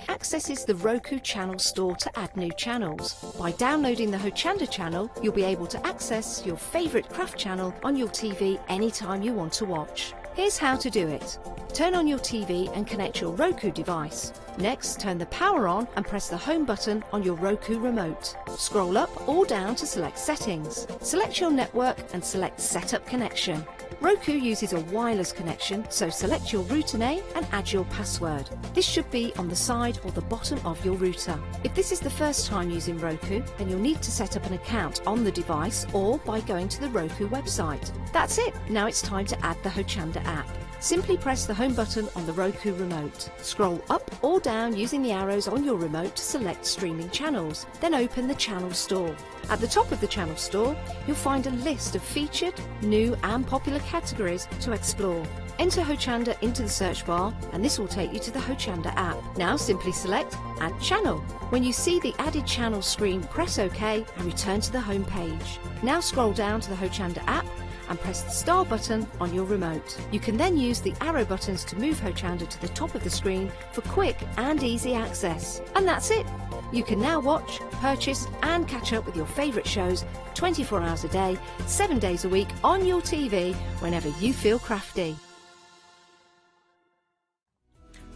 accesses the Roku channel store to add new channels. By downloading the Hochanda channel, you'll be able to access your favourite craft channel on your TV anytime you want to watch. Here's how to do it. Turn on your TV and connect your Roku device. Next, turn the power on and press the home button on your Roku remote. Scroll up or down to select settings. Select your network and select Setup Connection. Roku uses a wireless connection, so select your router name and add your password. This should be on the side or the bottom of your router. If this is the first time using Roku, then you'll need to set up an account on the device or by going to the Roku website. That's it. Now it's time to add the Hochanda app. Simply press the home button on the Roku remote. Scroll up or down using the arrows on your remote to select streaming channels. Then open the channel store. At the top of the channel store, you'll find a list of featured, new and popular categories to explore. Enter Hochanda into the search bar and this will take you to the Hochanda app. Now simply select Add Channel. When you see the added channel screen, press OK and return to the home page. Now scroll down to the Hochanda app and press the star button on your remote. You can then use the arrow buttons to move Hochanda to the top of the screen for quick and easy access. And that's it! You can now watch, purchase and catch up with your favourite shows 24 hours a day, 7 days a week on your TV whenever you feel crafty.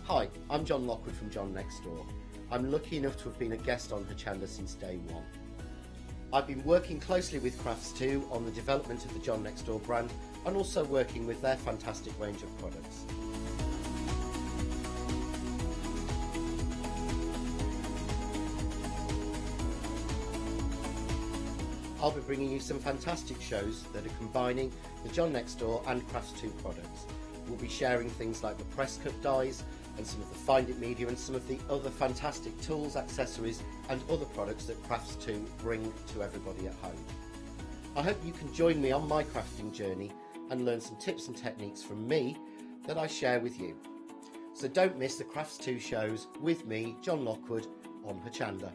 Hi, I'm John Lockwood from John Next Door. I'm lucky enough to have been a guest on Hochanda since day one. I've been working closely with Crafts2 on the development of the John Next Door brand and also working with their fantastic range of products. I'll be bringing you some fantastic shows that are combining the John Next Door and Crafts2 products. We'll be sharing things like the press cut dies and some of the Find It media and some of the other fantastic tools, accessories and other products that Crafts2 bring to everybody at home. I hope you can join me on my crafting journey and learn some tips and techniques from me that I share with you. So don't miss the Crafts2 shows with me, John Lockwood, on Hochanda.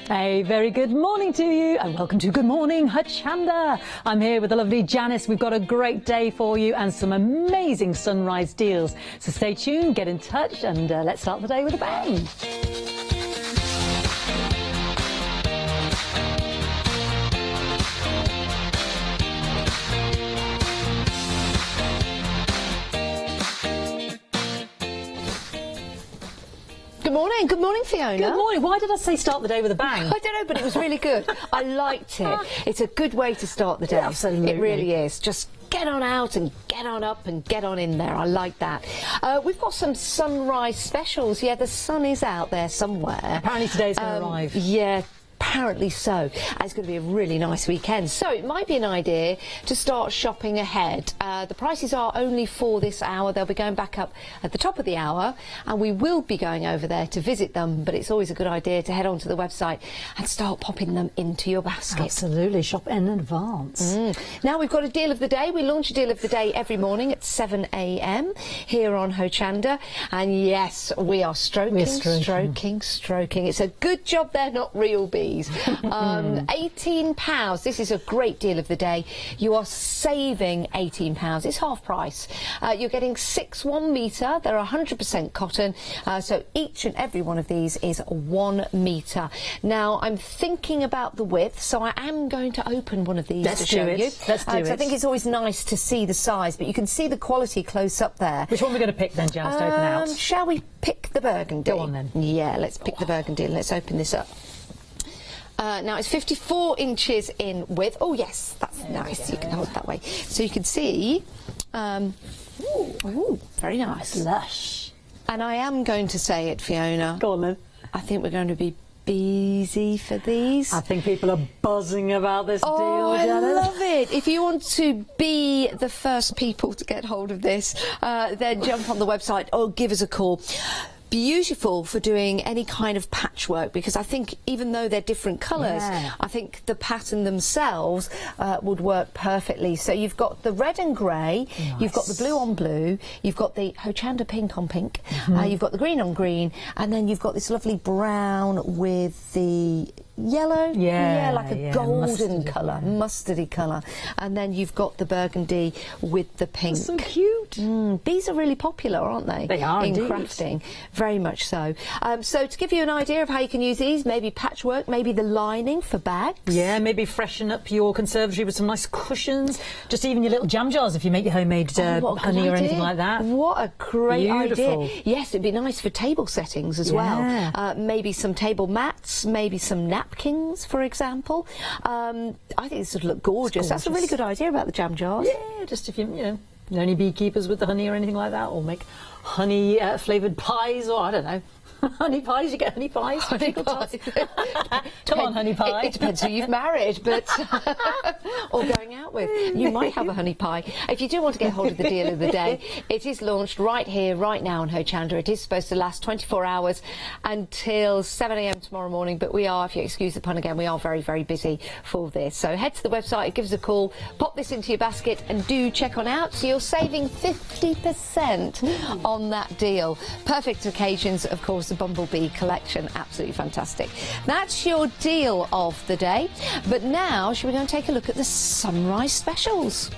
A very good morning to you and welcome to Good Morning Hochanda. I'm here with the lovely Janice. We've got a great day for you and some amazing sunrise deals. So stay tuned, get in touch and let's start the day with a bang. Good morning, Fiona. Good morning. Why did I say start the day with a bang? I don't know, but it was really good. I liked it. It's a good way to start the day. Yeah, absolutely. It really is. Just get on out and get on up and get on in there. I like that. We've got some sunrise specials. Yeah, the sun is out there somewhere. Apparently today's going to arrive. Yeah. Apparently so. And it's going to be a really nice weekend. So it might be an idea to start shopping ahead. The prices are only for this hour. They'll be going back up at the top of the hour and we will be going over there to visit them. But it's always a good idea to head onto the website and start popping them into your basket. Absolutely. Shop in advance. Now we've got a deal of the day. We launch a deal of the day every morning at 7 a.m. here on Hochanda. And yes, we are stroking. It's a good job they're not real bees. £18. This is a great deal of the day. You are saving £18. It's half price. You're getting 6 1 metre. They're 100% cotton. So each and every one of these is 1 metre. Now I'm thinking about the width, so I am going to open one of these to show you. Let's do it. I think it's always nice to see the size, but you can see the quality close up there. Which one are we going to pick then, Janice, to open out? Shall we pick the burgundy? Go on then. Yeah, let's pick the burgundy. Let's open this up. Now it's 54 inches in width. Oh yes, that's nice. You can hold it that way. So you can see, ooh, very nice. Lush. And I am going to say it, Fiona. Go on then. I think we're going to be busy for these. I think people are buzzing about this deal, Janice. I love it. If you want to be the first people to get hold of this, then jump on the website or give us a call. beautiful for doing any kind of patchwork, because I think even though they're different colours, I think the pattern themselves would work perfectly. So you've got the red and grey, you've got the blue on blue, you've got the Hochanda pink on pink, you've got the green on green, and then you've got this lovely brown with the yellow, like a golden colour, mustardy colour, and then you've got the burgundy with the pink. That's so cute. These are really popular, aren't they? They are in indeed. crafting, very much so. So to give you an idea of how you can use these, maybe patchwork, maybe the lining for bags. Yeah, maybe freshen up your conservatory with some nice cushions, just even your little jam jars if you make your homemade honey or anything like that. What a great Beautiful. idea. Yes, it'd be nice for table settings as well. Maybe some table mats, maybe some napkins, for example. I think this would look gorgeous. That's a really good idea about the jam jars. Yeah, just if you know any beekeepers with the honey or anything like that, or make honey flavoured pies, or I don't know. Honey pies, you get honey pies. Honey pies. Come on, honey pie. It depends who you've married, but or going out with. You might have a honey pie. If you do want to get hold of the deal of the day, it is launched right here, right now on Hochanda. It is supposed to last 24 hours until 7 a.m. tomorrow morning, but we are, if you excuse the pun again, we are very, very busy for this. So head to the website, give us a call, pop this into your basket, and do check on out. So you're saving 50% on that deal. Perfect occasions, of course. The Bumblebee collection, absolutely fantastic. That's your deal of the day. But now, should we go and take a look at the sunrise specials?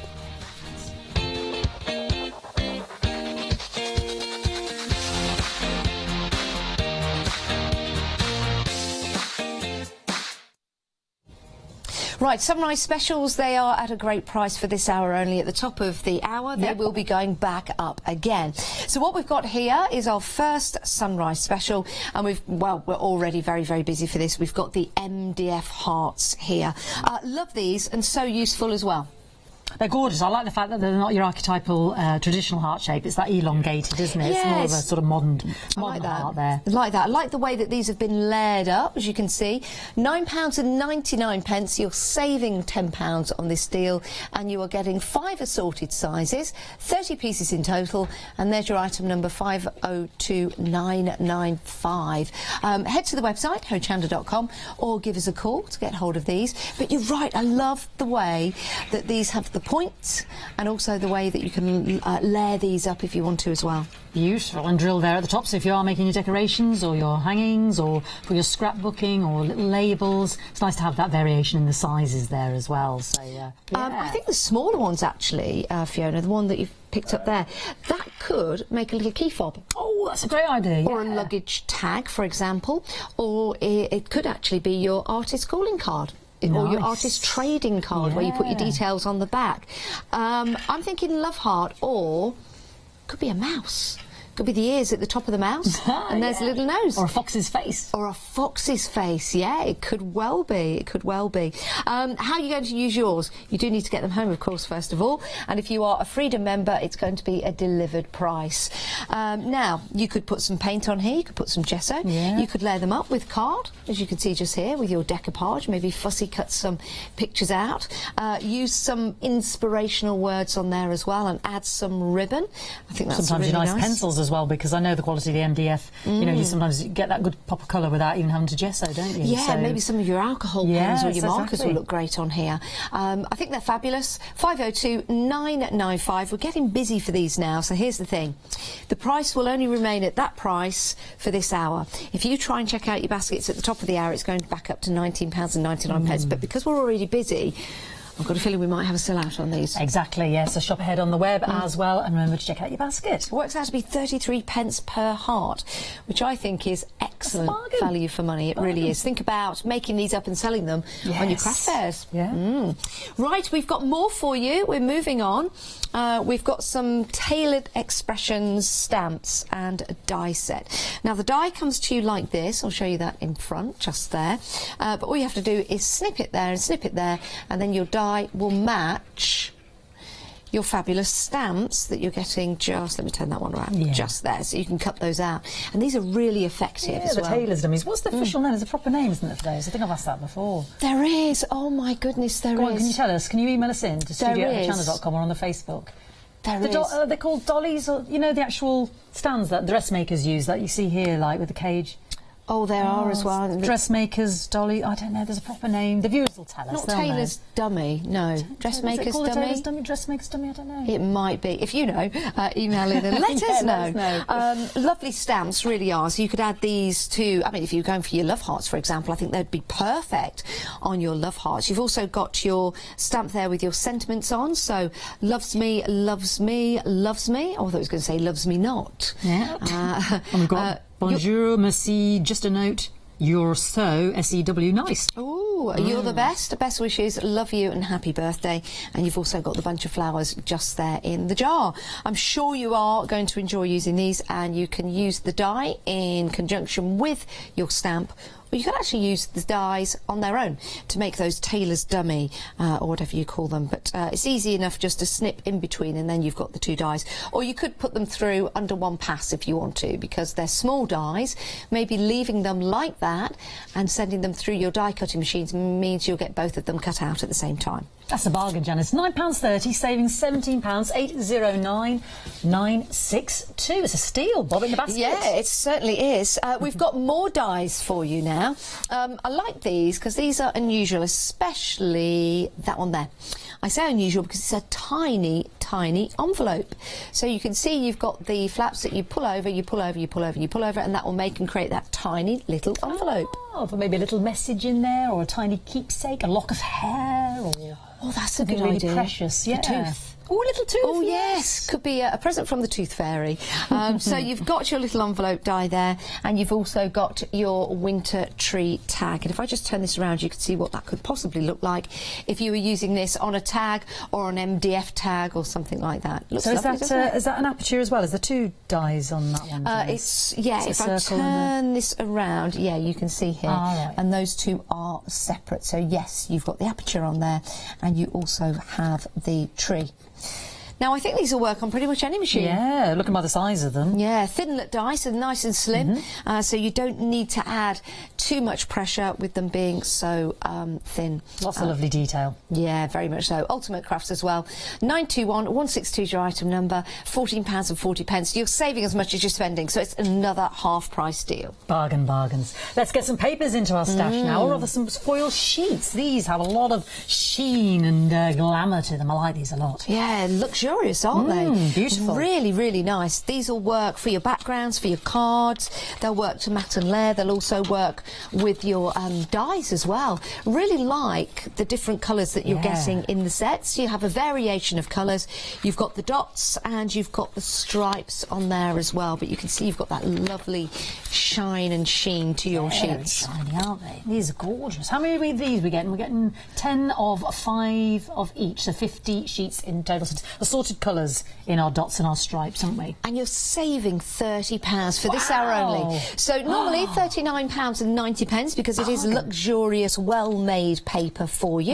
Right, sunrise specials, they are at a great price for this hour only. At the top of the hour, they will be going back up again. So what we've got here is our first sunrise special, and we're already very, very busy for this. We've got the MDF hearts here. Love these, and so useful as well. They're gorgeous. I like the fact that they're not your archetypal traditional heart shape. It's that elongated, isn't it? Yes. It's more of a sort of modern like that. heart there. I like that. I like the way that these have been layered up, as you can see. £9.99. You're saving £10 on this deal, and you are getting 5 assorted sizes, 30 pieces in total, and there's your item number 502995. Head to the website, hochanda.com, or give us a call to get hold of these. But you're right, I love the way that these have the points, and also the way that you can layer these up if you want to as well. Beautiful, and drilled there at the top, so if you are making your decorations or your hangings or for your scrapbooking or little labels, it's nice to have that variation in the sizes there as well. So I think the smaller ones actually, Fiona, the one that you've picked up there, that could make a little key fob. Oh, that's a great idea. Or a luggage tag, for example, or it could actually be your artist calling card. Or your artist trading card, where you put your details on the back. I'm thinking love heart, or could be a mouse. Could be the ears at the top of the mouse, and there's a little nose. Or a fox's face. Or a fox's face, yeah, it could well be, it could well be. How are you going to use yours? You do need to get them home, of course, first of all, and if you are a Freedom member, it's going to be a delivered price. Now, you could put some paint on here, you could put some gesso, you could layer them up with card, as you can see just here, with your decoupage, maybe fussy cut some pictures out, use some inspirational words on there as well, and add some ribbon. I think that's sometimes really nice pencils as well, because I know the quality of the MDF, you know, you sometimes get that good pop of colour without even having to gesso, don't you? Yeah, so maybe some of your alcohol pens or your markers exactly. will look great on here. I think they're fabulous. 502995. We're getting busy for these now, so here's the thing. The price will only remain at that price for this hour. If you try and check out your baskets at the top of the hour, it's going back up to £19.99. But because we're already busy, I've got a feeling we might have a sellout on these. Exactly, yes. So shop ahead on the web as well, and remember to check out your basket. It works out to be 33 pence per heart, which I think is excellent value for money. It really is. Think about making these up and selling them on your craft fairs. Yeah. Right, we've got more for you. We're moving on. We've got some tailored expressions stamps and a die set. Now, the die comes to you like this. I'll show you that in front, just there. But all you have to do is snip it there and snip it there, and then your die will match your fabulous stamps that you're getting just, let me turn that one around, just there, so you can cut those out. And these are really effective as the well. tailor's dummies. What's the official name? There's a proper name, isn't there, for those? I think I've asked that before. There is. Oh, my goodness, there Go is. on, can you tell us? Can you email us in to There is. studio@hochanda.com or on the Facebook? They're called dollies, or you know, the actual stands that dressmakers use that you see here, like with the cage. Oh, there are as well. Dressmakers, dolly, I don't know, there's a proper name. The viewers will tell us. Not tailor's dummy, no. Dressmaker's dummy? Tailor's dummy, dressmaker's dummy, I don't know. It might be. If you know, email in and let us know. Lovely stamps, really are. So you could add these to, I mean, if you're going for your love hearts, for example, I think they'd be perfect on your love hearts. You've also got your stamp there with your sentiments on. So, loves me, loves me, loves me. Oh, I thought I was going to say loves me not. Yeah. And we've got bonjour, merci, just a note, you're so SEW nice. Ooh, you're the best. Best wishes, love you and happy birthday. And you've also got the bunch of flowers just there in the jar. I'm sure you are going to enjoy using these, and you can use the die in conjunction with your stamp. Or you can actually use the dies on their own to make those tailor's dummy or whatever you call them. But it's easy enough just to snip in between, and then you've got the two dies. Or you could put them through under one pass if you want to, because they're small dies. Maybe leaving them like that and sending them through your die cutting machines means you'll get both of them cut out at the same time. That's a bargain, Janice. £9.30, saving £17, 809,962. It's a steal, Bob, in the basket. Yeah, it certainly is. We've got more dies for you now. I like these because these are unusual, especially that one there. I say unusual because it's a tiny, tiny envelope. So you can see you've got the flaps that you pull over, you pull over, you pull over, you pull over, and that will make and create that tiny little envelope. Oh, but maybe a little message in there, or a tiny keepsake, a lock of hair, or... Oh, that's a good really idea. Precious, yeah. A tooth. Oh, a little tooth. Oh, yes. Could be a present from the Tooth Fairy. So you've got your little envelope die there, and you've also got your winter tree tag. And if I just turn this around, you can see what that could possibly look like if you were using this on a tag or an MDF tag or something like that. Looks so lovely, is that an aperture as well? Is there two dies on that one? If I turn this around, yeah, you can see here. Right. And those two are separate. So yes, you've got the aperture on there, and you also have the tree. Now, I think these will work on pretty much any machine. Yeah, looking by the size of them. Yeah, thin-lit dies, so nice and slim, so you don't need to add too much pressure with them being so thin. Lots of lovely detail. Yeah, very much so. Ultimate Crafts as well. 921162 is your item number, £14.40. You're saving as much as you're spending, so it's another half-price deal. Bargain, bargains. Let's get some papers into our stash now, or rather some foil sheets. These have a lot of sheen and glamour to them. I like these a lot. Yeah, luxurious, aren't they? Beautiful. Really, really nice. These will work for your backgrounds, for your cards. They'll work to matte and layer. They'll also work with your dies as well. Really like the different colours that you're getting in the sets. You have a variation of colours. You've got the dots and you've got the stripes on there as well. But you can see you've got that lovely shine and sheen to your sheets. Shiny, aren't they? These are gorgeous. How many of these are we getting? We're getting 10 of 5 of each, so 50 sheets in total. So assorted colours in our dots and our stripes, aren't we? And you're saving £30 for this hour only. So normally £39.90 because it is luxurious, well-made paper for you.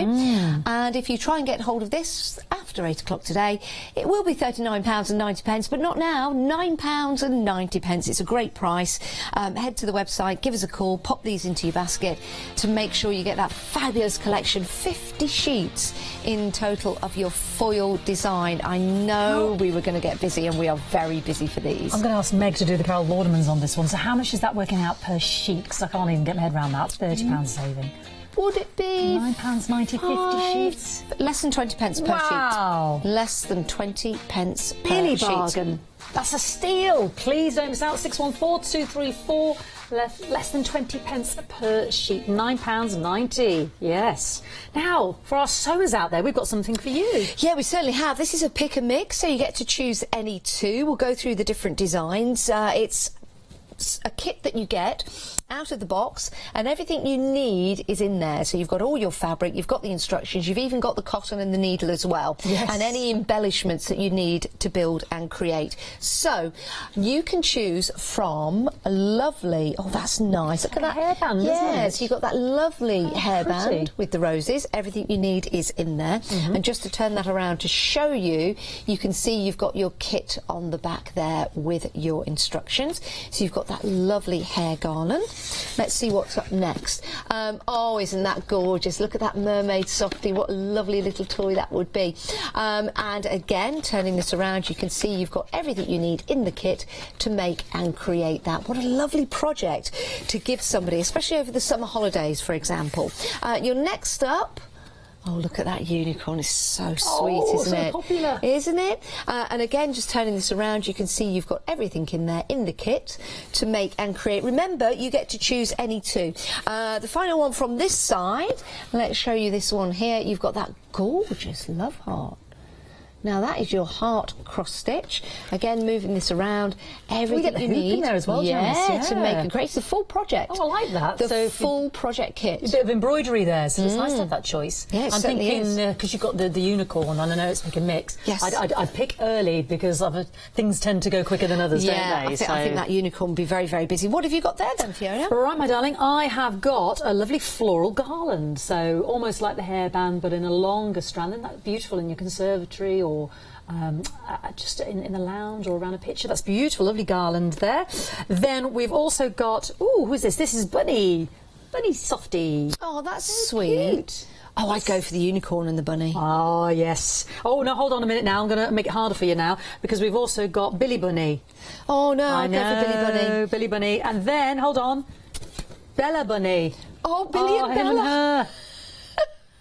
And if you try and get hold of this after 8 o'clock today, it will be £39.90, but not now, £9.90. It's a great price. Head to the website, give us a call, pop these into your basket to make sure you get that fabulous collection. 50 sheets in total of your foil design. I know we were going to get busy, and we are very busy for these. I'm going to ask Meg to do the Carol Laudermans on this one. So how much is that working out per sheet? Because I can't even get my head around that. £30 saving. Would it be £9.90, 50 sheets? Less than 20 pence per sheet. Less than 20 pence per really sheet. Bargain. That's a steal. Please don't miss out. 614-234. Less than 20 pence per sheet. £9.90. Yes. Now, for our sewers out there, we've got something for you. Yeah, we certainly have. This is a pick and mix, so you get to choose any two. We'll go through the different designs. It's a kit that you get out of the box, and everything you need is in there. So you've got all your fabric, you've got the instructions, you've even got the cotton and the needle as well, and any embellishments that you need to build and create. So you can choose from a lovely, oh that's nice, look at that hairband, yes, you've got that lovely hairband with the roses. Everything you need is in there. And just to turn that around to show you, you can see you've got your kit on the back there with your instructions. So you've got got that lovely hair garland. Let's see what's up next. Oh, isn't that gorgeous? Look at that mermaid softie. What a lovely little toy that would be. And again, turning this around, you can see you've got everything you need in the kit to make and create that. What a lovely project to give somebody, especially over the summer holidays, for example. You're next up. Oh, look at that unicorn. It's so sweet, isn't it? Popular. Isn't it? And again, just turning this around, you can see you've got everything in there in the kit to make and create. Remember, you get to choose any two. The final one from this side, let's show you this one here. You've got that gorgeous love heart. Now that is your heart cross stitch. Again, moving this around, everything we get the you hoop need in there as well, Janice, to make and create. It's a full project. Oh, I like that. The full project kit. A bit of embroidery there, so it's nice to have that choice. Yeah, it I'm certainly thinking because you've got the unicorn, and I know it's like a mix. Yes. I'd pick early because things tend to go quicker than others, don't they? I think that unicorn will be very, very busy. What have you got there then, Fiona? Right, my darling, I have got a lovely floral garland, so almost like the hairband, but in a longer strand. Isn't that beautiful in your conservatory or just in the lounge or around a picture? That's beautiful, lovely garland there. Then we've also got, who's this? This is Bunny Softie. Oh, that's sweet. Cute. Oh, I'd go for the unicorn and the bunny. Oh, yes. Oh, no, hold on a minute now. I'm going to make it harder for you now because we've also got Billy Bunny. Oh, no, I'd go for Billy Bunny. Billy Bunny. And then, hold on, Bella Bunny. Oh, Billy and him Bella. And her.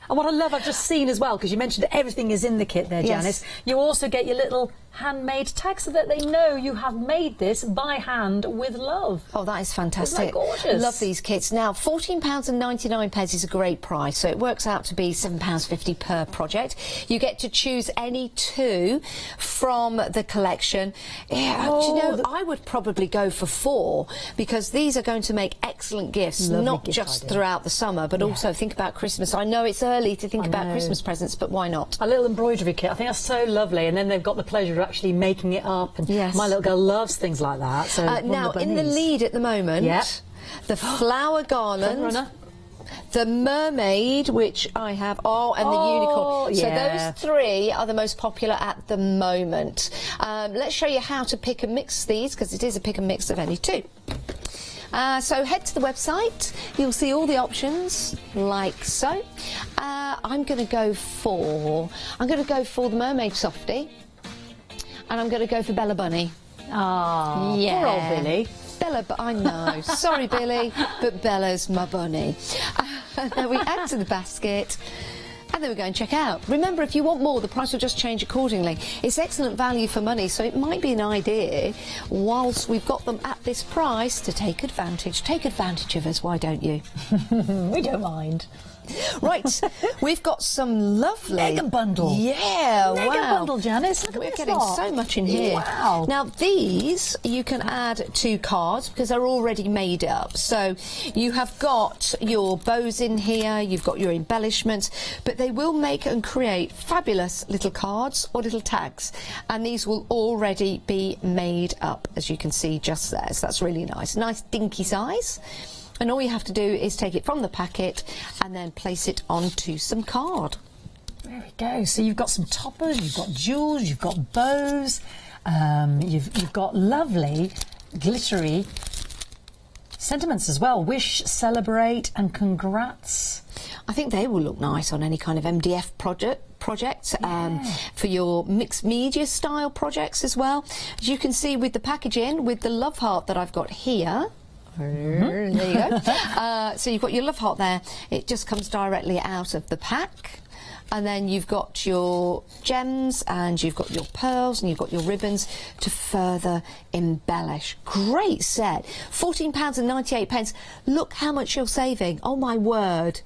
And what I love, I've just seen as well, because you mentioned that everything is in the kit there, Janice. Yes. You also get your little handmade tags so that they know you have made this by hand with love. Oh, that is fantastic. Isn't that gorgeous? Love these kits. Now, £14.99 is a great price, so it works out to be £7.50 per project. You get to choose any two from the collection. Yeah, do you know, I would probably go for 4 because these are going to make excellent gifts, Lovely not gift just idea. throughout the summer, but also think about Christmas. I know it's early to think about Christmas presents, but why not? A little embroidery kit, I think that's so lovely, and then they've got the pleasure of actually making it up, and Yes. my little girl loves things like that. So Now, in the lead at the moment, the flower garland, runner. the mermaid, which I have, and the unicorn. So those 3 are the most popular at the moment. Let's show you how to pick and mix these, because it is a pick and mix of any two. So head to the website, you'll see all the options like so. I'm going to go for the mermaid softie, and I'm going to go for Bella Bunny. Ah, Yeah. poor old Billy. Bella, I know. Sorry, Billy, but Bella's my bunny. Then we add to the basket. And then we go and check out. Remember, if you want more, the price will just change accordingly. It's excellent value for money, so it might be an idea, whilst we've got them at this price, to take advantage. Take advantage of us, why don't you? We don't mind. Right, we've got some lovely... Mega bundle. Yeah, Mega wow. bundle, Janice. Look at We're this getting lot. so much in here. Wow. Now, these you can add to cards because they're already made up. So you have got your bows in here, you've got your embellishments, but they will make and create fabulous little cards or little tags. And these will already be made up, as you can see just there. So that's really nice. Nice dinky size. And all you have to do is take it from the packet and then place it onto some card. There we go. So you've got some toppers, you've got jewels, you've got bows, you've got lovely glittery sentiments as well. Wish, celebrate, and congrats. I think they will look nice on any kind of MDF project for your mixed media style projects as well. As you can see with the packaging, with the love heart that I've got here. There you go. So you've got your love heart there. It just comes directly out of the pack. And then you've got your gems and you've got your pearls and you've got your ribbons to further embellish. Great set. £14.98. Look how much you're saving. Oh my word.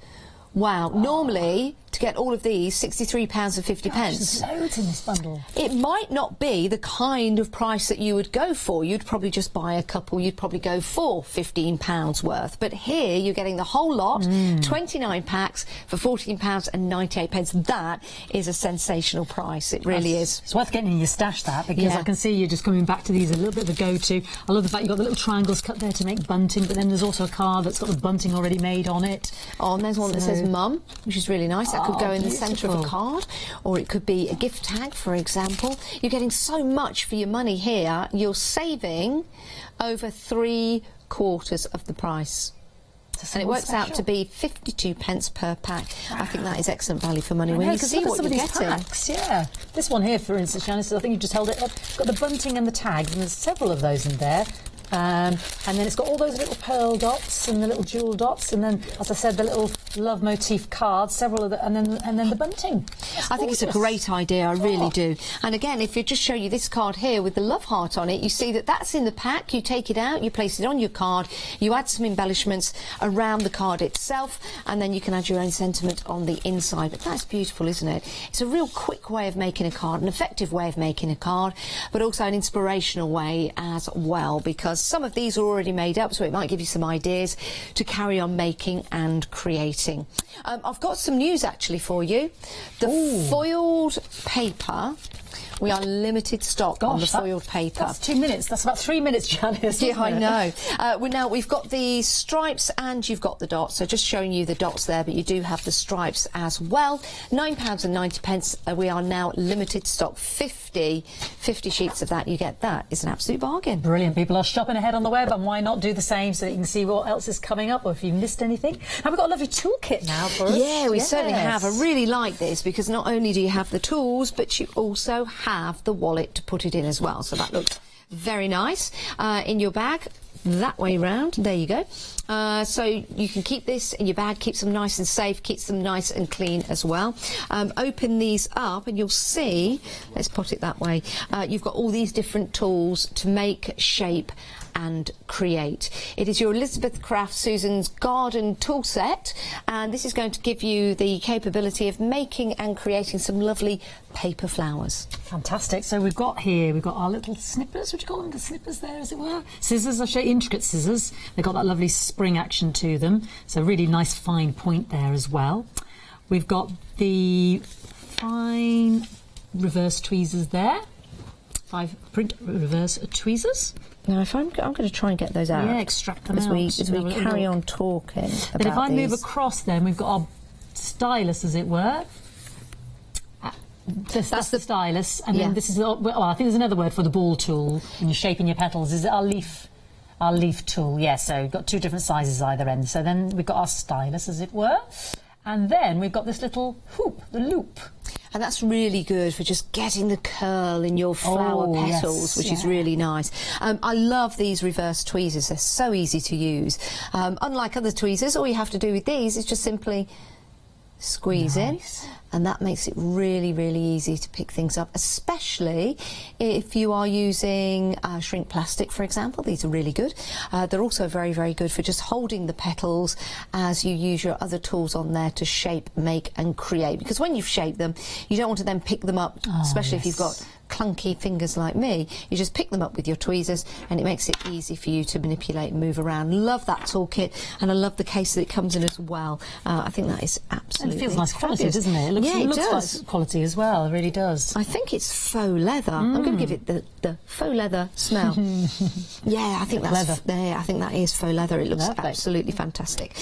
Wow. Normally, to get all of these, £63.50. There's loads in this bundle. It might not be the kind of price that you would go for. You'd probably just buy a couple. You'd probably go for £15 worth. But here you're getting the whole lot, 29 packs for £14.98. That is a sensational price. It really is. It's worth getting in your stash, that, because I can see you're just coming back to these, a little bit of a go-to. I love the fact you've got the little triangles cut there to make bunting, but then there's also a card that's got the bunting already made on it. Oh, and there's one that says Mum, which is really nice. That could go in the centre of a card, or it could be a gift tag, for example. You're getting so much for your money here. You're saving over 3/4 of the price. And it works out to be 52 pence per pack. Wow. I think that is excellent value for money when you see what you're getting. Packs, yeah. This one here, for instance, Janice, I think you just held it up. It's got the bunting and the tags, and there's several of those in there. And then it's got all those little pearl dots and the little jewel dots, and then, as I said, the little love motif cards, several of the, and then the bunting. I think it's a great idea, I really do. And again, if you just show you this card here with the love heart on it, you see that that's in the pack. You take it out, you place it on your card, you add some embellishments around the card itself, and then you can add your own sentiment on the inside. But that's beautiful, isn't it? It's a real quick way of making a card, an effective way of making a card, but also an inspirational way as well, because some of these are already made up, so it might give you some ideas to carry on making and creating. I've got some news actually for you. The foiled paper. We are limited stock on the foiled paper. That's 2 minutes. That's about 3 minutes, Janice. Yeah, I know. Now we've got the stripes and you've got the dots. So just showing you the dots there, but you do have the stripes as well. £9.90. We are now limited stock. 50 sheets of that. You get that. It's an absolute bargain. Brilliant. People are shopping ahead on the web, and why not do the same so that you can see what else is coming up, or if you missed anything. Now we've got a lovely toolkit now for us. Yeah, we certainly have. I really like this because not only do you have the tools, but you also have the wallet to put it in as well. So that looks very nice in your bag. That way round. There you go. So you can keep this in your bag, keeps them nice and safe, keeps them nice and clean as well. Open these up and you'll see, let's put it that way, you've got all these different tools to make, shape and create. It is your Elizabeth Craft Susan's Garden tool set, and this is going to give you the capability of making and creating some lovely paper flowers. Fantastic. So we've got our little snippers. Would you call them the snippers there, as it were? Scissors. I'll show you intricate scissors. They've got that lovely spring action to them. So really nice fine point there as well. We've got the fine reverse tweezers there. 5 print reverse tweezers. Now, if I'm going to try and get those out. Yeah, extract them out. As we carry on talking about But if I these. move across, then we've got our stylus, as it were. That's the stylus, and then this is. Well, I think there's another word for the ball tool when you're shaping your petals. Is it our leaf tool? Yeah. So we've got 2 different sizes either end. So then we've got our stylus, as it were, and then we've got this little hoop, the loop. And that's really good for just getting the curl in your flower petals, which is really nice. I love these reverse tweezers. They're so easy to use. Unlike other tweezers, all you have to do with these is just simply squeeze in, and that makes it really, really easy to pick things up, especially if you are using shrink plastic, for example. These are really good. They're also very, very good for just holding the petals as you use your other tools on there to shape, make and create, because when you've shaped them, you don't want to then pick them up, especially if you've got clunky fingers like me. You just pick them up with your tweezers and it makes it easy for you to manipulate and move around. Love that toolkit, and I love the case that it comes in as well. I think that is absolutely And it feels nice quality, doesn't it? It looks like quality as well. It really does. I think it's faux leather. I'm going to give it the faux leather smell. Yeah, I think that's leather. I think that is faux leather. It looks absolutely fantastic.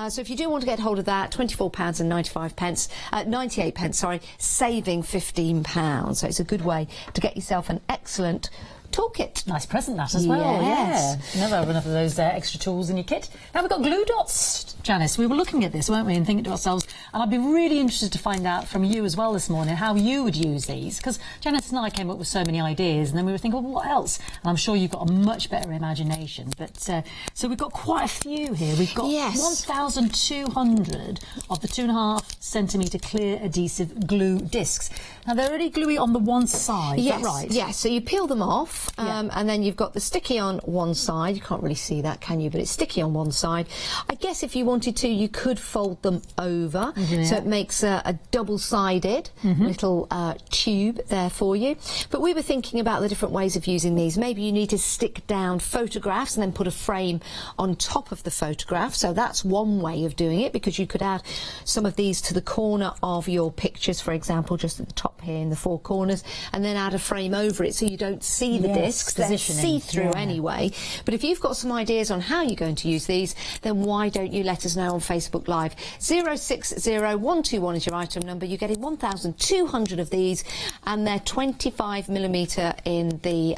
So if you do want to get hold of that, £24.95, 98 pence, sorry, saving £15. So it's a good way to get yourself an excellent toolkit. Nice present that as well. Yes. Yeah. Never have enough of those extra tools in your kit. Now we've got glue dots, Janice. We were looking at this, weren't we, and thinking to ourselves, and I'd be really interested to find out from you as well this morning how you would use these, because Janice and I came up with so many ideas, and then we were thinking, well, what else? And I'm sure you've got a much better imagination. But so we've got quite a few here. We've got 1,200 of the 2.5 centimetre clear adhesive glue discs. Now they're already gluey on the one side. Yes, is that right? Yes. So you peel them off. And then you've got the sticky on one side. You can't really see that, can you? But it's sticky on one side. I guess if you wanted to, you could fold them over. So it makes a double-sided little tube there for you. But we were thinking about the different ways of using these. Maybe you need to stick down photographs and then put a frame on top of the photograph. So that's one way of doing it, because you could add some of these to the corner of your pictures, for example, just at the top here in the 4 corners, and then add a frame over it so you don't see the discs. They're see-through anyway. But if you've got some ideas on how you're going to use these, then why don't you let us know on Facebook Live? 060121 is your item number. You're getting 1,200 of these, and they're 25mm in the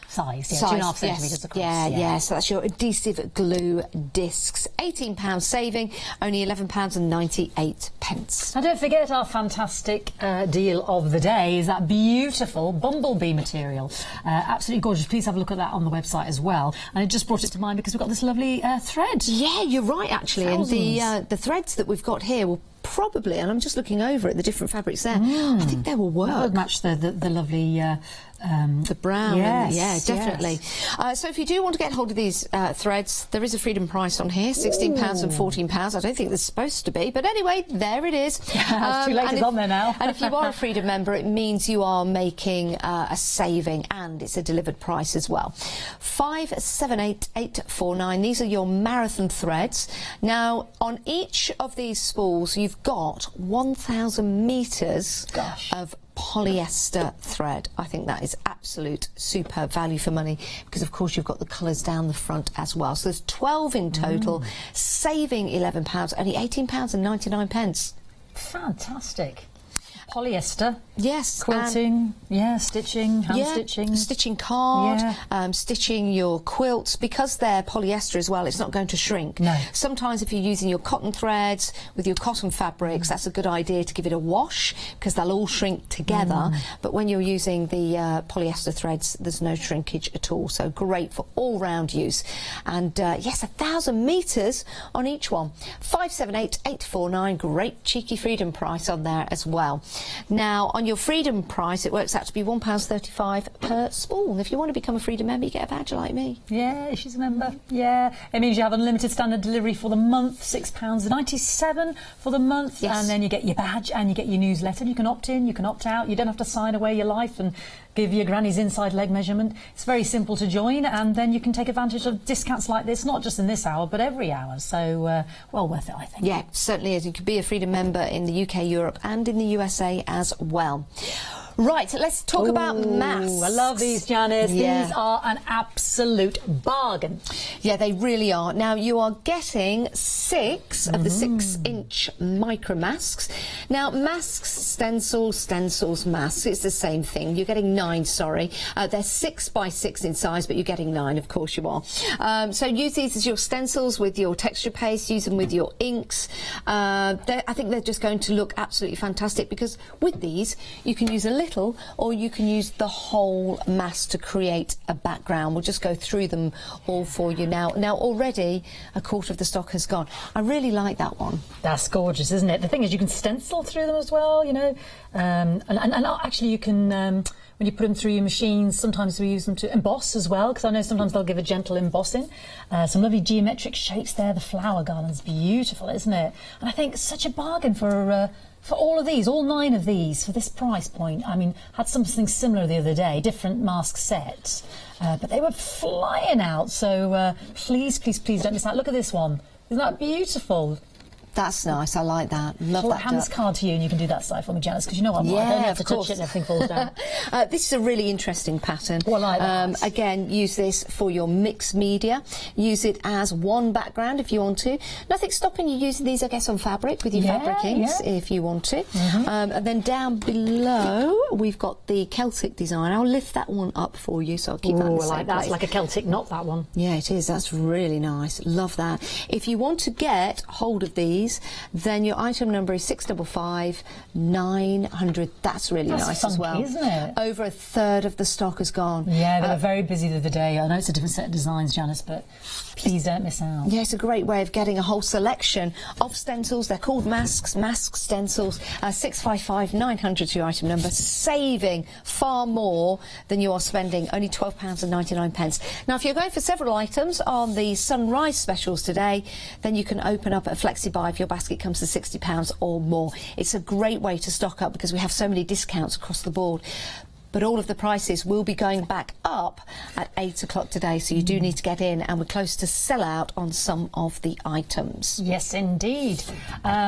size, 2.5 centimetres across. So that's your adhesive glue discs. £18 saving, only £11.98. Now don't forget our fantastic deal of the day is that beautiful bumblebee material. Absolutely gorgeous. Please have a look at that on the website as well. And it just brought it to mind because we've got this lovely thread. Yeah, you're right actually. Thousands. And the threads that we've got here will probably, and I'm just looking over at the different fabrics there, I think they will work. That would match the lovely the brown. Yes, yeah, definitely. Yes. So if you do want to get hold of these threads, there is a freedom price on here, £16 and £14. I don't think there's supposed to be, but anyway, there it is. It's too late, it's on there now. And if you are a freedom member, it means you are making a saving, and it's a delivered price as well. 578849. These are your marathon threads. Now, on each of these spools, you've got 1,000 metres of polyester thread. I think that is absolute superb value for money because of course you've got the colours down the front as well. So there's 12 in total, saving £11, only £18.99. Fantastic. Polyester. Yes. Quilting, stitching, hand stitching. Stitching card, stitching your quilts. Because they're polyester as well, it's not going to shrink. No. Sometimes if you're using your cotton threads with your cotton fabrics, that's a good idea to give it a wash because they'll all shrink together. But when you're using the polyester threads, there's no shrinkage at all. So great for all-round use. And yes, 1,000 metres on each one. 578849, great cheeky freedom price on there as well. Now, on your freedom price, it works out to be £1.35 per spool. If you want to become a freedom member, you get a badge like me. Yeah, she's a member. Yeah, it means you have unlimited standard delivery for the month, £6.97 for the month, and then you get your badge and you get your newsletter. You can opt in, you can opt out. You don't have to sign away your life and give your granny's inside leg measurement. It's very simple to join, and then you can take advantage of discounts like this, not just in this hour, but every hour. So, well worth it, I think. Yeah, certainly is. You could be a freedom member in the UK, Europe, and in the USA as well. Right, let's talk about masks. I love these, Janice. Yeah. These are an absolute bargain. Yeah, they really are. Now, you are getting 6 of the 6-inch micro masks. Now, masks, stencils, masks, it's the same thing. You're getting 9, sorry. They're 6 by 6 in size, but you're getting 9, of course you are. So use these as your stencils with your texture paste, use them with your inks. I think they're just going to look absolutely fantastic because with these, you can use a little or you can use the whole mask to create a background. We'll just go through them all for you now. Now already a quarter of the stock has gone. I really like that one. That's gorgeous, isn't it? The thing is you can stencil through them as well, you know, and actually you can when you put them through your machines, sometimes we use them to emboss as well, because I know sometimes they'll give a gentle embossing. Some lovely geometric shapes there. The flower garland's beautiful, isn't it? And I think such a bargain for all of these, all 9 of these, for this price point. I mean, had something similar the other day, different mask sets, but they were flying out. So please, please, please don't miss out. Look at this one. Isn't that beautiful? That's nice. I like that. Love I'll that. hand this card to you and you can do that side for me, Janice, because you know I'm yeah, I don't have of to course. touch it and everything falls down. This is a really interesting pattern. Well, I like that. Again, use this for your mixed media. Use it as one background if you want to. Nothing stopping you using these, I guess, on fabric with your fabric inks if you want to. And then down below, we've got the Celtic design. I'll lift that one up for you, so I'll keep that in the same like that. place. It's like a Celtic knot, that one. Yeah, it is. That's really nice. Love that. If you want to get hold of these, then your item number is 655-900. That's really nice funky, as well. Isn't it? Over a third of the stock has gone. Yeah, they were very busy the other day. I know it's a different set of designs, Janice, but please don't miss out. Yeah, it's a great way of getting a whole selection of stencils. They're called masks, mask stencils. 655-900 to your item number, saving far more than you are spending, only £12.99. Now, if you're going for several items on the Sunrise specials today, then you can open up a flexi buy if your basket comes to £60 or more. It's a great way to stock up because we have so many discounts across the board. But all of the prices will be going back up at 8 o'clock today, so you do need to get in, and we're close to sell out on some of the items. Yes, indeed.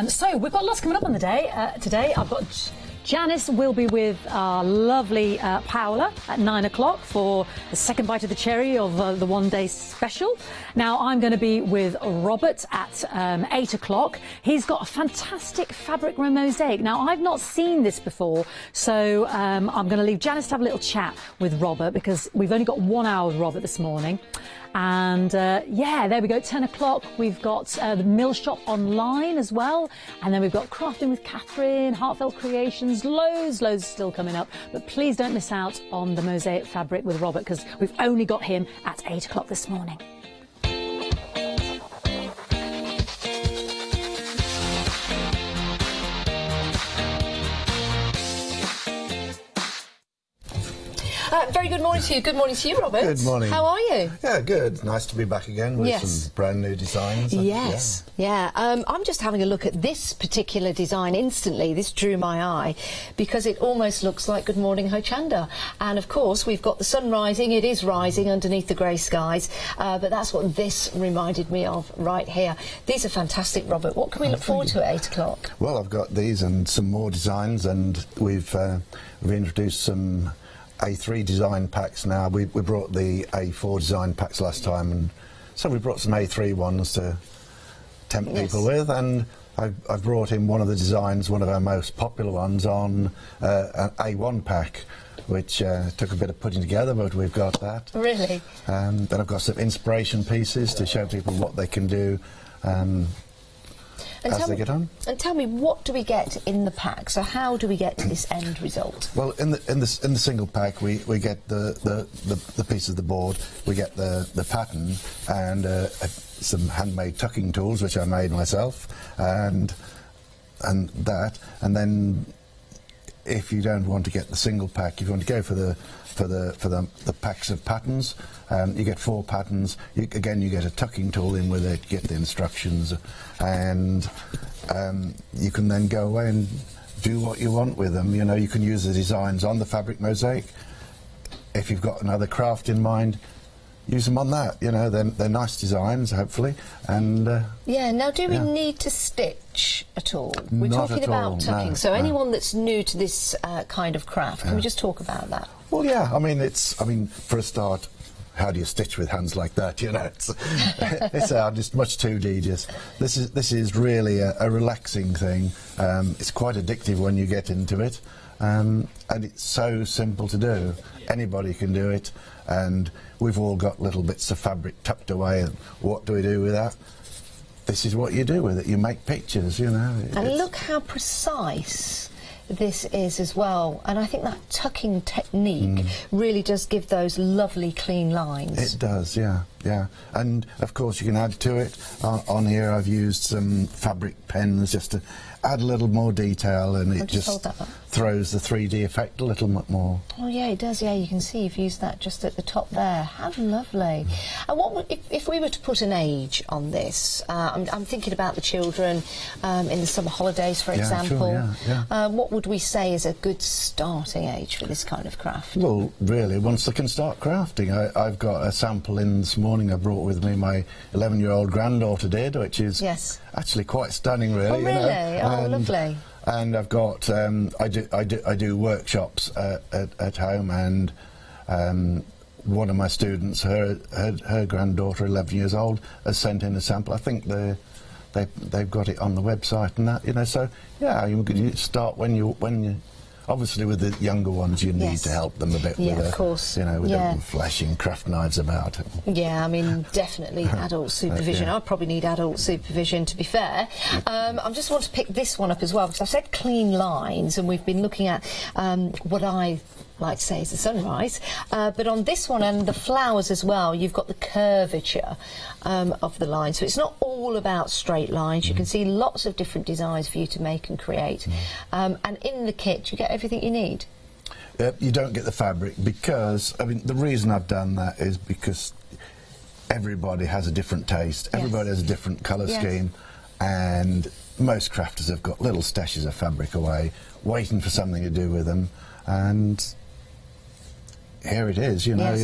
So we've got lots coming up on the day. Today I've got Janice will be with our lovely Paola at 9 o'clock for the second bite of the cherry of the one-day special. Now, I'm going to be with Robert at 8 o'clock. He's got a fantastic fabric mosaic. Now, I've not seen this before, so I'm going to leave Janice to have a little chat with Robert because we've only got 1 hour with Robert this morning. And yeah, there we go, 10 o'clock. We've got the Mill Shop online as well. And then we've got Crafting with Catherine, Heartfelt Creations, loads still coming up. But please don't miss out on the mosaic fabric with Robert because we've only got him at 8 o'clock this morning. Very good morning to you. Good morning to you, Robert. Good morning. How are you? Yeah, good. Nice to be back again with some brand new designs. Yes, yeah. I'm just having a look at this particular design instantly. This drew my eye because it almost looks like Good Morning Hochanda. And of course, we've got the sun rising. It is rising underneath the grey skies. But that's what this reminded me of right here. These are fantastic, Robert. What can we look forward to at 8 o'clock? Well, I've got these and some more designs, and we've introduced some A3 design packs now. We brought the A4 design packs last time, and so we brought some A3 ones to tempt people with, and I've brought in one of the designs, one of our most popular ones, on an A1 pack, which took a bit of putting together, but we've got that. Really? Then I've got some inspiration pieces to show people what they can do as they get on. And tell me, what do we get in the pack? So how do we get to this end result? Well, in the single pack, we get the piece of the board, we get the pattern, and some handmade tucking tools which I made myself, and that, and then if you don't want to get the single pack, if you want to go for the packs of patterns, you get 4 patterns. Again, you get a tucking tool in with it, get the instructions, and you can then go away and do what you want with them. You know, you can use the designs on the fabric mosaic. If you've got another craft in mind, use them on that. You know, they're nice designs, hopefully. And yeah. Now, do we need to stitch at all? We're Not talking at about all, tucking. no, So no. anyone that's new to this kind of craft, can we just talk about that? well, yeah. I mean, for a start, how do you stitch with hands like that? You know, it's just much too tedious. This is really a relaxing thing. It's quite addictive when you get into it, and it's so simple to do. Anybody can do it, and we've all got little bits of fabric tucked away. And what do we do with that? This is what you do with it. You make pictures, you know. And look how precise this is as well. And I think that tucking technique really does give those lovely clean lines. It does, yeah. And of course you can add to it. On here I've used some fabric pens just to add a little more detail, and it just throws the 3D effect a little bit more. Oh yeah, it does. Yeah, you can see you've used that just at the top there. How lovely. And what would, if we were to put an age on this? I'm thinking about the children in the summer holidays, for example. Sure, yeah. What would we say is a good starting age for this kind of craft? Well, really, once they can start crafting. I've got a sample in this morning I brought with me, my 11-year-old granddaughter did, which is actually quite stunning, really. Oh, really? You know? Oh, lovely. And I've got I do workshops at home, and one of my students, her granddaughter, 11 years old, has sent in a sample. I think they've got it on the website and that, you know. So yeah, you start when you obviously with the younger ones you need to help them a bit with of course. You know, with them flashing craft knives about. Yeah, I mean, definitely adult supervision. I probably need adult supervision, to be fair. I just want to pick this one up as well, because I've said clean lines, and we've been looking at what I like to say is the sunrise, but on this one and the flowers as well, you've got the curvature of the line, so it's not all about straight lines. You can see lots of different designs for you to make and create, and in the kit you get everything you need. You don't get the fabric because, I mean, the reason I've done that is because everybody has a different taste, everybody has a different colour scheme, and most crafters have got little stashes of fabric away waiting for something to do with them, and here it is, you know.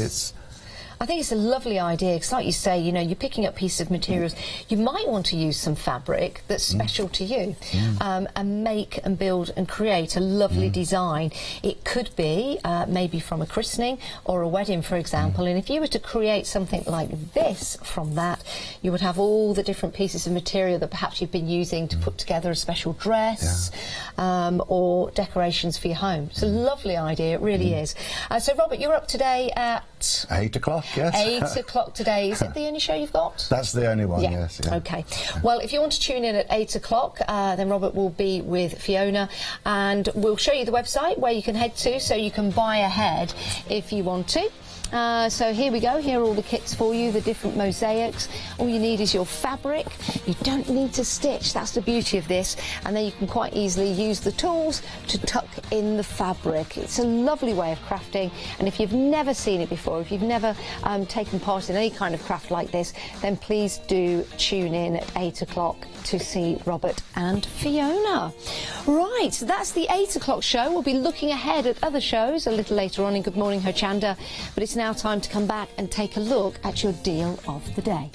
I think it's a lovely idea because, like you say, you know, you're picking up pieces of materials. You might want to use some fabric that's special to you, and make and build and create a lovely design. It could be maybe from a christening or a wedding, for example, and if you were to create something like this from that, you would have all the different pieces of material that perhaps you've been using to put together a special dress, or decorations for your home. It's a lovely idea, it really is. So, Robert, you're up today at 8 o'clock, yes. 8 o'clock today. Is it the only show you've got? That's the only one, yes. Yeah. Okay. Well, if you want to tune in at 8 o'clock, then Robert will be with Fiona, and we'll show you the website where you can head to so you can buy ahead if you want to. So here we go, here are all the kits for you, the different mosaics. All you need is your fabric. You don't need to stitch, that's the beauty of this, and then you can quite easily use the tools to tuck in the fabric. It's a lovely way of crafting, and if you've never seen it before, if you've never taken part in any kind of craft like this, then please do tune in at 8 o'clock to see Robert and Fiona. Right, so that's the 8 o'clock show. We'll be looking ahead at other shows a little later on in Good Morning Hochanda, but it's now time to come back and take a look at your deal of the day.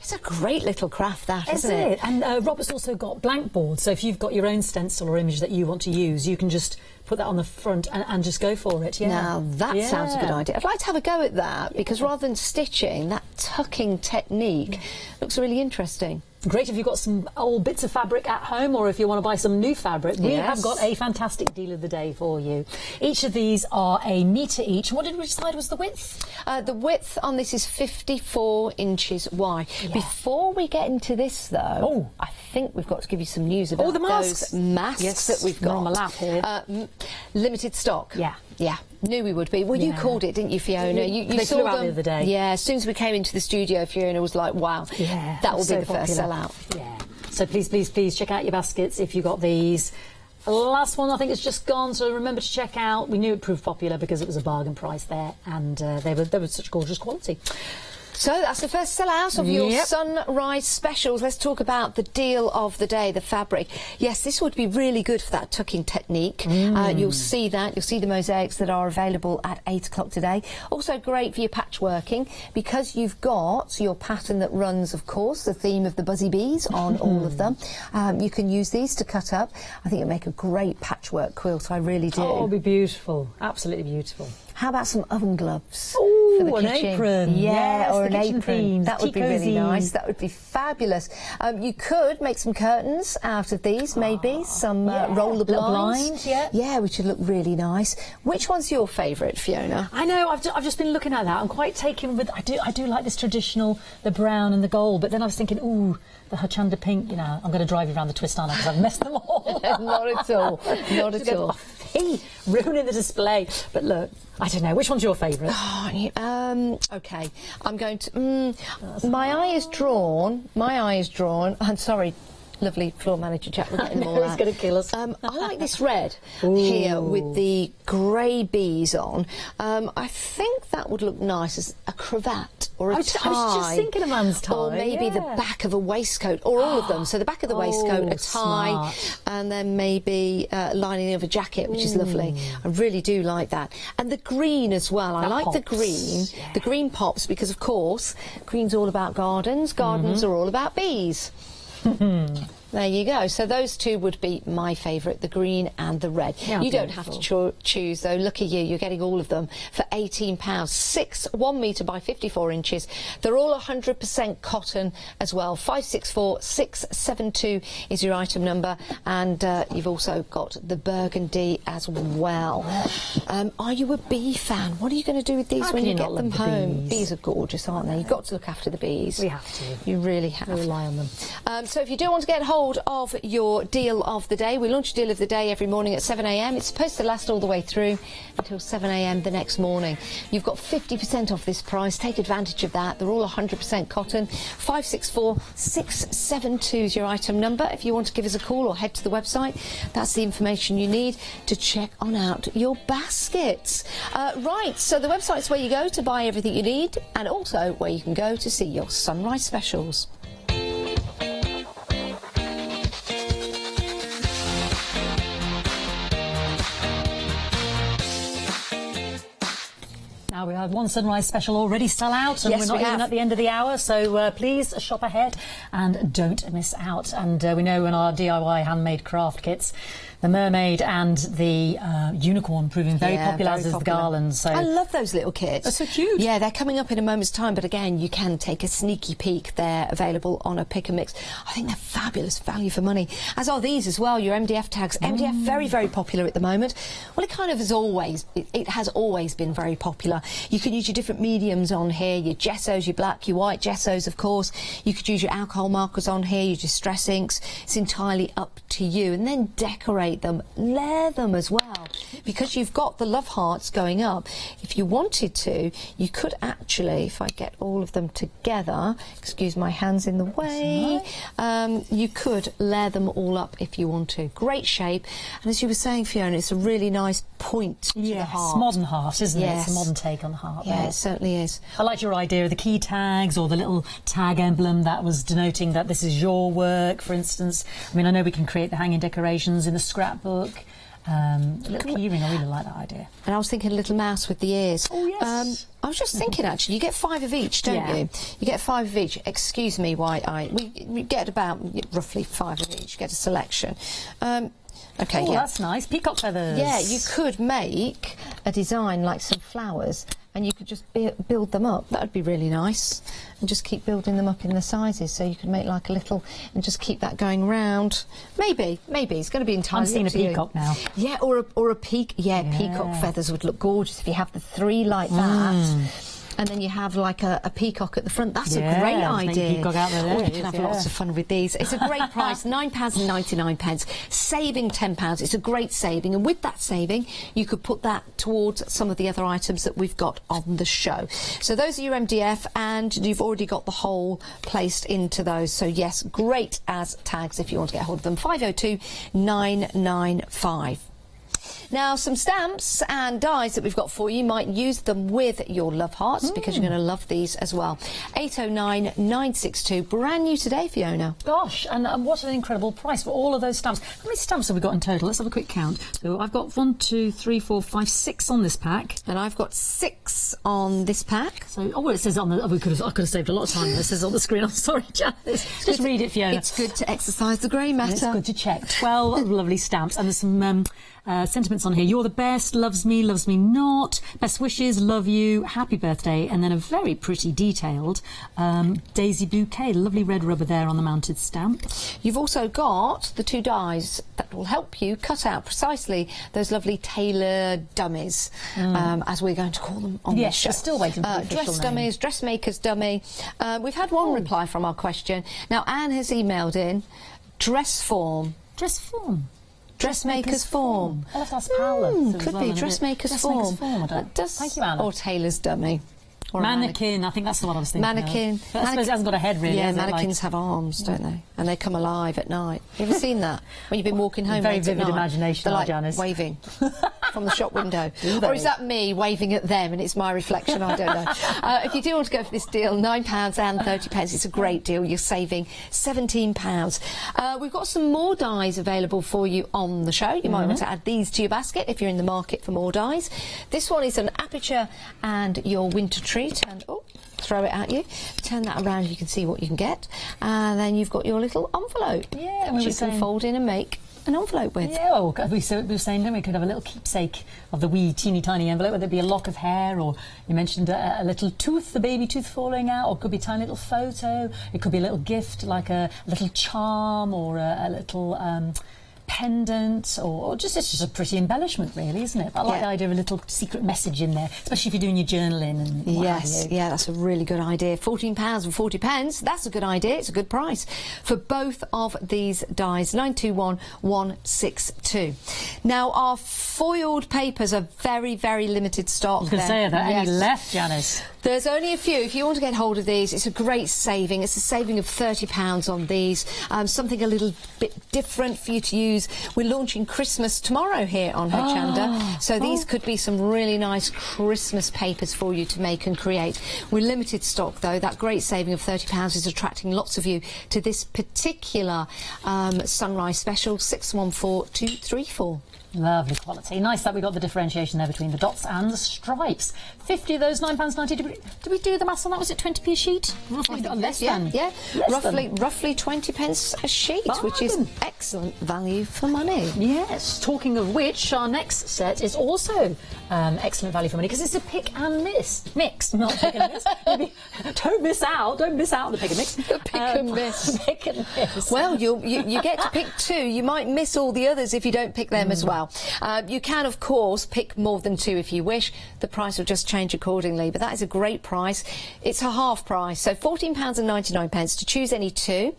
It's a great little craft, that, isn't it? And Robert's also got blank boards, so if you've got your own stencil or image that you want to use, you can just put that on the front and just go for it. Now that sounds a good idea. I'd like to have a go at that because rather than stitching, that tucking technique looks really interesting. Great if you've got some old bits of fabric at home, or if you want to buy some new fabric. We have got a fantastic deal of the day for you. Each of these are a metre each. What did we decide was the width? The width on this is 54 inches wide. Before we get into this, though, I think we've got to give you some news about the masks. those masks that we've got. On my lap here. Limited stock. Yeah, knew we would be. Well, you called it, didn't you, Fiona? You they saw flew them out the other day. Yeah, as soon as we came into the studio, Fiona was like, wow, that will be the first sellout. Yeah. So please check out your baskets if you got these. The last one I think is just gone, so remember to check out. We knew it proved popular because it was a bargain price there, and they were such gorgeous quality. So that's the first sell-out of your sunrise specials. Let's talk about the deal of the day, the fabric. Yes, this would be really good for that tucking technique. You'll see that. You'll see the mosaics that are available at 8 o'clock today. Also great for your patchworking because you've got your pattern that runs, of course, the theme of the buzzy bees on all of them. You can use these to cut up. I think it'd make a great patchwork quilt. I really do. Oh, it'll be beautiful. Absolutely beautiful. How about some oven gloves for the an kitchen? Apron. Yeah, Yes, or an kitchen apron. themes, That would be really cozy. nice. That would be fabulous. You could make some curtains out of these, maybe some roller blinds. Yeah, which would look really nice. Which one's your favourite, Fiona? I know. I've just been looking at that. I'm quite taken with. I do like this traditional, the brown and the gold. But then I was thinking, ooh, the Hochanda pink. You know, I'm going to drive you around the twist, aren't I? Because I've messed them all. Not at all. Not at all. Ruining the display. But look, I don't know. Which one's your favourite? Okay, I'm going to. My eye is drawn. I'm sorry. Lovely floor manager chat. We're getting them all out. It's going to kill us. I like this red here with the grey bees on. I think that would look nice as a cravat or a tie. I was just thinking a man's tie. Or maybe the back of a waistcoat, or all of them. So the back of the waistcoat, a tie, and then maybe lining of a jacket, which is lovely. I really do like that. And the green as well. I like the green. The green pops because, of course, green's all about gardens. Gardens are all about bees. There you go. So those two would be my favourite, the green and the red. You don't have to choose, though. Look at you. You're getting all of them for £18. 1 metre by 54 inches. They're all 100% cotton as well. 564672 is your item number. And you've also got the burgundy as well. Are you a bee fan? What are you going to do with these when you get them home? Bees are gorgeous, aren't they? You've got to look after the bees. We have to. You really have. We rely on them. So if you do want to get hold of your deal of the day, we launch a deal of the day every morning at 7 a.m. It's supposed to last all the way through until 7 a.m. the next morning. You've got 50% off this price. Take advantage of that. They're all 100% cotton. 564672 is your item number. If you want to give us a call or head to the website, that's the information you need to check on out your baskets. Right, so the website's where you go to buy everything you need, and also where you can go to see your sunrise specials. had one sunrise special already sell out, and Yes, we're not we even have. at the end of the hour, so please shop ahead and don't miss out. And we know in our DIY handmade craft kits, the mermaid and the unicorn proving very popular, as is the garland. So I love those little kits. They're so cute. Yeah, they're coming up in a moment's time, but again, you can take a sneaky peek. They're available on a pick and mix. I think they're fabulous value for money, as are these as well, your MDF tags. MDF, very, very popular at the moment. Well, it kind of has always, it has always been very popular. You can use your different mediums on here, your gessos, your black, your white gessos, of course. You could use your alcohol markers on here, your distress inks. It's entirely up to you. And then decorate them, layer them as well, because you've got the love hearts going up. If you wanted to, you could actually, if I get all of them together, excuse my hands in the way, you could layer them all up if you want to. Great shape, and as you were saying, Fiona, it's a really nice point to the heart. Modern heart, isn't it? Yes. It's a modern take on the heart. Yeah, there. it certainly is. I liked your idea of the key tags or the little tag emblem that was denoting that this is your work, for instance. I mean, I know we can create the hanging decorations in the scrapbook. Little keyring, I really like that idea. And I was thinking a little mouse with the ears. Oh, yes. I was just thinking, actually, you get 5 of each, don't you? You get 5 of each. Excuse me, we get about roughly 5 of each. You get a selection. Okay, Oh, that's nice. Peacock feathers. Yeah, you could make a design like some flowers, and you could just build them up. That would be really nice. And just keep building them up in the sizes, so you could make like a little, and just keep that going round. Maybe it's going to be entirely I'm seeing a up to you. peacock now. Yeah, or a peacock. Yeah, peacock feathers would look gorgeous if you have the 3 like that. And then you have like a peacock at the front. That's a great idea. Peacock out there. You can have lots of fun with these. It's a great price, £9.99, saving £10. It's a great saving, and with that saving, you could put that towards some of the other items that we've got on the show. So those are your MDF, and you've already got the whole placed into those. So yes, great as tags if you want to get hold of them. 502 995. Now, some stamps and dies that we've got for you. You might use them with your love hearts because you're going to love these as well. 809 962, brand new today, Fiona. Gosh, and what an incredible price for all of those stamps. How many stamps have we got in total? Let's have a quick count. So I've got 1, 2, 3, 4, 5, 6 on this pack. And I've got 6 on this pack. So, well, it says on the... I could have saved a lot of time. It says on the screen. I'm sorry, Janice. Just read it, Fiona. It's good to exercise the grey matter. It's good to check. 12 lovely stamps. And there's some sentiments on here. You're the best, loves me not, best wishes, love you, happy birthday, and then a very pretty detailed daisy bouquet, lovely red rubber there on the mounted stamp. You've also got the 2 dies that will help you cut out precisely those lovely tailor dummies, as we're going to call them on this show. Yes, still waiting for the official dress name. dummies, dressmaker's dummy. We've had one reply from our question. Now, Anne has emailed in dress form. Dress form. Dressmaker's form. I'll have to ask Paola. Could be dressmaker's form. Thank you, Anna. Or tailor's dummy. Or a Mannequin, I think that's the one I was thinking mannequin. of. But I suppose it hasn't got a head, really. Yeah, has it? mannequins have arms, don't they? And they come alive at night. Have you ever seen that? When you've been walking home Very late at vivid night, imagination, they're like Janice. waving from the shop window. Or is that me waving at them and it's my reflection? I don't know. If you do want to go for this deal, £9.30. It's a great deal. You're saving £17. We've got some more dies available for you on the show. You might want to add these to your basket if you're in the market for more dies. This one is an aperture and your winter treat. And throw it at you, turn that around, you can see what you can get, and then you've got your little envelope which you can fold in and make an envelope with. Yeah, well, we were saying then we could have a little keepsake of the wee teeny tiny envelope, whether it be a lock of hair, or you mentioned a little tooth, the baby tooth falling out, or it could be a tiny little photo, it could be a little gift like a little charm, or a little pendant, or just it's just a pretty embellishment, really, isn't it? I like the idea of a little secret message in there, especially if you're doing your journaling and what have you. Yeah, that's a really good idea. £14.40, that's a good idea. It's a good price for both of these dies. 921162. Now, our foiled papers are very, very limited stock. I was going to say, are there any left, Janice? There's only a few. If you want to get hold of these, it's a great saving. It's a saving of £30 on these. Something a little bit different for you to use. We're launching Christmas tomorrow here on Hochanda. So these could be some really nice Christmas papers for you to make and create. We're limited stock though. That great saving of £30 is attracting lots of you to this particular Sunrise Special 614234. Lovely quality. Nice that we got the differentiation there between the dots and the stripes. 50 of those, £9.90. Did we do the maths on that? Was it 20p a sheet? Roughly, less than. Yeah, roughly 20 pence a sheet, which is excellent value for money. Yes. Talking of which, our next set is also excellent value for money because it's a pick and mix. Not pick and miss. Don't miss out. Don't miss out on the pick and mix. The pick and miss. Pick and miss. Well, you get to pick two. You might miss all the others if you don't pick them as well. You can, of course, pick more than two if you wish. The price will just change accordingly, but that is a great price. It's a half price, so £14.99 to choose any two.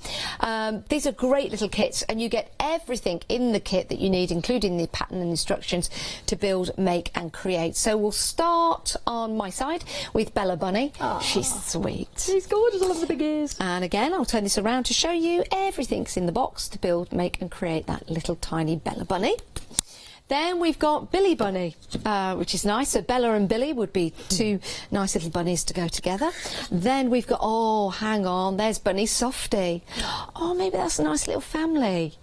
These are great little kits, and you get everything in the kit that you need, including the pattern and instructions to build, make and create. So we'll start on my side with Bella Bunny. She's sweet. She's gorgeous. I love the big ears. And again, I'll turn this around to show you everything's in the box to build, make and create that little tiny Bella Bunny. Then we've got Billy Bunny, which is nice. So Bella and Billy would be two nice little bunnies to go together. Then we've got, oh, hang on, there's Bunny Softy. Oh, maybe that's a nice little family.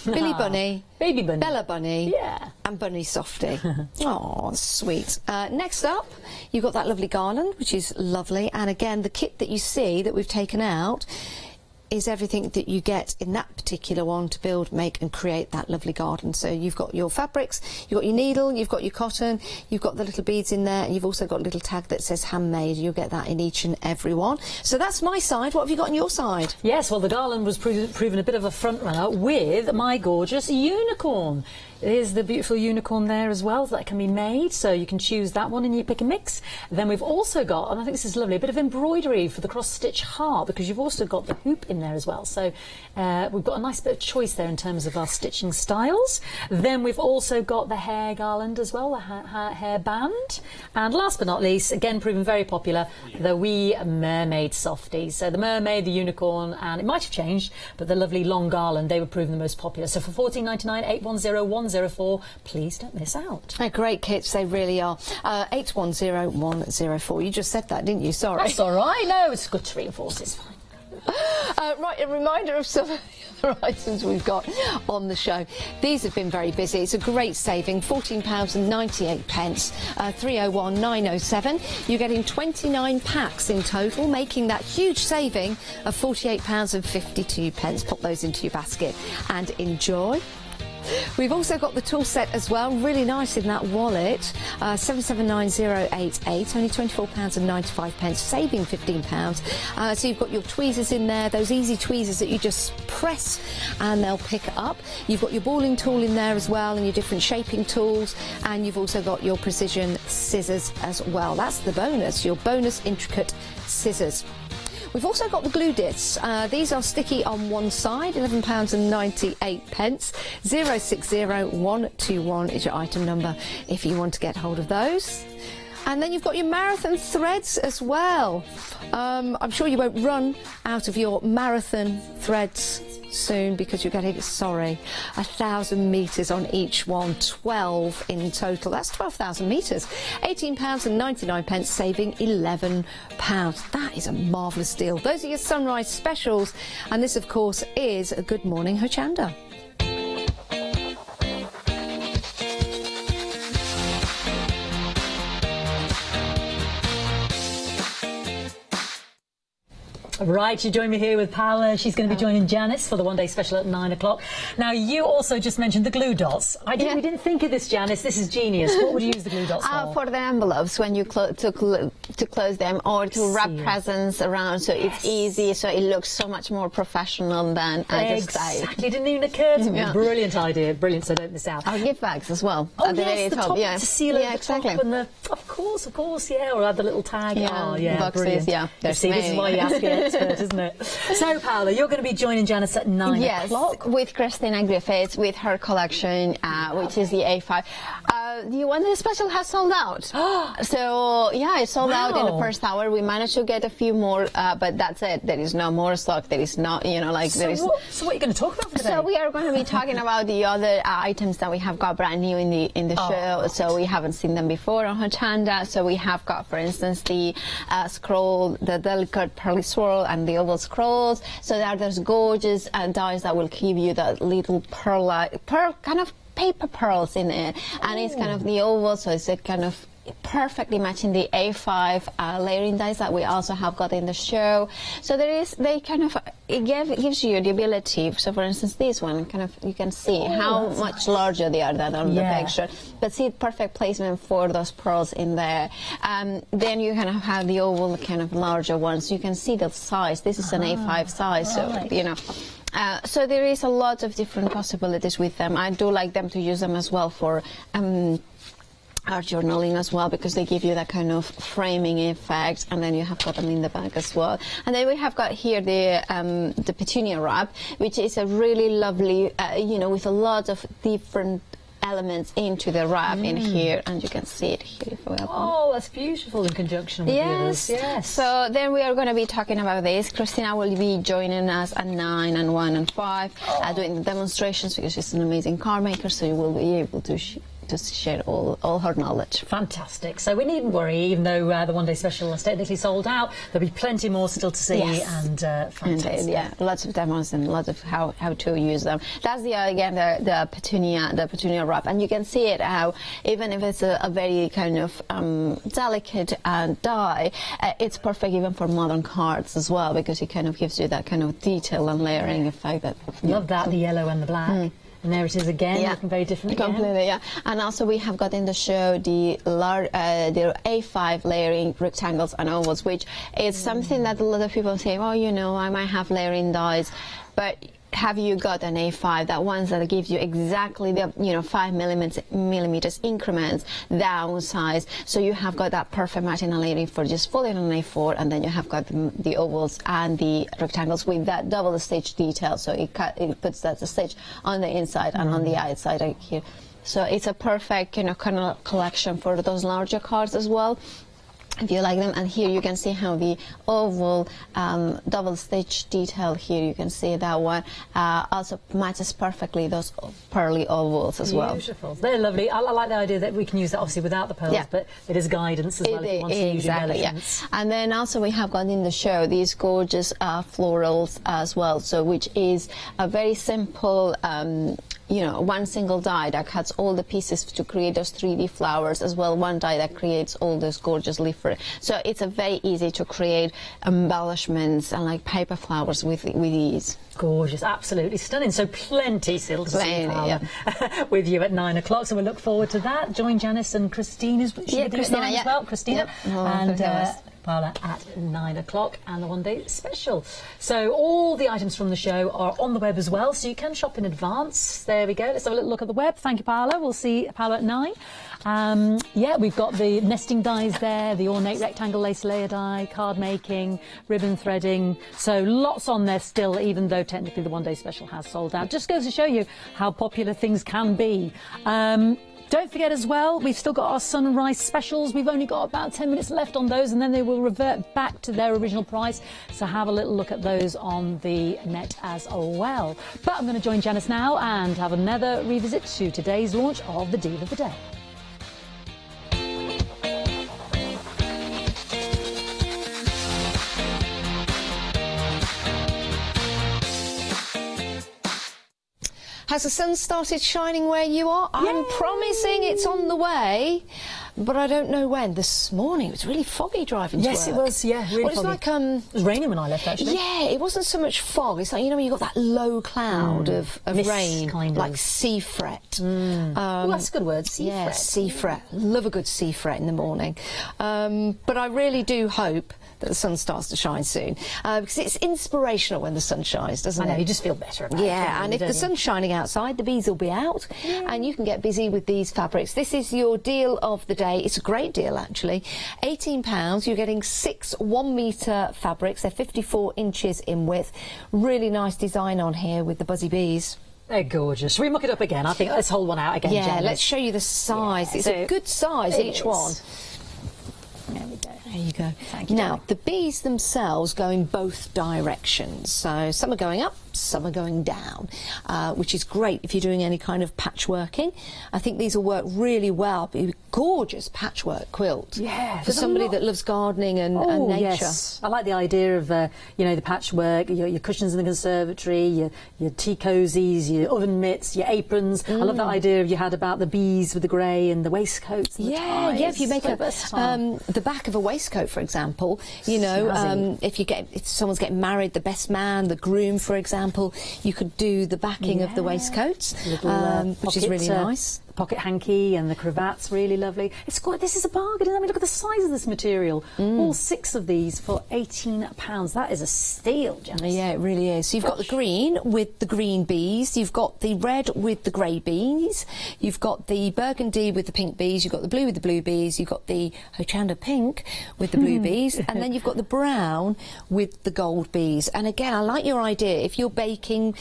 Billy Bunny, Baby Bunny, Bella Bunny, yeah, and Bunny Softy. Oh, sweet. Next up, you've got that lovely garland, which is lovely. And again, the kit that you see that we've taken out is everything that you get in that particular one to build, make and create that lovely garden. So you've got your fabrics, you've got your needle, you've got your cotton, you've got the little beads in there, and you've also got a little tag that says handmade. You'll get that in each and every one. So that's my side. What have you got on your side? Yes, well, the garland was proven a bit of a front runner with my gorgeous unicorn. There's the beautiful unicorn there as well, so that can be made, so you can choose that one and you pick and mix. Then we've also got, and I think this is lovely, a bit of embroidery for the cross-stitch heart, because you've also got the hoop in there as well. So we've got a nice bit of choice there in terms of our stitching styles. Then we've also got the hair garland as well, the hair band. And last but not least, again proving very popular, the wee mermaid softies. So the mermaid, the unicorn, and it might have changed, but the lovely long garland, they were proven the most popular. So for £14.99, 810104, please don't miss out. They're great kits, they really are. 810104. You just said that, didn't you? Sorry. That's all right. No, it's good to reinforce. It's fine. Right, a reminder of some of the other items we've got on the show. These have been very busy. It's a great saving, £14.98, 301907. You're getting 29 packs in total, making that huge saving of £48.52. Pop those into your basket and enjoy. We've also got the tool set as well, really nice in that wallet, 779088, only £24.95, saving £15. So you've got your tweezers in there, those easy tweezers that you just press and they'll pick up. You've got your balling tool in there as well, and your different shaping tools, and you've also got your precision scissors as well. That's the bonus, your bonus intricate scissors. We've also got the glue discs. These are sticky on one side, £11.98. 060121 is your item number if you want to get hold of those. And then you've got your marathon threads as well. I'm sure you won't run out of your marathon threads soon, because you're getting, 1,000 metres on each one, 12 in total. That's 12,000 metres. £18.99, saving £11. That is a marvellous deal. Those are your Sunrise specials, and this, of course, is a Good Morning Hochanda. Right, you join me here with Paola. She's going to be joining Janice for the one-day special at 9 o'clock. Now, you also just mentioned the glue dots. We didn't think of this, Janice. This is genius. What would you use the glue dots for? For the envelopes, when you to close them, or to wrap presents around, so it's easy, so it looks so much more professional than Exactly. It didn't even occur to me. Yeah. Brilliant idea. Brilliant, so don't miss out. Our gift bags as well. Oh, at the very the top, to seal over the top, and of course, yeah, or add the little tag. Yeah, oh, yeah, boxes, brilliant. yeah. See, this is why you ask it. Isn't it? So, Paola, you're going to be joining Janice at 9 o'clock. With Christina Griffiths, with her collection, which is the A5. The one that special has sold out. So yeah, it sold out in the first hour. We managed to get a few more, but that's it. There is no more stock. There is not, you know, like So there is. what are you going to talk about today? So we are going to be talking about the other items that we have got brand new in the show. So we haven't seen them before on Hochanda. So we have got, for instance, the scroll, the delicate pearly swirl, and the oval scrolls. So there are those gorgeous dies that will give you that little pearl kind of paper pearls in it, and it's kind of the oval, so it's a kind of perfectly matching the A5 layering dies that we also have got in the show. So it gives you the ability. So for instance, this one kind of, you can see how much larger they are than on the picture, but see perfect placement for those pearls in there. Then you kind of have the oval kind of larger ones. You can see the size. This is an A5 size, so you know. So there is a lot of different possibilities with them. I do like them to use them as well for art journaling as well, because they give you that kind of framing effect, and then you have got them in the bag as well. And then we have got here the Petunia Wrap, which is a really lovely, you know, with a lot of different elements into the wrap in here, and you can see it here. Oh, that's beautiful in conjunction with the others. Yes. So then we are going to be talking about this. Christina will be joining us at 9 and 1 and 5 doing the demonstrations, because she's an amazing card maker, so you will be able to share all her knowledge. Fantastic. So we needn't worry, even though the one-day special is technically sold out, there'll be plenty more still to see, and fantastic. And, lots of demos and lots of how to use them. That's again the Petunia Wrap, and you can see it how even if it's a very kind of delicate die, it's perfect even for modern cards as well, because it kind of gives you that kind of detail and layering effect. Love that, the yellow and the black. And there it is again, looking very different again. Completely, yeah. And also we have got in the show the A5 layering rectangles and ovals, which is something that a lot of people say, oh, you know, I might have layering dies, but have you got an A5, that ones that gives you exactly the 5 millimeters increments down size, so you have got that perfect matching and layering for just folding on an A4, and then you have got the ovals and the rectangles with that double stitch detail, so it puts that stitch on the inside and on the outside right here. So it's a perfect kind of collection for those larger cards as well, if you like them. And here you can see how the oval double stitch detail here, you can see that one also matches perfectly those pearly ovals as well. Beautiful. They're lovely. I like the idea that we can use that obviously without the pearls, but it is guidance as well if you want to use your embellishments. And then also we have got in the show these gorgeous florals as well, so which is a very simple one single die that cuts all the pieces to create those 3D flowers, as well one die that creates all those gorgeous leaf. So it's a very easy to create embellishments and like paper flowers with ease. Gorgeous, absolutely stunning. So plenty still to see with you at 9 o'clock. So we look forward to that. Join Janice and Christine as well. Christina and Paula at 9 o'clock, and the one-day special. So all the items from the show are on the web as well, so you can shop in advance. There we go. Let's have a little look at the web. Thank you, Paula. We'll see Paula at 9. We've got the nesting dies there, the ornate rectangle lace layer die, card making, ribbon threading. So lots on there still, even though technically the one-day special has sold out. Just goes to show you how popular things can be. Don't forget as well, we've still got our sunrise specials. We've only got about 10 minutes left on those, and then they will revert back to their original price. So have a little look at those on the net as well. But I'm going to join Janice now and have another revisit to today's launch of the Deal of the Day. Has the sun started shining where you are? Yay! I'm promising it's on the way, but I don't know when. This morning it was really foggy driving to work. Yes, it was, really foggy. Like, it was raining when I left, actually. Yeah, it wasn't so much fog. It's like, when you've got that low cloud of rain, kind of. Like sea fret. That's a good word, sea fret. Yeah, sea fret. Love a good sea fret in the morning. But I really do hope that the sun starts to shine soon, because it's inspirational when the sun shines, doesn't it? I know, you just feel better about it. Yeah, and if the sun's shining outside, the bees will be out, and you can get busy with these fabrics. This is your deal of the day. It's a great deal, actually. £18. You're getting 6 1-metre fabrics. They're 54 inches in width. Really nice design on here with the buzzy bees. They're gorgeous. Shall we muck it up again? I think let's hold one out again, Yeah, Janice. let's show you the size. Yeah, It's a good size, each is. one. There we go. There you go. Thank you, Now, darling. the bees themselves go in both directions. So some are going up, some are going down, which is great if you're doing any kind of patchworking. I think these will work really well. Be a gorgeous patchwork quilt. Yeah, For there's a somebody lot- that loves gardening and nature. Yes. I like the idea of, you know, the patchwork, your cushions in the conservatory, your tea cozies, your oven mitts, your aprons. I love that idea you had about the bees with the grey and the waistcoats and the ties. Yeah, if you make So versatile. the back of a waistcoat, for example, you know, Snazzy. if someone's getting married, the best man, the groom, for example, you could do the backing of the waistcoats, Little, which is pocket, really nice. The pocket hanky and the cravat's really lovely. It's quite. This is a bargain. I mean, look at the size of this material. All 6 of these for £18. That is a steal, Janice. Yeah, it really is. So you've got the green with the green bees, you've got the red with the grey bees, you've got the burgundy with the pink bees, you've got the blue with the blue bees, you've got the Hochanda pink with the blue bees, and then you've got the brown with the gold bees. And again, I like your idea. If you're baking,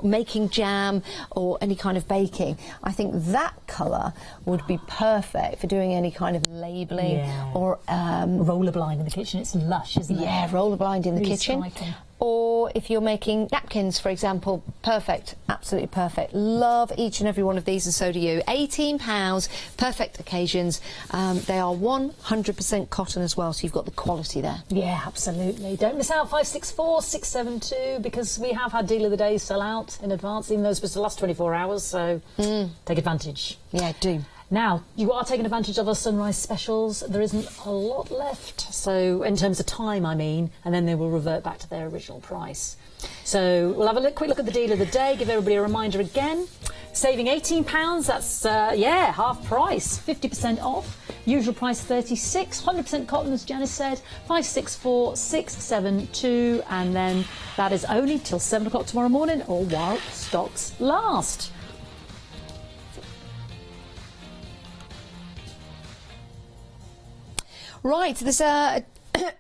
making jam or any kind of baking, I think that colour would be perfect for doing any kind of labelling or roller blind in the kitchen. It's lush, isn't it? yeah, roller blind in the Really kitchen. striking. Or if you're making napkins, for example, perfect, absolutely perfect. Love each and every one of these, and so do you. £18, perfect occasions. They are 100% cotton as well, so you've got the quality there. Yeah, absolutely. Don't miss out. 564 672, because we have had Deal of the Day sell out in advance, even though it's supposed to last 24 hours, so take advantage. Yeah, do. Now, you are taking advantage of our sunrise specials. There isn't a lot left, so in terms of time, I mean, and then they will revert back to their original price. So we'll have a quick look at the deal of the day, give everybody a reminder again. Saving £18, that's, half price, 50% off. Usual price 36, 100% cotton, as Janice said, 564 672, and then that is only till 7 o'clock tomorrow morning, or while stocks last. Right, there's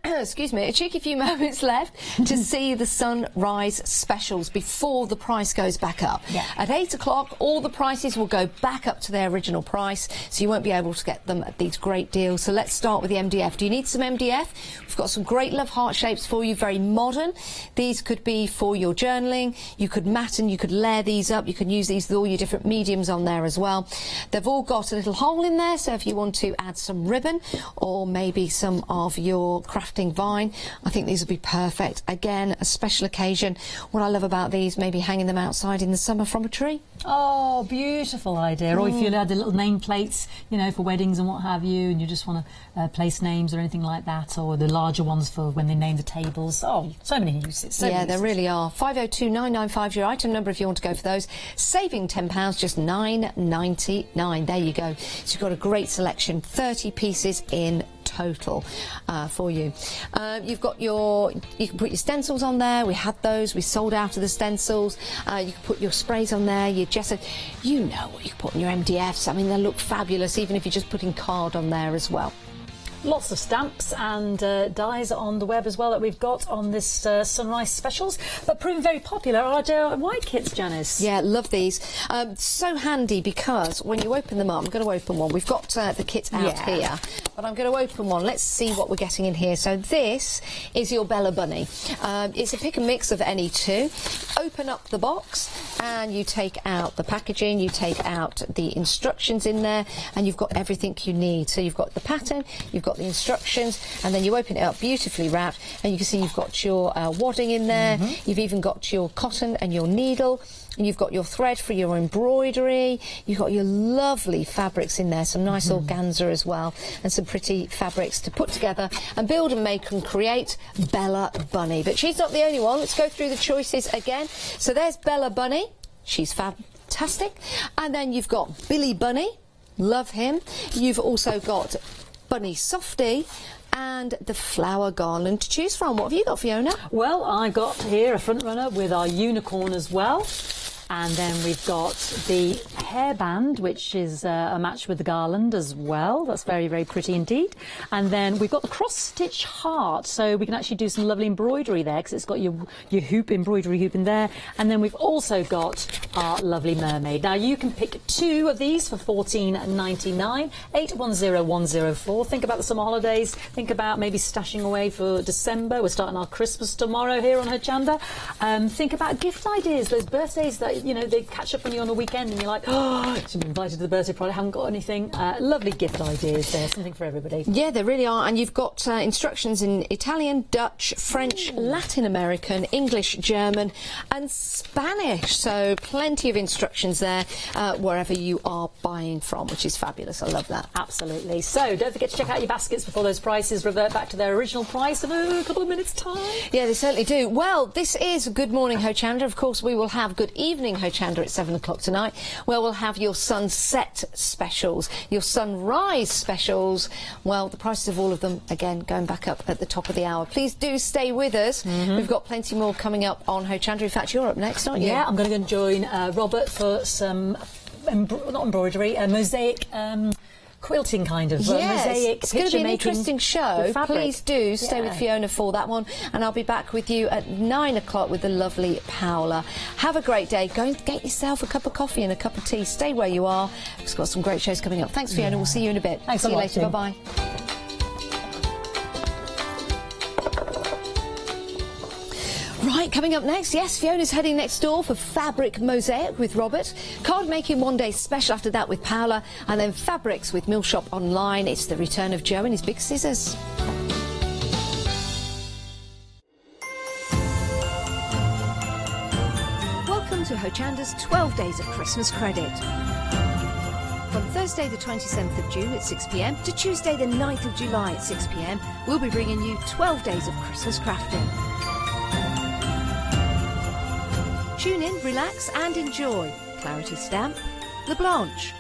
excuse me, a cheeky few moments left to see the sunrise specials before the price goes back up. Yeah. At 8 o'clock, all the prices will go back up to their original price, so you won't be able to get them at these great deals. So let's start with the MDF. Do you need some MDF? We've got some great love heart shapes for you, very modern. These could be for your journaling. You could mat and you could layer these up. You can use these with all your different mediums on there as well. They've all got a little hole in there, so if you want to add some ribbon or maybe some of your crafting vine, I think these will be perfect. Again, a special occasion. What I love about these, maybe hanging them outside in the summer from a tree. Oh, beautiful idea. Or if you had the little name plates, you know, for weddings and what have you, and you just want to place names or anything like that, or the larger ones for when they name the tables. Oh, so many uses. So Yeah, many there uses. really are. 502-995 your item number if you want to go for those. Saving £10, just £9.99. There you go. So you've got a great selection, 30 pieces in total for you. You can put your stencils on there. We had those. We sold out of the stencils. You can put your sprays on there, your gesso. You know what you can put on your MDFs. I mean, they look fabulous, even if you're just putting card on there as well. Lots of stamps and dies on the web as well that we've got on this sunrise specials, but proving very popular are our DIY kits, Janice. Yeah, love these. So handy because when you open them up, I'm going to open one. We've got the kit out here, but I'm going to open one. Let's see what we're getting in here. So this is your Bella Bunny. It's a pick and mix of any two. Open up the box and you take out the packaging, you take out the instructions in there, and you've got everything you need. So you've got the pattern, you've got the instructions, and then you open it up, beautifully wrapped, and you can see you've got your wadding in there. You've even got your cotton and your needle, and you've got your thread for your embroidery. You've got your lovely fabrics in there, some nice organza as well, and some pretty fabrics to put together and build and make and create Bella Bunny. But she's not the only one. Let's go through the choices again. So there's Bella Bunny. She's fantastic. And then you've got Billy Bunny. Love him. You've also got Bunny Softy and the flower garland to choose from. What have you got, Fiona? Well, I've got here a front runner with our unicorn as well. And then we've got the hairband, which is a match with the garland as well. That's very, very pretty indeed. And then we've got the cross-stitch heart, so we can actually do some lovely embroidery there because it's got your hoop, embroidery hoop in there. And then we've also got our lovely mermaid. Now you can pick 2 of these for $14.99, 810104. Think about the summer holidays. Think about maybe stashing away for December. We're starting our Christmas tomorrow here on Hochanda. Think about gift ideas, those birthdays that, you know, they catch up on you on a weekend and you're like, oh, should be invited to the birthday party, I haven't got anything. Lovely gift ideas there, something for everybody. Yeah, there really are. And you've got instructions in Italian, Dutch, French, Latin American, English, German and Spanish. So plenty of instructions there wherever you are buying from, which is fabulous. I love that. Absolutely. So don't forget to check out your baskets before those prices revert back to their original price in a couple of minutes' time. Yeah, they certainly do. Well, this is Good Morning Hochanda. Of course, we will have Good Evening Hochanda at 7 o'clock tonight, where we'll have your sunset specials, your sunrise specials. Well, the prices of all of them, again, going back up at the top of the hour. Please do stay with us. We've got plenty more coming up on Hochanda. In fact, you're up next, aren't you? Yeah, I'm going to go and join Robert for some, not embroidery, mosaic quilting kind of mosaic. It's going to be an making interesting show. with Please do stay with Fiona for that one, and I'll be back with you at 9 o'clock with the lovely Paola. Have a great day. Go and get yourself a cup of coffee and a cup of tea. Stay where you are. We've got some great shows coming up. Thanks, Fiona. We'll see you in a bit. Thanks see a you lot, later. Jim. Bye-bye. Right, coming up next, yes, Fiona's heading next door for Fabric Mosaic with Robert, Card Making One Day Special after that with Paola, and then Fabrics with Mill Shop Online. It's the return of Joe and his big scissors. Welcome to Hochanda's 12 Days of Christmas Credit. From Thursday the 27th of June at 6 p.m. to Tuesday the 9th of July at 6 p.m, we'll be bringing you 12 days of Christmas crafting. Tune in, relax and enjoy Clarity Stamp, La Blanche,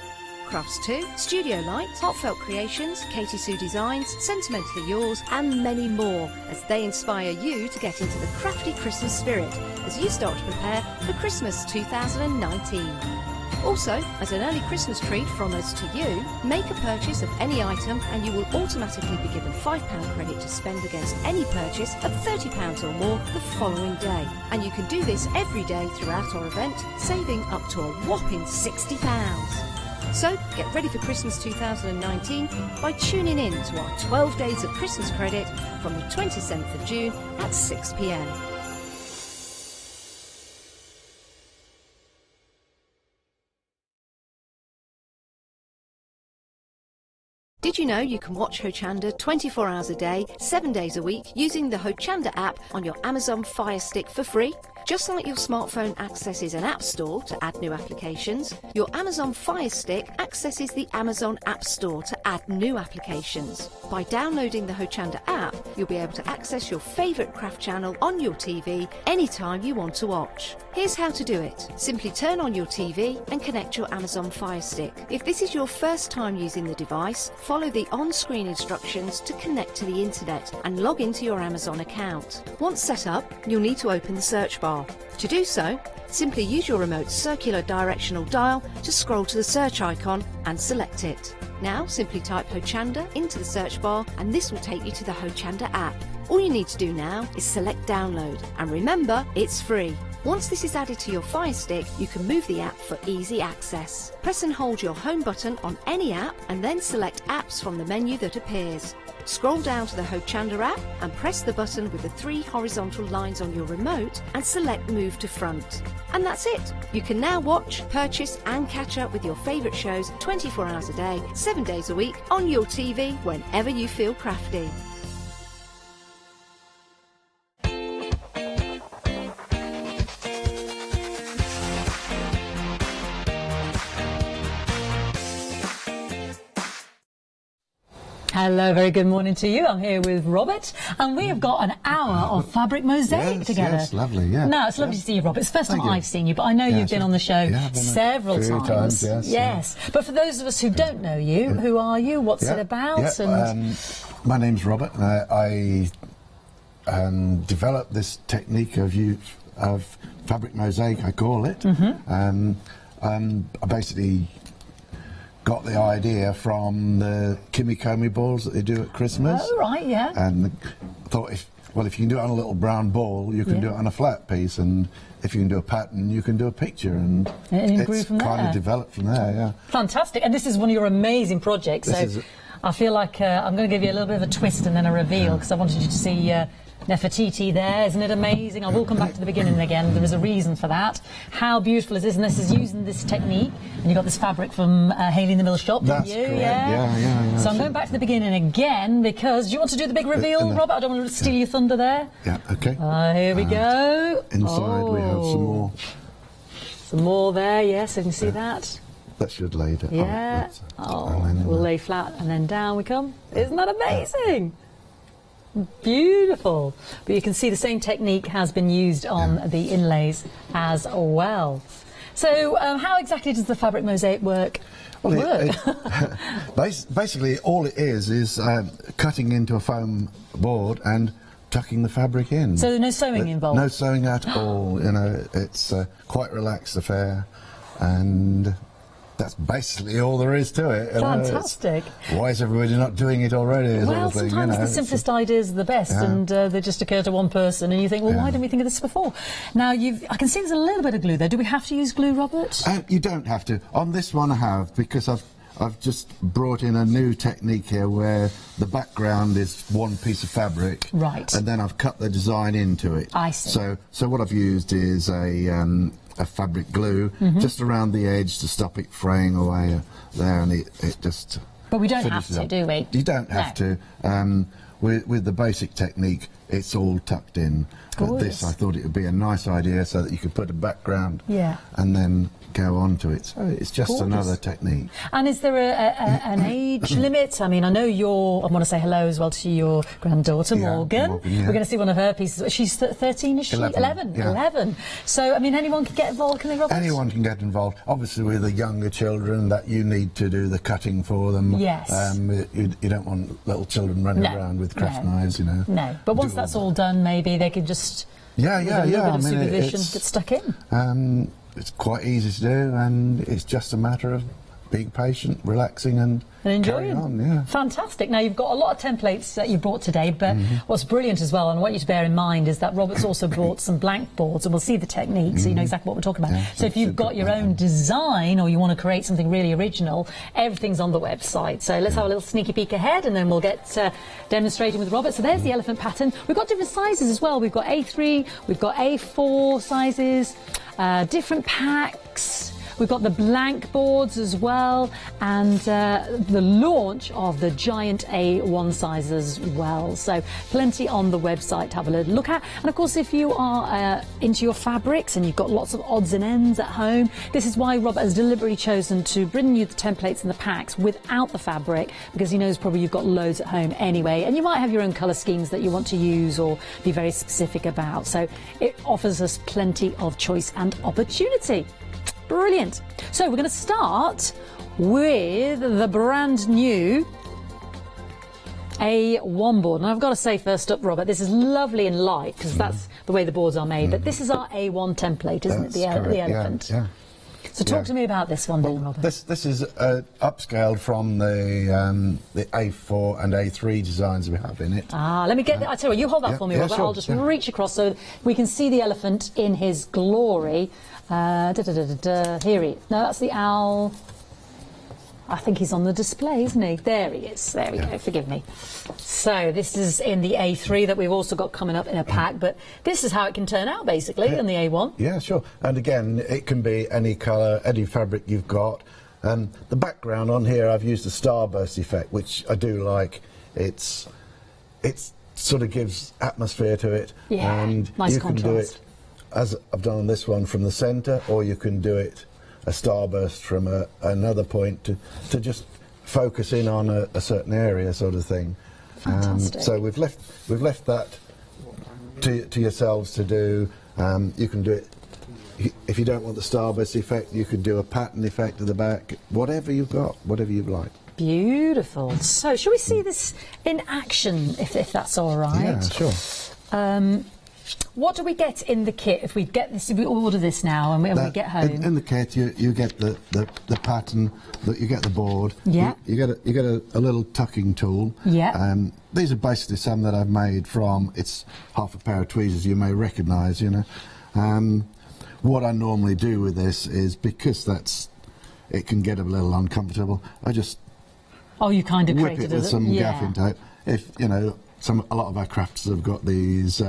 Crafts 2, Studio Light, Heartfelt Creations, Katie Sue Designs, Sentimentally Yours and many more as they inspire you to get into the crafty Christmas spirit as you start to prepare for Christmas 2019. Also, as an early Christmas treat from us to you, make a purchase of any item and you will automatically be given £5 credit to spend against any purchase of £30 or more the following day. And you can do this every day throughout our event, saving up to a whopping £60. So, get ready for Christmas 2019 by tuning in to our 12 Days of Christmas Credit from the 27th of June at 6 p.m. Did you know you can watch Hochanda 24 hours a day, 7 days a week using the Hochanda app on your Amazon Fire Stick for free? Just like your smartphone accesses an app store to add new applications, your Amazon Fire Stick accesses the Amazon App Store to add new applications. By downloading the Hochanda app, you'll be able to access your favourite craft channel on your TV anytime you want to watch. Here's how to do it. Simply turn on your TV and connect your Amazon Fire Stick. If this is your first time using the device, follow the on-screen instructions to connect to the internet and log into your Amazon account. Once set up, you'll need to open the search bar. To do so, simply use your remote circular directional dial to scroll to the search icon and select it. Now simply type Hochanda into the search bar and this will take you to the Hochanda app. All you need to do now is select download and remember, it's free. Once this is added to your Fire Stick, you can move the app for easy access. Press and hold your home button on any app and then select apps from the menu that appears. Scroll down to the Hochanda app and press the button with the 3 horizontal lines on your remote and select Move to Front. And that's it! You can now watch, purchase and catch up with your favourite shows 24 hours a day, 7 days a week on your TV whenever you feel crafty. Hello, very good morning to you. I'm here with Robert, and we have got an hour of Fabric Mosaic together. Yes, lovely, yeah. No, it's lovely to see you, Robert. It's the first time Thank you. I've seen you, but I know you've been on the show several few times, yes. Yes. But for those of us who don't know you, who are you? What's it about? And my name's Robert. I developed this technique of of fabric mosaic, I call it. I basically got the idea from the kimikomi balls that they do at Christmas. Oh, right, yeah. And thought, if you can do it on a little brown ball, you can do it on a flat piece, and if you can do a pattern, you can do a picture, and it grew it's from kind there. of developed from there, yeah. Fantastic. And this is one of your amazing projects. So I feel like I'm going to give you a little bit of a twist and then a reveal, because I wanted you to see Nefertiti there. Isn't it amazing? I will come back to the beginning again. There is a reason for that. How beautiful is this? And this is using this technique. And you got this fabric from Hayley in the Mill shop, didn't That's you? correct. Yeah. So I'm going back to the beginning again, because do you want to do the big reveal, Robert? I don't want to steal your thunder there. Yeah, okay. Here we go. Inside we have some more. Some more there, yes, I can see that. That should lay it. Yeah. We'll lay flat and then down we come. Isn't that amazing? Beautiful. But you can see the same technique has been used on the inlays as well. So how exactly does the fabric mosaic work? Well, basically all it is cutting into a foam board and tucking the fabric in. So there's no sewing involved? No sewing at all. You know, it's quite relaxed affair, and that's basically all there is to it. Fantastic. Why is everybody not doing it already? Well, sometimes the simplest ideas are the best, and they just occur to one person, and you think, well, why didn't we think of this before? Now, I can see there's a little bit of glue there. Do we have to use glue, Robert? You don't have to. On this one I have, because I've just brought in a new technique here where the background is one piece of fabric, right, and then I've cut the design into it. I see. So what I've used is a fabric glue just around the edge to stop it fraying away there, and it just. But we don't have to, do we? You don't have to. With the basic technique, it's all tucked in. This, I thought it would be a nice idea so that you could put a background and then go on to it. So it's just another technique. And is there an age limit? I mean, I know I want to say hello as well to your granddaughter, Morgan. We're going to see one of her pieces. She's 13, is she? 11. 11. So, I mean, anyone can get involved, can they, Robert? Anyone can get involved. Obviously, with the younger children, that you need to do the cutting for them. Yes. You don't want little children running around with craft knives, you know. No. But once that's all done, maybe they could just, with a little bit of supervision, get stuck in. It's quite easy to do, and it's just a matter of being patient, relaxing, and enjoying. Carrying on, yeah. Fantastic. Now, you've got a lot of templates that you brought today, but what's brilliant as well, and I want you to bear in mind, is that Robert's also brought some blank boards, and we'll see the technique, so you know exactly what we're talking about. So if you've got your own design, or you want to create something really original, everything's on the website. So let's have a little sneaky peek ahead, and then we'll get demonstrating with Robert. So there's the elephant pattern. We've got different sizes as well. We've got A3, we've got A4 sizes, different packs. We've got the blank boards as well, and the launch of the giant A1 size as well. So plenty on the website to have a little look at. And of course, if you are into your fabrics and you've got lots of odds and ends at home, this is why Robert has deliberately chosen to bring you the templates and the packs without the fabric, because he knows probably you've got loads at home anyway, and you might have your own colour schemes that you want to use or be very specific about. So it offers us plenty of choice and opportunity. Brilliant. So we're going to start with the brand new A1 board. And I've got to say first up, Robert, this is lovely and light, because that's the way the boards are made. But this is our A1 template, isn't it? The elephant. Yeah. So talk to me about this one, then, Robert. This is upscaled from the A4 and A3 designs we have in it. Let me get I tell you what, you hold that for me, Robert. Sure, I'll just reach across so we can see the elephant in his glory. Here he is. No, that's the owl. I think he's on the display, isn't he? There he is. There we go. Forgive me. So this is in the A3 that we've also got coming up in a pack, but this is how it can turn out, basically, in the A1. Yeah, sure. And again, it can be any colour, any fabric you've got. The background on here, I've used the starburst effect, which I do like. It's sort of gives atmosphere to it. Yeah, and nice you can contrast. do it, as I've done on this one, from the centre, or you can do it a starburst from another point to just focus in on a certain area, sort of thing. Fantastic. So we've left that to yourselves to do. You can do it. If you don't want the starburst effect, you could do a pattern effect at the back. Whatever you've got, whatever you'd like. Beautiful. So shall we see this in action, if that's all right? Yeah, sure. what do we get in the kit if we get this? If we order this now and we get home? In the kit, you get the pattern, you get the board. Yeah. You get a little tucking tool. Yeah. These are basically some that I've made from. It's half a pair of tweezers you may recognise. You know. What I normally do with this is, because it can get a little uncomfortable, I just you kind of whip created it with some yeah. gaffing tape. If you know, a lot of our crafters have got these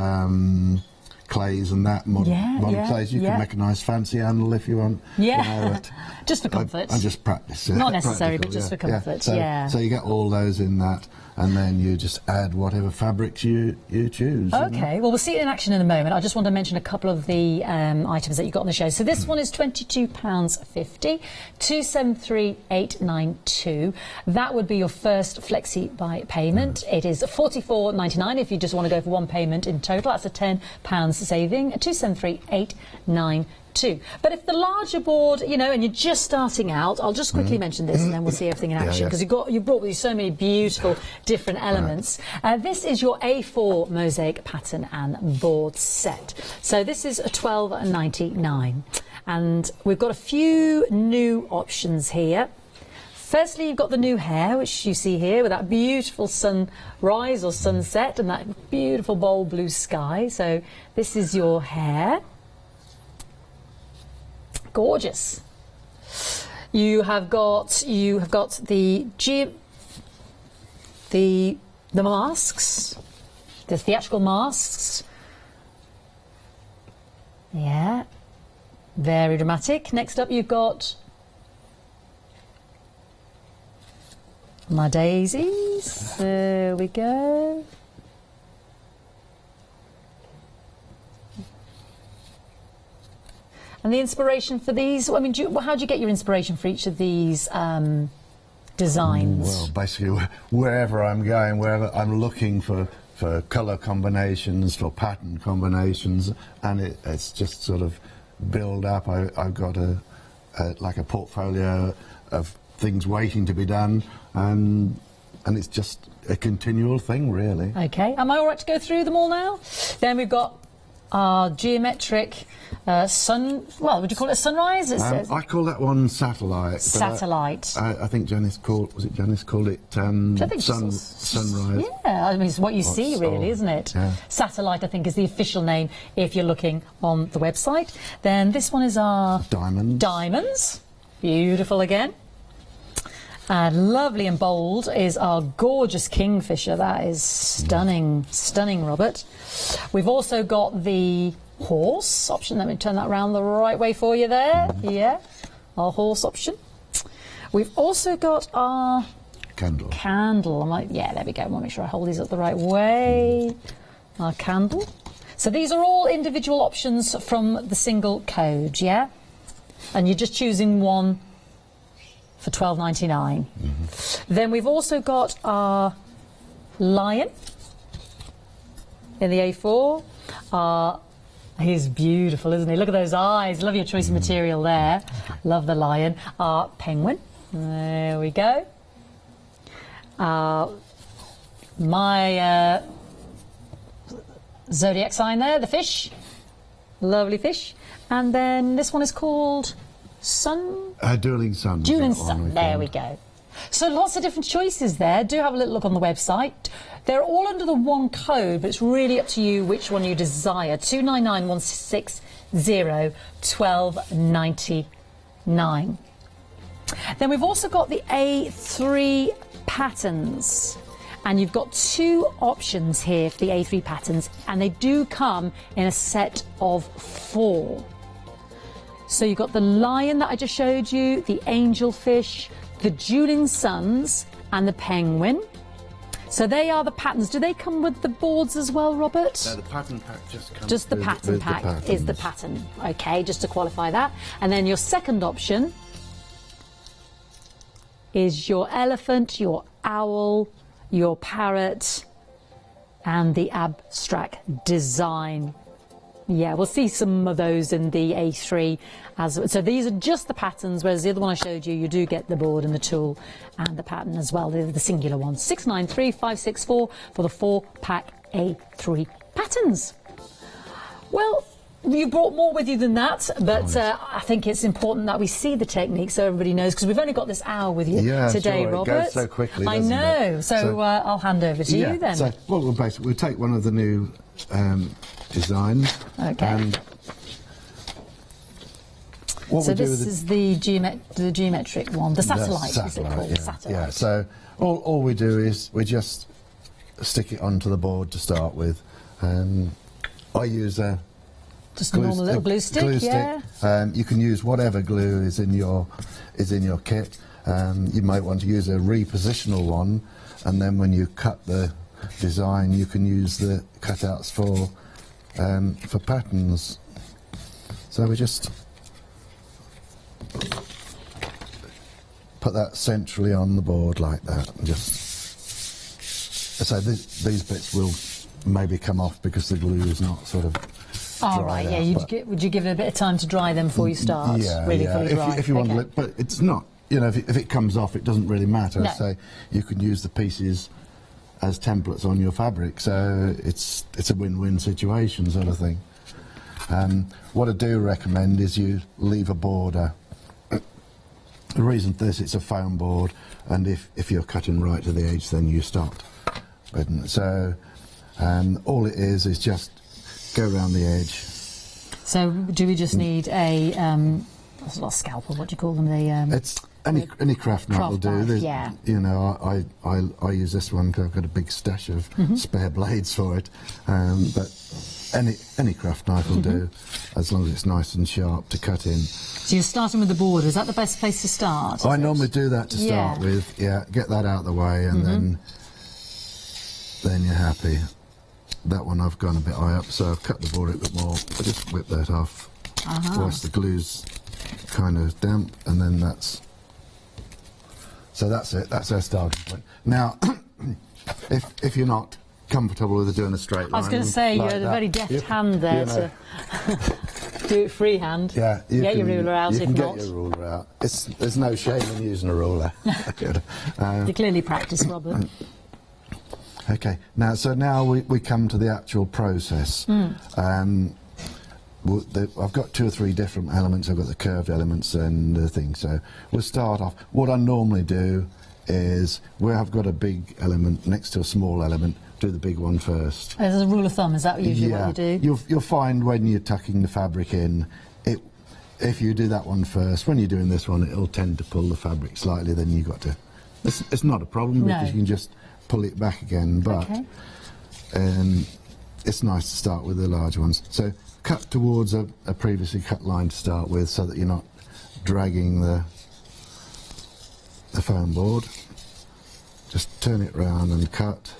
clays and that modern clays. You can make a nice fancy handle if you want. Yeah, you know, just for comfort. I just practice. Not necessary, but just for comfort. So you get all those in that, and then you just add whatever fabrics you choose. Okay, well, we'll see it in action in a moment. I just want to mention a couple of the items that you got on the show. So this one is £22.50, 273892. That would be your first flexi buy payment. It is £44.99 if you just want to go for one payment in total. That's a £10 saving, 273892. But if the larger board, you know, and you're just starting out, I'll just quickly mention this and then we'll see everything in action, because you brought with you so many beautiful different elements. This is your A4 mosaic pattern and board set. So this is a £12.99, and we've got a few new options here. Firstly, you've got the new hair, which you see here with that beautiful sunrise or sunset and that beautiful bold blue sky. So this is your hair. Gorgeous. You have got the masks, the theatrical masks. Yeah, very dramatic. Next up, you've got my daisies. There we go. And the inspiration for these, I mean, how do you get your inspiration for each of these designs? Well, basically, wherever I'm going, wherever I'm looking for colour combinations, for pattern combinations, and it's just sort of build up. I've got like a portfolio of things waiting to be done, and it's just a continual thing, really. Okay, am I all right to go through them all now? Then we've got our geometric would you call it a sunrise? I call that one satellite. Satellite. I think Janice called it sunrise. Yeah, I mean, it's what you see, really, isn't it? Yeah. Satellite, I think, is the official name if you're looking on the website. Then this one is our diamonds. Beautiful again. And lovely and bold is our gorgeous kingfisher. That is stunning, stunning, Robert. We've also got the horse option. Let me turn that around the right way for you there. Yeah, our horse option. We've also got our candle. I'm like, yeah, there we go. I want to make sure I hold these up the right way. Our candle. So these are all individual options from the single code, yeah? And you're just choosing one for £12.99. Then we've also got our lion in the A4. He's beautiful, isn't he? Look at those eyes. Love your choice of material there. Love the lion. Our penguin. There we go. My zodiac sign there, the fish. Lovely fish. And then this one is called Dueling Sun. Dueling Sun, there we go. So lots of different choices there. Do have a little look on the website. They're all under the one code, but it's really up to you which one you desire. 299160 1299. Then we've also got the A3 patterns. And you've got two options here for the A3 patterns, and they do come in a set of 4. So you've got the lion that I just showed you, the angelfish, the dueling suns, and the penguin. So they are the patterns. Do they come with the boards as well, Robert? No, the pattern pack just comes just the pattern pack is the pattern. Okay, just to qualify that. And then your second option is your elephant, your owl, your parrot, and the abstract design. Yeah, we'll see some of those in the A3. So these are just the patterns, whereas the other one I showed you, you do get the board and the tool and the pattern as well. They're the singular ones. 693564 for the 4-pack A3 patterns. Well, you brought more with you than that, but I think it's important that we see the technique so everybody knows, because we've only got this hour with you today, sure. Robert. It goes so quickly, I doesn't know. it? So I'll hand over to you then. So, well, we'll take one of the new designs. Okay. And what So we do this with is the geometric one, the satellite, is it called? Yeah, Satellite. yeah. So all we do is we just stick it onto the board to start with. I use a Just a normal little glue stick, yeah. You can use whatever glue is in your kit. You might want to use a repositional one, and then when you cut the design, you can use the cutouts for patterns. So we just put that centrally on the board like that, and just so these bits will maybe come off because the glue is not sort of. All right, yeah. Would you give it a bit of time to dry them before you start? Yeah, really yeah. fully dry. If you want to look, but it's not. You know, if it comes off, it doesn't really matter. No. So you can use the pieces as templates on your fabric. So it's a win-win situation sort of thing. What I do recommend is you leave a border. The reason for this, it's a foam board, and if you're cutting right to the edge, then you start. So all it is just go around the edge. So do we just need a that's not a scalpel? What do you call them? It's any craft knife will do. Knife, yeah. You know, I use this one because I've got a big stash of spare blades for it. But any craft knife will do, as long as it's nice and sharp to cut in. So you're starting with the border. Is that the best place to start? I normally do that to start with. Yeah, get that out of the way, and then you're happy. That one I've gone a bit high up, so I've cut the border a bit more. I just whip that off whilst the glue's kind of damp, and then that's it. That's our starting point. Now, if you're not comfortable with doing a straight line, I was going to say like you had a very deft hand there to do it freehand. Yeah, get your ruler out you if can not. get your ruler out. There's no shame in using a ruler. You clearly practice, Robert. Okay, now we come to the actual process. I've got 2 or 3 different elements. I've got the curved elements and the thing. So we'll start off. What I normally do is, where I've got a big element next to a small element, do the big one first. As a rule of thumb, is that usually what you do? You'll find when you're tucking the fabric in, if you do that one first, when you're doing this one, it'll tend to pull the fabric slightly. Then you've got to. It's not a problem because you can just pull it back again, but it's nice to start with the large ones. So cut towards a previously cut line to start with, so that you're not dragging the foam board. Just turn it round and cut.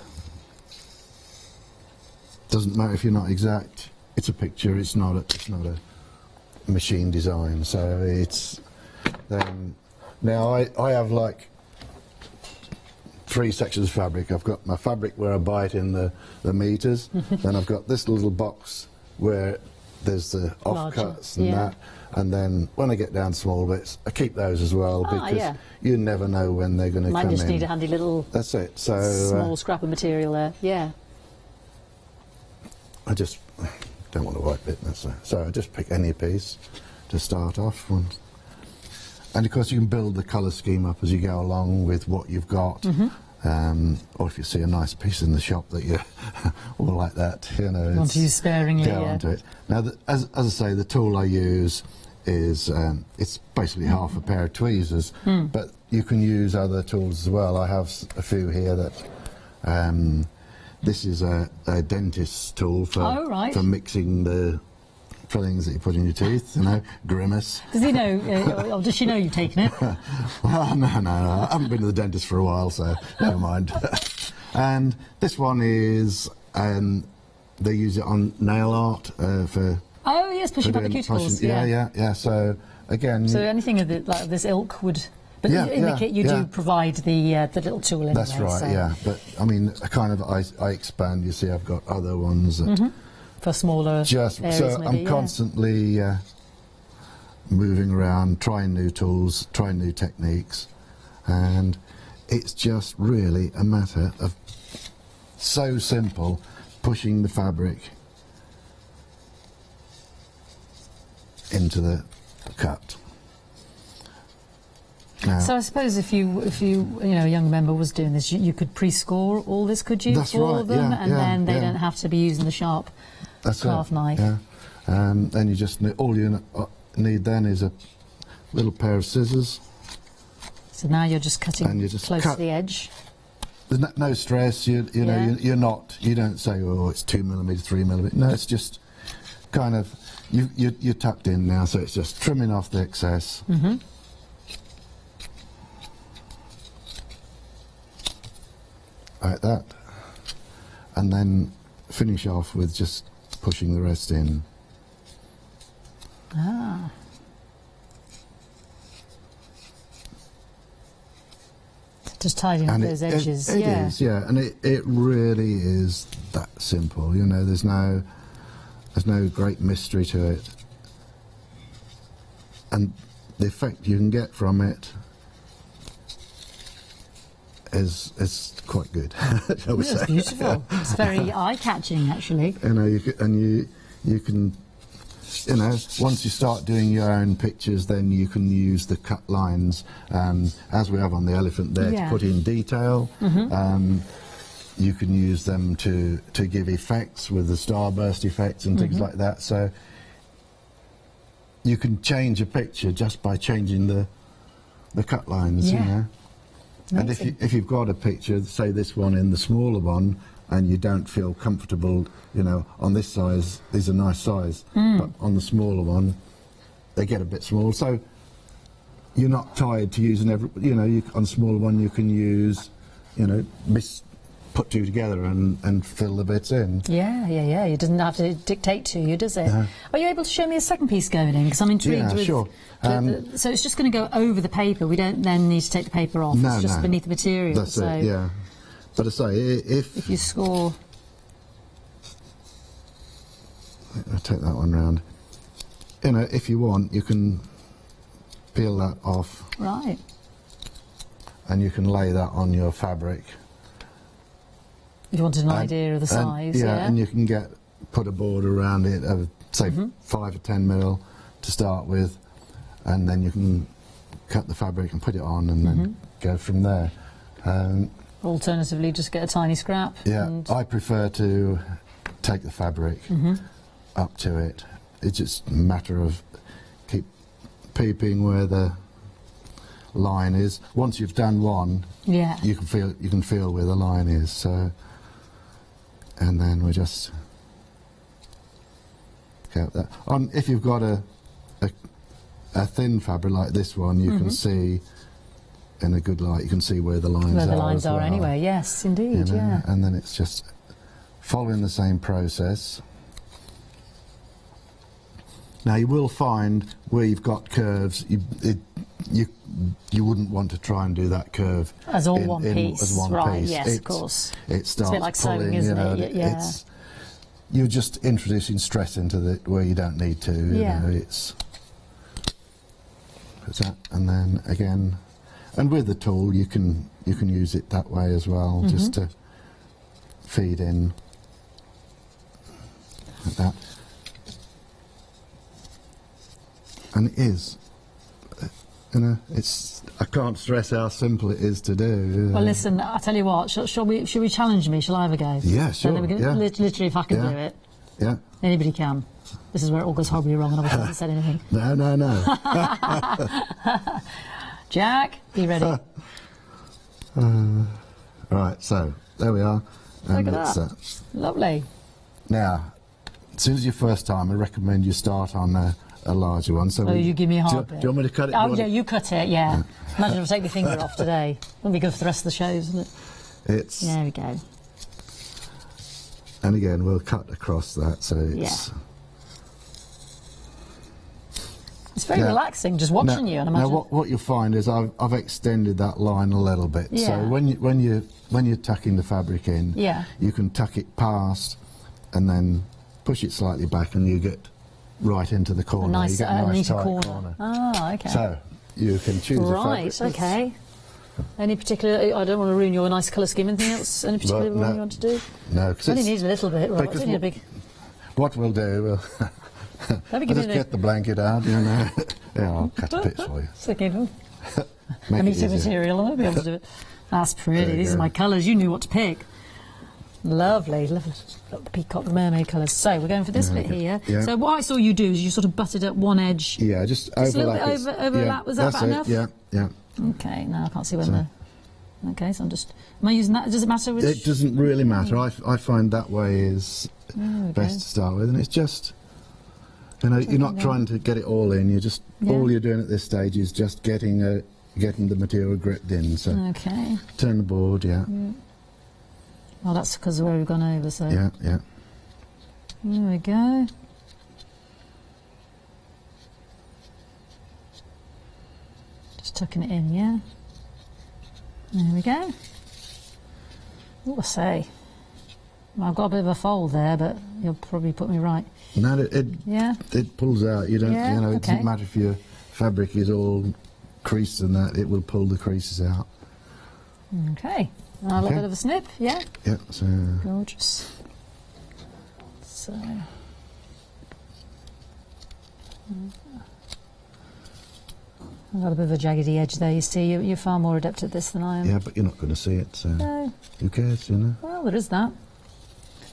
Doesn't matter if you're not exact. It's a picture. It's not a machine design. So it's now I have like 3 sections of fabric. I've got my fabric where I buy it in the meters. Then I've got this little box where there's the offcuts and that. And then when I get down small bits, I keep those as well, because you never know when they're going to come in. Might just need a handy little That's it. So small scrap of material there. Yeah. I just don't want to wipe it. So I just pick any piece to start off. And of course you can build the colour scheme up as you go along with what you've got. Or if you see a nice piece in the shop that you all like that, you know, want to use sparingly. Go onto it. Now, as I say, the tool I use is it's basically half a pair of tweezers, but you can use other tools as well. I have a few here that this is a dentist's tool for mixing the fillings that you put in your teeth, you know, grimace. Does he know, or does she know you've taken it? Well, no, I haven't been to the dentist for a while, so never mind. And this one is, they use it on nail art for... Oh, yes, pushing back the cuticles. Yeah. So, again... So anything of like this ilk would... But in the kit you do provide the little tool anyway. That's right, yeah. But, I mean, I expand. You see, I've got other ones that... For smaller areas, so I'm constantly moving around, trying new tools, trying new techniques, and it's just really a matter of so simple, pushing the fabric into the cut. Now, So I suppose if you a young member was doing this, you could pre-score all this, could you? That's for right, them, yeah, and then they yeah. don't have to be using the sharp that's craft it, knife. Yeah. Then you just all you need then is a little pair of scissors. So now you're just cutting And you just close cut. to the edge. There's no stress. You know, Yeah. you're not. You don't say, oh, it's 2mm, 3mm. No, it's just kind of you're tucked in now, so it's just trimming off the excess. Mm-hmm. Like that, and then finish off with just pushing the rest in. Ah. Just tidying up And those edges. It yeah. is, yeah, and it really is that simple. You know, there's no great mystery to it, and the effect you can get from it is quite good. Shall we It's say? beautiful. It's very eye-catching, actually. You know, you can, you know, once you start doing your own pictures, then you can use the cut lines, as we have on the elephant there, Yeah. to put in detail. You can use them to give effects with the starburst effects and things like that. So you can change a picture just by changing the cut lines. Yeah. You know. And Amazing. if you've got a picture, say this one in the smaller one, and you don't feel comfortable, you know, on this size, these are nice size, but on the smaller one, they get a bit small. So you're not tied to using every, you know, on the smaller one you can use, you know, put two together and fill the bits in. Yeah. It doesn't have to dictate to you, does it? No. Are you able to show me a second piece going in? Because I'm intrigued Yeah, with... sure. So it's just going to go over the paper. We don't then need to take the paper off. No, it's just no. beneath the material. That's so it, yeah. But I say, if you score... I'll take that one round. You know, if you want, you can peel that off Right. and you can lay that on your fabric. If you wanted an And- idea of the and- size, and you can put a border around it of say 5 or 10 mil to start with, and then you can cut the fabric and put it on, and then go from there. Alternatively, just get a tiny scrap. Yeah, And I prefer to take the fabric up to it. It's just a matter of keep peeping where the line is. Once you've done one, yeah. you can feel where the line is. So, and then we just get that on. If you've got a thin fabric like this one, you can see in a good light. You can see where the lines are. Where the lines as are well, anyway. Yes, indeed. you know, Yeah. And then it's just following the same process. Now you will find where you've got curves, you wouldn't want to try and do that curve As all one piece. As one Right, piece. yes, of course. It starts a bit like pulling, sewing, isn't you know, it? Yeah. you're just introducing stress into it where you don't need to. You Yeah. know, it's that, and then again, and with the tool you can use it that way as well, just to feed in like that. And it is, you know, I can't stress how simple it is to do. You know. Well, listen, I'll tell you what, should we challenge me? Shall I have a go? Yeah, sure, Then we can, yeah. Literally, if I can Yeah. do it, Yeah. anybody can. This is where it all goes horribly wrong and I haven't said anything. No. Jack, be ready. Right, so there we are. Look at it's, that. Lovely. now, as soon as your first time, I recommend you start on a larger one. So Oh, you give me a do hard do bit. you want me to cut it? Oh, yeah, you cut it, yeah. Imagine if I take my finger off today. Wouldn't be good for the rest of the shows, wouldn't it? It's There we go. and again we'll cut across that, so it's. Yeah. It's very Now- relaxing just watching you, and now imagine. what you'll find is I've extended that line a little bit. Yeah. So when you're tucking the fabric in, Yeah. you can tuck it past and then push it slightly back, and you get right into the corner. A nice, you get a nice neater tight corner. Ah, okay. So you can choose Right, a fabric. okay. Any particular... I don't want to ruin your nice colour scheme. Anything else? Any particular Well, one no. you want to do? No, because Only needs a little bit. Right, because only a big... what we'll do, Let me I give just you get the blanket out, you know. Yeah, I'll cut a bit for you. So give them. Make I it need some easier. material. I won't be able to do it. That's pretty. There you These are go. my colours. You knew what to pick. Lovely, lovely. Got the peacock mermaid colours. So we're going for this bit here. Yeah. So what I saw you do is you sort of butted up one edge. Yeah, just a little overlap. bit overlap. Was that that's about it. enough? Yeah. Okay, now I can't see when the... Okay, so I'm just... Am I using that? Does it matter which... It doesn't really matter. I find that way is best to start with, and it's just, you know, you're not trying to get it all in. You're just all you're doing at this stage is just getting the material gripped in. So Okay. turn the board. Yeah. Well, that's because of where we've gone over. So Yeah. there we go. Just tucking it in, yeah. There we go. What I say? Well, I've got a bit of a fold there, but you'll probably put me right. No, Yeah. it pulls out. You don't. Yeah, You know, it okay. doesn't matter if your fabric is all creased and that. It will pull the creases out. Okay. A little Okay. bit of a snip, yeah. Yeah. So Gorgeous. So. I've got a bit of a jaggedy edge there, you see. You're far more adept at this than I am. yeah, but you're not going to see it. So No. who cares? You know. Well, there is that.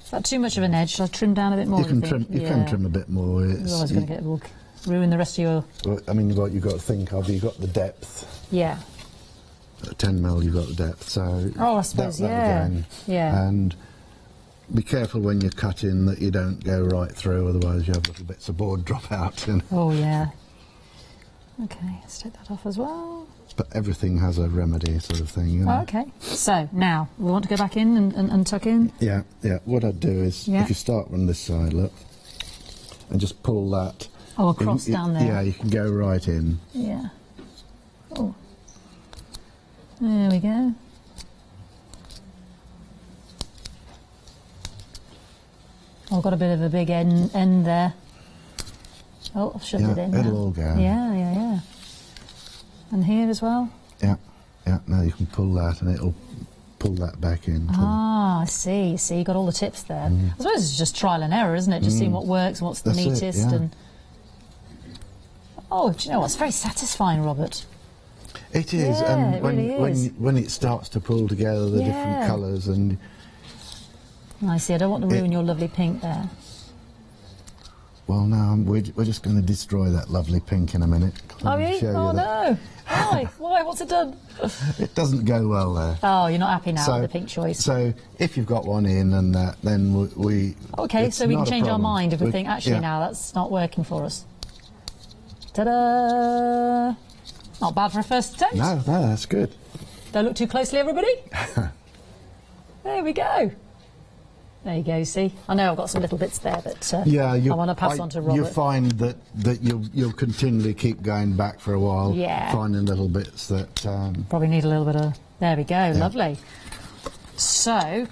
Is that too much of an edge? Shall I trim down a bit more? You can do think? trim. You can trim a bit more. Otherwise, going to get ruin the rest of your. Well, I mean, what you've got to think of, you've got the depth. Yeah. At 10 mil, you've got the depth. So Oh, I suppose, that'll yeah. gain. Yeah. And be careful when you're cutting that you don't go right through, otherwise you have little bits of board drop out. And, Oh, yeah. Okay, let's take that off as well. but everything has a remedy, sort of thing. You know? Oh, okay. So now we want to go back in and tuck in. Yeah, yeah. What I'd do is, Yeah. if you start on this side, look, and just pull that. Oh, across down there. Yeah, you can go right in. Yeah. Oh. There we go. Oh, I've got a bit of a big end there. Oh, I've shoved Yeah, it in it'll now. all go. Yeah. And here as well? Yeah, yeah. Now you can pull that, and it'll pull that back in. Ah, I see. You see, you got all the tips there. I suppose it's just trial and error, isn't it? Just seeing what works and what's the That's it, neatest. yeah. And oh, do you know what? It's very satisfying, Robert. It is, Yeah, and it really is. when it starts to pull together the different Yeah. colours, and I see. I don't want to ruin your lovely pink there. well, now we're just going to destroy that lovely pink in a minute. Are I'll you? show Oh that. no! Why? Why? What's it done? It doesn't go well there. Oh, you're not happy now with the pink choice. So if you've got one in and that, then we Okay, it's so we can not a change our problem. mind if we think actually yeah. now that's not working for us. Ta-da! Not bad for a first attempt. No, that's good. Don't look too closely, everybody. There we go. There you go. See, I know I've got some little bits there, but Yeah, I want to pass on to Robert. You find that you'll continually keep going back for a while, Yeah. finding little bits that. Probably need a little bit of. There we go. Lovely. So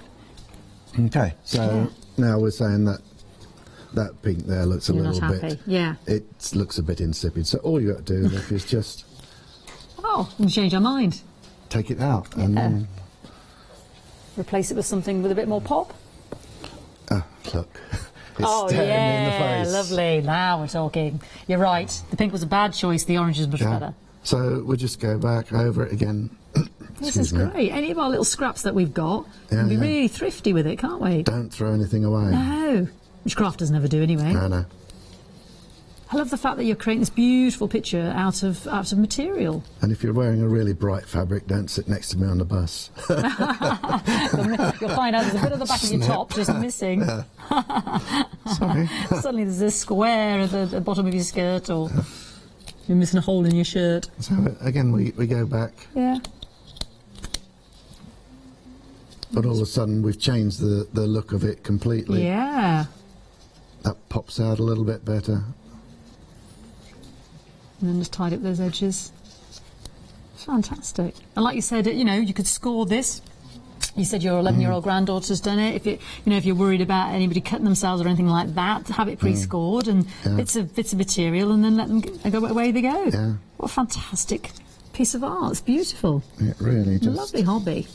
Okay, so now we're saying that pink there looks a you're little not bit. happy. Yeah. It looks a bit insipid. So all you got to do Nick, is just Oh, we can change our mind. take it out and then Replace it with something with a bit more pop. look. It's Oh staring yeah, in the face. lovely. Now we're talking. You're right. The pink was a bad choice. The orange is much Yeah. better. So we'll just go back over it again. This Excuse is me. great. Any of our little scraps that we've got, we Yeah, can be yeah. really thrifty with it, can't we? Don't throw anything away. No, which crafters never do anyway. No. I love the fact that you're creating this beautiful picture out of material. And if you're wearing a really bright fabric, don't sit next to me on the bus. You'll find out there's a bit of the back of your top just missing. Sorry. Suddenly there's a square at the bottom of your skirt, or you're missing a hole in your shirt. So again, we go back, Yeah. but all of a sudden we've changed the look of it completely. Yeah. That pops out a little bit better. And then just tidy up those edges. Fantastic. And like you said, you know, you could score this. You said your 11-year-old granddaughter's done it. If if you're worried about anybody cutting themselves or anything like that, have it pre-scored and bits of material, and then let them go away they go. Yeah. What a fantastic piece of art! It's beautiful. It really just. Lovely hobby.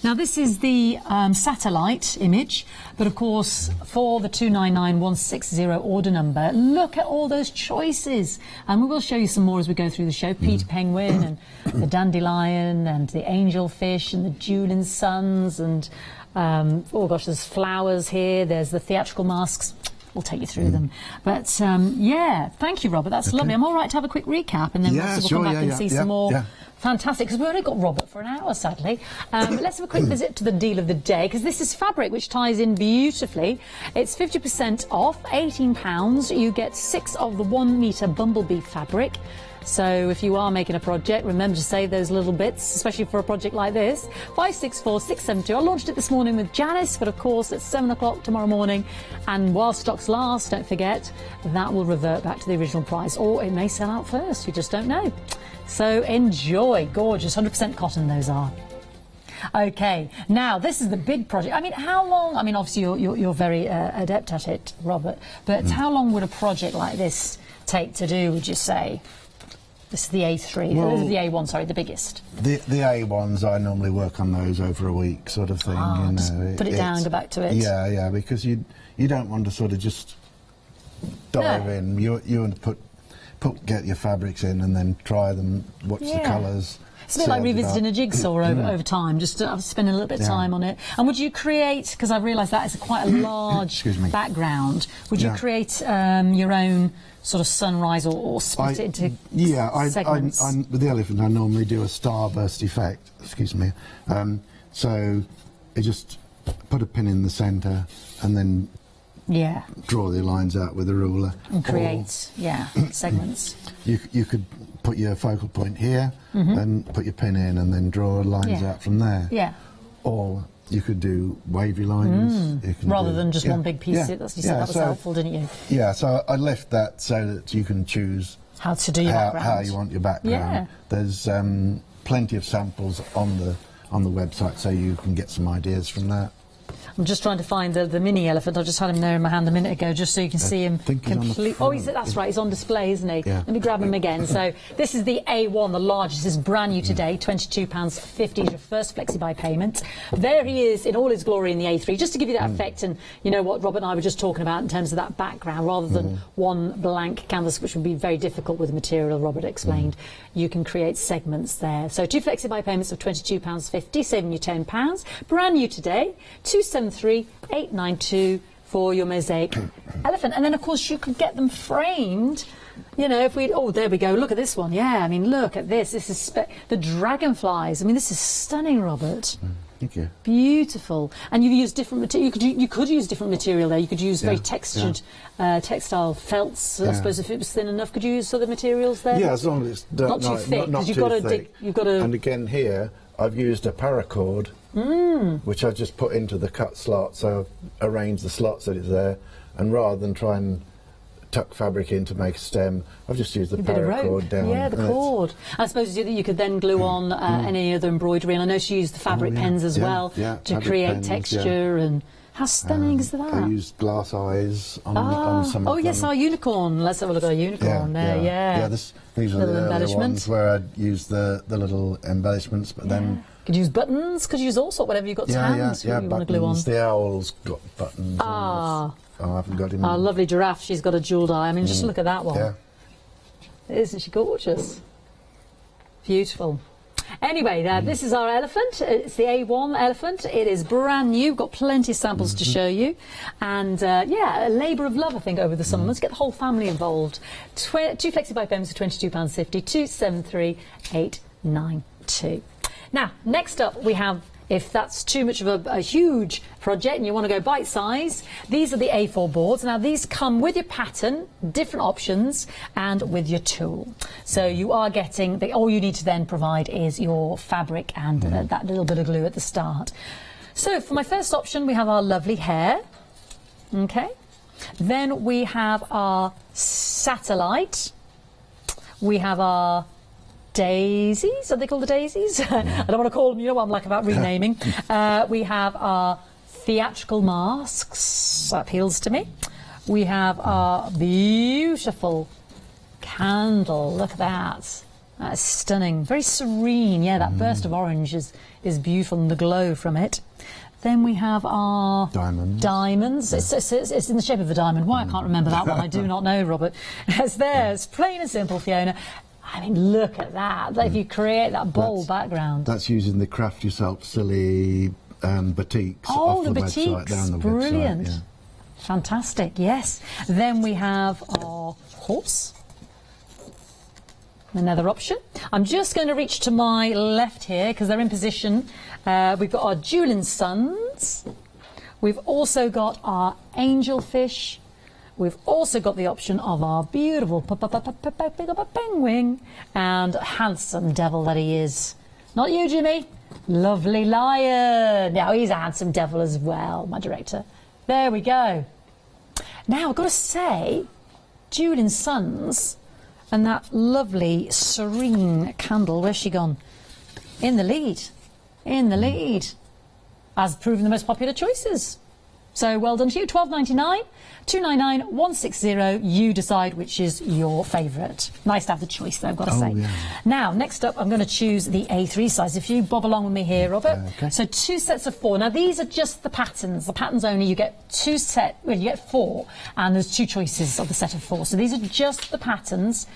Now this is the satellite image, but of course for the 299160 order number, look at all those choices, and we will show you some more as we go through the show. Peter Penguin and the dandelion and the angelfish and the Julin suns and oh gosh, there's flowers here, there's the theatrical masks. We'll take you through them. But yeah, thank you, Robert. That's lovely. I'm all right to have a quick recap, and then we'll come back and see some more. Yeah. Fantastic, because we've only got Robert for an hour, sadly. But let's have a quick visit to the deal of the day, because this is fabric which ties in beautifully. It's 50% off, £18. You get 6 of the 1 metre bumblebee fabric. So if you are making a project, remember to save those little bits, especially for a project like this. 564672. I launched it this morning with Janice, but of course it's 7 o'clock tomorrow morning. And while stocks last, don't forget, that will revert back to the original price, or it may sell out first. You just don't know. So enjoy. Gorgeous, 100% cotton those are. Okay, now this is the big project. I mean, how long? I mean, obviously you're very adept at it, Robert. But how long would a project like this take to do? Would you say? This is the A3. Well, this is the A1. Sorry, the biggest. The A1s, I normally work on those over a week, sort of thing. You just know, put it down and go back to it. Yeah, because you don't want to sort of just dive in. You want to get your fabrics in and then try them, watch the colours. It's a bit like revisiting a jigsaw over time, just spending a little bit of time on it. And would you create, because I've realised that is quite a large background, would you create your own sort of sunrise or split it into segments? With the elephant, I normally do a starburst effect, so I just put a pin in the centre and then draw the lines out with a ruler. And create, segments. You could put your focal point here and put your pin in and then draw lines out from there. Yeah. Or you could do wavy lines. Rather than just one big piece. You said that was helpful, didn't you? Yeah, so I left that so that you can choose how to do your background. How you want your background. Yeah. There's plenty of samples on the website, so you can get some ideas from that. I'm just trying to find the mini elephant. I just had him there in my hand a minute ago, just so you can see him completely. Oh, that's right. He's on display, isn't he? Yeah. Let me grab him again. So this is the A1, the largest. This is brand new today, £22.50 is your first flexi-buy payment. There he is in all his glory in the A3, just to give you that effect. And you know what Robert and I were just talking about in terms of that background, rather than one blank canvas, which would be very difficult with the material Robert explained. You can create segments there. So 2 flexi-buy payments of £22.50, saving you £10. Brand new today, 273892 for your Mosaic elephant. And then, of course, you could get them framed. You know, if we... Oh, there we go. Look at this one. Yeah, I mean, look at this. This is... the dragonflies. I mean, this is stunning, Robert. Thank you. Beautiful. And you've used different material. You could use different material there. You could use very textured textile felts. I suppose if it was thin enough, could you use other materials there? Yeah, as long as it's not too thick. Not you've too got thick. You've got to. And again here, I've used a paracord, which I just put into the cut slot. So I've arranged the slots that it's there, and rather than try and tuck fabric in to make a stem, I've just used the paracord down. Yeah, the cord. I suppose you could then glue on any other embroidery, and I know she used the fabric pens as well to create texture. And how stunning is that? I used glass eyes on some of them. Oh yes, our unicorn. Let's have a look at our unicorn there. Yeah. These are the early ones where I'd use the little embellishments, but then could use buttons. Could use all sorts, whatever you've got to hand. You want to glue on. The owl's got buttons. I haven't got him. Our lovely giraffe, she's got a jewelled eye. I mean, just look at that one. Yeah. Isn't she gorgeous? Beautiful. Anyway, this is our elephant. It's the A1 elephant. It is brand new. Got plenty of samples to show you. And, a labour of love, I think, over the summer. Let's get the whole family involved. 2 flexi-buy payments for £22.50, 273892. Now, next up we have, if that's too much of a huge project and you want to go bite size, these are the A4 boards. Now these come with your pattern, different options, and with your tool. So you are getting, all you need to then provide is your fabric and that little bit of glue at the start. So for my first option, we have our lovely hare. Okay. Then we have our satellite. We have our daisies, are they called the daisies? I don't want to call them, you know what I'm like about renaming. We have our theatrical masks, that appeals to me. We have our beautiful candle, look at that. That's stunning. Very serene. Yeah, that burst of orange is beautiful, and the glow from it. Then we have our diamonds. It's in the shape of a diamond. Why I can't remember that one, I do not know, Robert. It's there. It's plain and simple, Fiona. I mean, look at that. If you create that bold background. That's using the Craft Yourself Silly batiks. Oh, off the website, batiks. down the Brilliant. website, yeah. Fantastic, yes. Then we have our horse. Another option. I'm just going to reach to my left here because they're in position. We've got our Jewel Sons. We've also got our angelfish. We've also got the option of our beautiful penguin and handsome devil that he is. Not you, Jimmy. Lovely lion. Now he's a handsome devil as well, my director. There we go. Now I've got to say, Jewel Sons. And that lovely, serene candle, where's she gone? In the lead. In the lead. As proven the most popular choices. So well done to you. $12.99, $2.99, $160. You decide which is your favourite. Nice to have the choice, though, I've got to say. Yeah. Now, next up, I'm going to choose the A3 size. If you bob along with me here, Robert. Okay. So 2 sets of 4. Now, these are just the patterns. The patterns only. You get you get 4, and there's 2 choices of the set of 4. So these are just the patterns.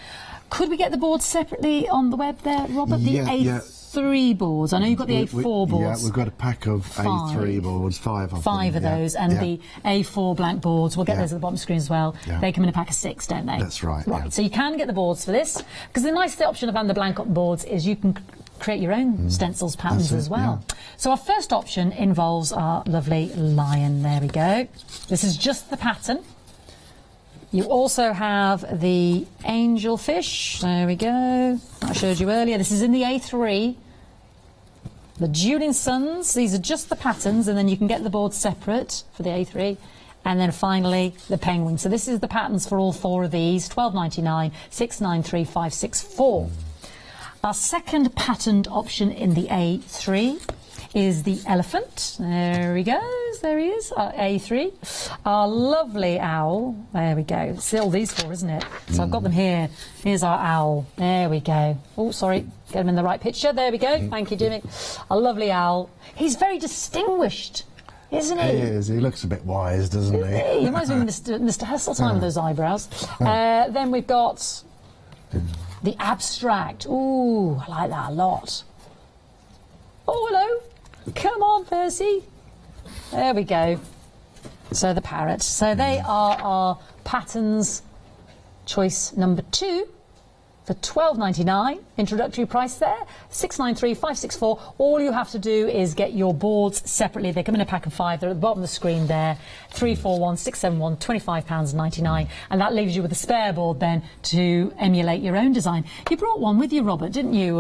Could we get the boards separately on the web there, Robert? The A3 boards. I know you've got the A4 boards. Yeah, we've got a pack of A3 boards, 5 of them. 5 of those, and the A4 blank boards. We'll get those at the bottom of the screen as well. Yeah. They come in a pack of 6, don't they? That's right. Right. Yeah. So you can get the boards for this, because the nice option of having the blank boards is you can create your own stencils patterns as well. Yeah. So our first option involves our lovely lion. There we go. This is just the pattern. You also have the angelfish. There we go. I showed you earlier. This is in the A3. The Jewel Sons. These are just the patterns, and then you can get the board separate for the A3. And then finally, the penguin. So this is the patterns for all 4 of these. $12.99, $6.93, $5.64. Our second patterned option in the A3 is the elephant. There he goes. There he is. Our A3. Our lovely owl. There we go. It's all these 4, isn't it? So I've got them here. Here's our owl. There we go. Oh, sorry. Get him in the right picture. There we go. Thank you, Jimmy. A lovely owl. He's very distinguished, isn't he? He is. He looks a bit wise, doesn't he? He reminds me of Mr. Heseltine with those eyebrows. Then we've got the abstract. Ooh, I like that a lot. Oh, hello. Come on, Percy. There we go. So the parrot. So they are our patterns choice number 2 for $12.99. Introductory price there. $6.93, $5.64. All you have to do is get your boards separately. They come in a pack of 5. They're at the bottom of the screen there. 341 671, £25.99. And that leaves you with a spare board then to emulate your own design. You brought one with you, Robert, didn't you?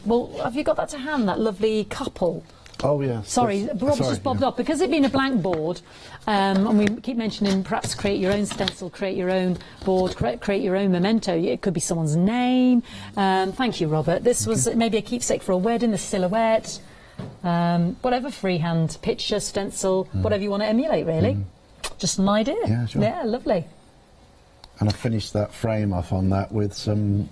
Well, have you got that to hand, that lovely couple? Oh, yeah. Sorry, Rob's just bobbed up. Because it being a blank board, and we keep mentioning perhaps create your own stencil, create your own board, create your own memento. It could be someone's name. Thank you, Robert. This was maybe a keepsake for a wedding, a silhouette, whatever, freehand picture, stencil, whatever you want to emulate, really. Just an idea. Yeah, sure. Yeah, lovely. And I finished that frame off on that with some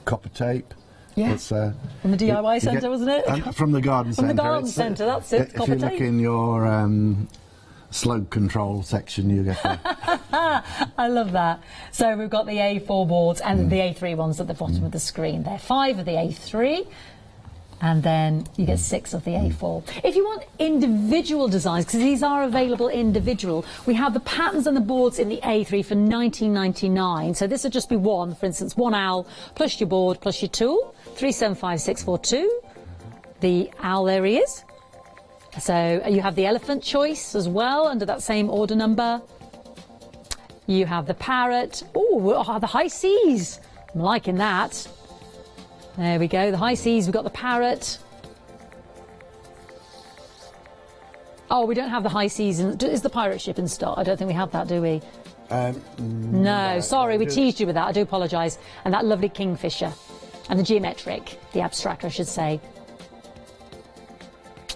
copper tape. Yeah, it's, from the DIY centre, wasn't it? From the garden centre. From the garden centre, that's it. If you look in your slug control section, you get that. I love that. So we've got the A4 boards and the A3 ones at the bottom of the screen there. 5 of the A3. And then you get 6 of the A4. If you want individual designs, because these are available individual, we have the patterns and the boards in the A3 for $19.99. So this would just be one, for instance, one owl plus your board plus your tool, 375642. The owl, there he is. So you have the elephant choice as well under that same order number. You have the parrot. Oh, the high seas. I'm liking that. There we go, the high seas, we've got the parrot. Oh, we don't have the high seas. Is the pirate ship in stock? I don't think we have that, do we? No, sorry, we teased you with that. I do apologise. And that lovely kingfisher. And the geometric, the abstract, I should say.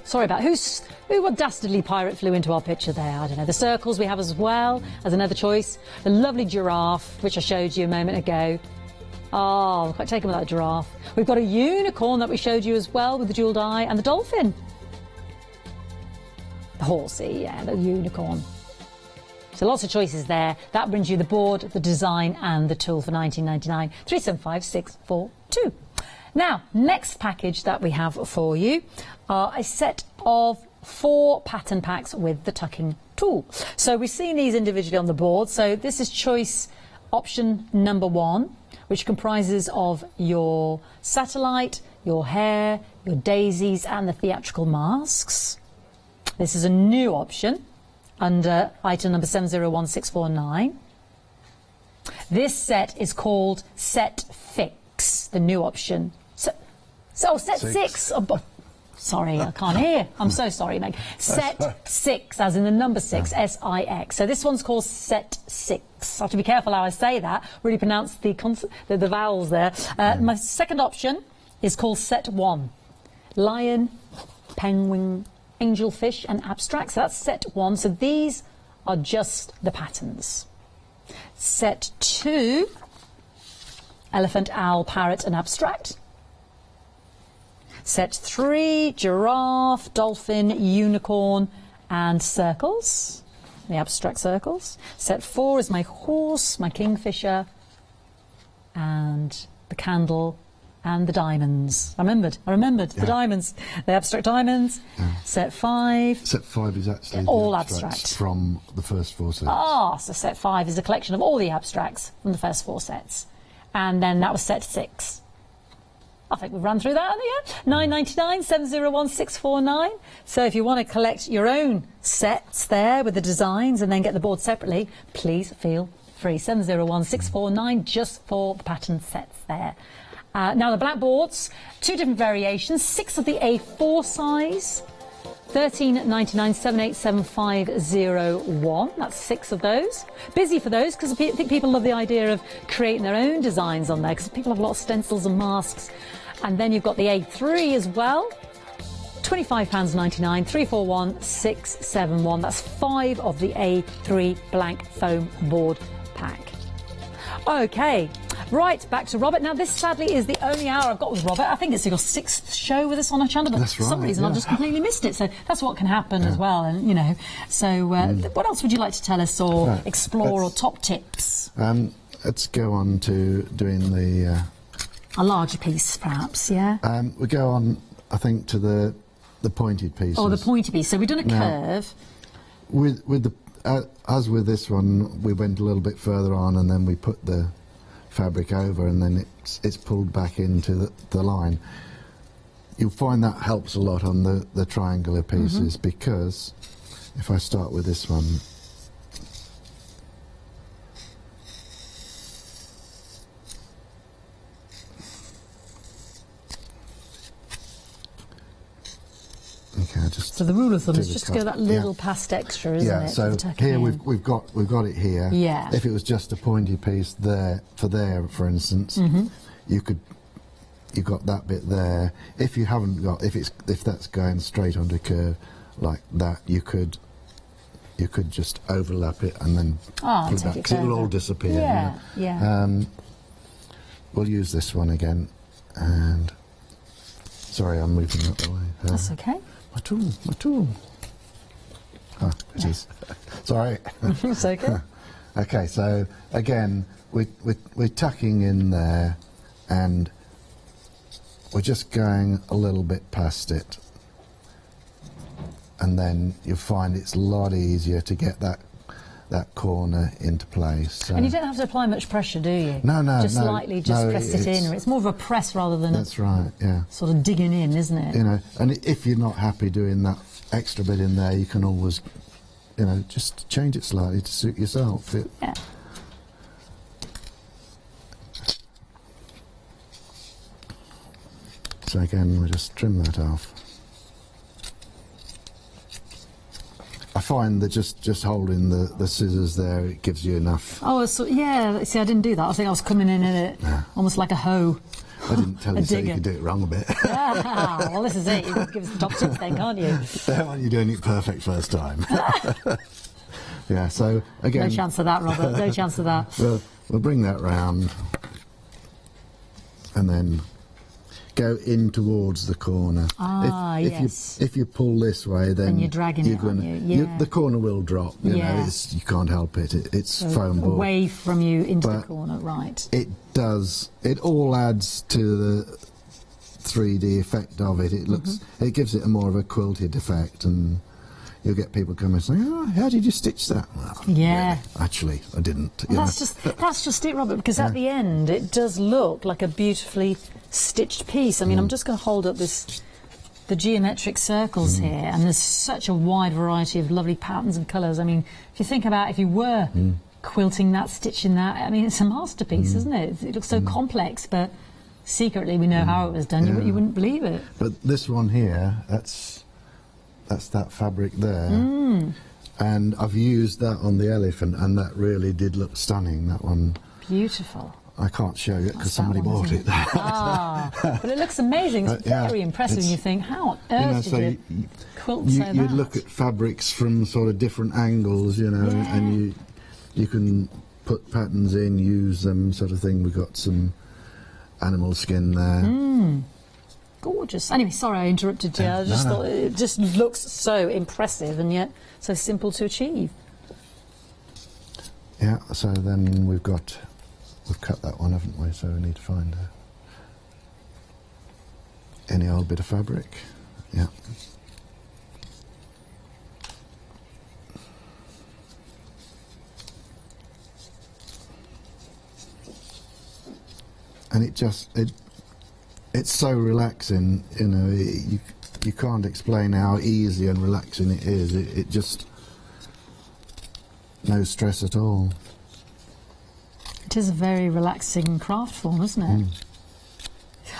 Sorry about what dastardly pirate flew into our picture there? I don't know. The circles we have as well as another choice. The lovely giraffe, which I showed you a moment ago. Oh, quite taken with that giraffe. We've got a unicorn that we showed you as well with the jewelled eye, and the dolphin. The horsey, yeah, the unicorn. So lots of choices there. That brings you the board, the design, and the tool for £19.99. 375642. Now, next package that we have for you are a set of 4 pattern packs with the tucking tool. So we've seen these individually on the board. So this is choice option number 1, which comprises of your satellite, your hare, your daisies, and the theatrical masks. This is a new option under item number 701649. This set is called Set Fix, the new option. So set 6. Oh, sorry, I can't hear. I'm so sorry, Meg. Set 6, as in the number 6, S-I-X. So this one's called Set 6. I have to be careful how I say that, really pronounce the vowels there. My second option is called Set 1. Lion, penguin, angelfish, and abstract. So that's Set 1. So these are just the patterns. Set 2, elephant, owl, parrot, and abstract. Set 3, giraffe, dolphin, unicorn, and circles, the abstract circles. Set 4 is my horse, my kingfisher, and the candle, and the diamonds. I remembered the diamonds, the abstract diamonds. Set 5. Set 5 is actually all the abstract from the first 4 sets. Ah, so set 5 is a collection of all the abstracts from the first 4 sets. And then that was set 6. I think we've run through that, £9.99, 701649. So if you want to collect your own sets there with the designs and then get the board separately, please feel free. 701649, just for the pattern sets there. Now the black boards, 2 different variations, 6 of the A4 size, £13.99, 787501. That's 6 of those. Busy for those because I think people love the idea of creating their own designs on there because people have a lot of stencils and masks. And then you've got the A3 as well. £25.99, 341671. That's 5 of the A3 blank foam board pack. Okay, right, back to Robert. Now, this sadly is the only hour I've got with Robert. I think it's your 6th show with us on Hochanda, but that's for some reason I've just completely missed it. So that's what can happen as well. And you know, so what else would you like to tell us or explore or top tips? Let's go on to doing the a larger piece, perhaps. Yeah. We go on, I think, to the pointed pieces. Oh, the pointed piece. So we've done a curve. With the as with this one, we went a little bit further on, and then we put the fabric over, and then it's pulled back into the line. You'll find that helps a lot on the triangular pieces because if I start with this one. Okay, so the rule of thumb is just to go that little past extra, isn't it? Yeah, so here we've got it here. Yeah. If it was just a pointy piece there, for instance, you got that bit there. If you haven't got, if that's going straight onto curve like that, you could just overlap it and then pull it back because it'll all disappear. Yeah, yeah. We'll use this one again, and sorry, I'm moving that way. That's okay. My tool. Ah, it is. Sorry. It's okay. Okay, so again, we're tucking in there, and we're just going a little bit past it, and then you'll find it's a lot easier to get that corner into place. So. And you don't have to apply much pressure, do you? No. Just lightly, press it in. Or it's more of a press rather than that's right. Yeah. Sort of digging in, isn't it? You know, and if you're not happy doing that extra bit in there, you can always, just change it slightly to suit yourself. Yeah. So again, we'll just trim that off. I find that just holding the scissors there, it gives you enough. Oh, so, yeah. See, I didn't do that. I think I was coming in it almost like a hoe. I didn't tell you so you could do it wrong a bit. Well, this is it. You can give us the top tips then, can't you? You're doing it perfect first time. Yeah, so again... No chance of that, Robert. No chance of that. We'll bring that round. and then go in towards the corner. If you pull this way, then you're dragging it, aren't you? Yeah. The corner will drop. You know, you can't help it. It's so foam board. Away from you into the corner, right? It does. It all adds to the 3D effect of it. It looks. It gives it a more of a quilted effect, and you'll get people coming and saying, "Oh, how did you stitch that?" Well, yeah. Really, actually, I didn't. Well, that's just it, Robert. Because at the end, it does look like a beautifully stitched piece. I mean, I'm just going to hold up the geometric circles here, and there's such a wide variety of lovely patterns and colours. I mean, if you think about if you were quilting that, stitching that, I mean, it's a masterpiece, isn't it? It looks so complex, but secretly we know how it was done. You wouldn't believe it. But this one here, that's that fabric there, and I've used that on the elephant, and that really did look stunning. That one, beautiful. I can't show you it because somebody bought it. But it looks amazing. It's very impressive. And you think, how on earth did you quilt so that? You look at fabrics from sort of different angles, you know, and you can put patterns in, use them, sort of thing. We've got some animal skin there. Gorgeous. Anyway, sorry I interrupted you. I just thought it just looks so impressive and yet so simple to achieve. Yeah, so then we've cut that one, haven't we? So we need to find any old bit of fabric. Yeah. And it's so relaxing, you know. You can't explain how easy and relaxing it is. It just no stress at all. It is a very relaxing craft form, isn't it?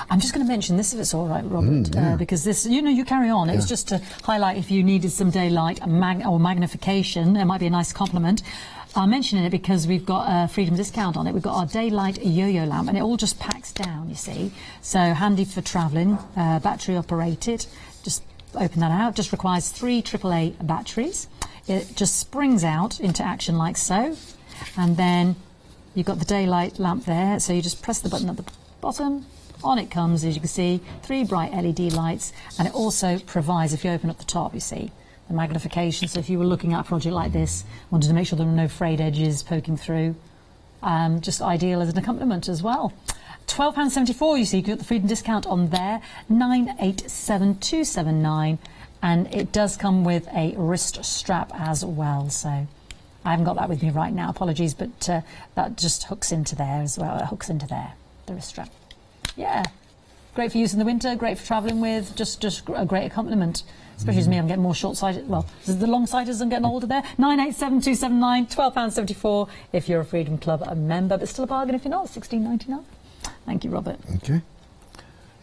I'm just going to mention this, if it's all right, Robert, because this, you know, you carry on. It was just to highlight if you needed some daylight or magnification. It might be a nice compliment. I'm mentioning it because we've got a Freedom discount on it. We've got our daylight yo-yo lamp, and it all just packs down, you see. So handy for travelling, battery operated. Just open that out. Just requires 3 AAA batteries. It just springs out into action like so, and then you've got the daylight lamp there. So you just press the button at the bottom. On it comes, as you can see, 3 bright LED lights, and it also provides, if you open up the top, you see, the magnification. So if you were looking at a project like this, wanted to make sure there were no frayed edges poking through, just ideal as an accompaniment as well. £12.74, you see, you get the Freedom discount on there, 987279, and it does come with a wrist strap as well. So I haven't got that with me right now, apologies, but that just hooks into there as well. It hooks into there, the wrist strap. Yeah, great for use in the winter, great for travelling with, just a great accompaniment. Especially as me, I'm getting more short-sighted. Well, the long-sighters, I'm getting older there. 987279, £12.74 if you're a Freedom Club member, but still a bargain if you're not, $16.99. Thank you, Robert. Okay.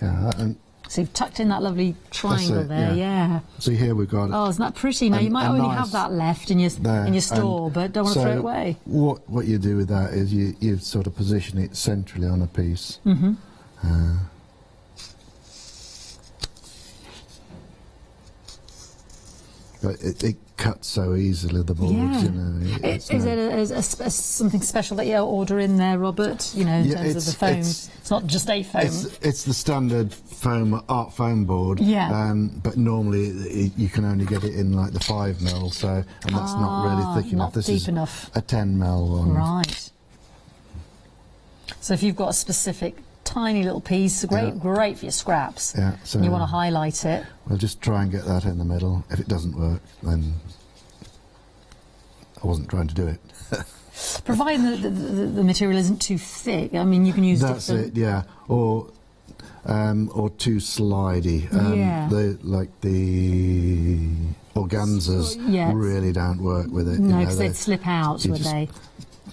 Yeah. So you've tucked in that lovely triangle there, yeah. See, here we've got. Oh, isn't that pretty? Now you might already have that left in your store, but don't want to throw it away. What you do with that is you sort of position it centrally on a piece. But it cuts so easily, the boards, you know. Is it something special that you order in there, Robert? You know, in terms of the foam. It's not just a foam. It's the standard art foam board. Yeah. But normally you can only get it in like the 5mm, so and that's not really thick enough. This is enough. A 10mm one. Right. So if you've got a specific tiny little piece, great for your scraps. Yeah, so and you want to highlight it. We'll just try and get that in the middle. If it doesn't work, then I wasn't trying to do it. Providing the material isn't too thick. I mean, you can use that's different... it, yeah. Or too slidey. The organzas really don't work with it. No, because they'd slip out, would they?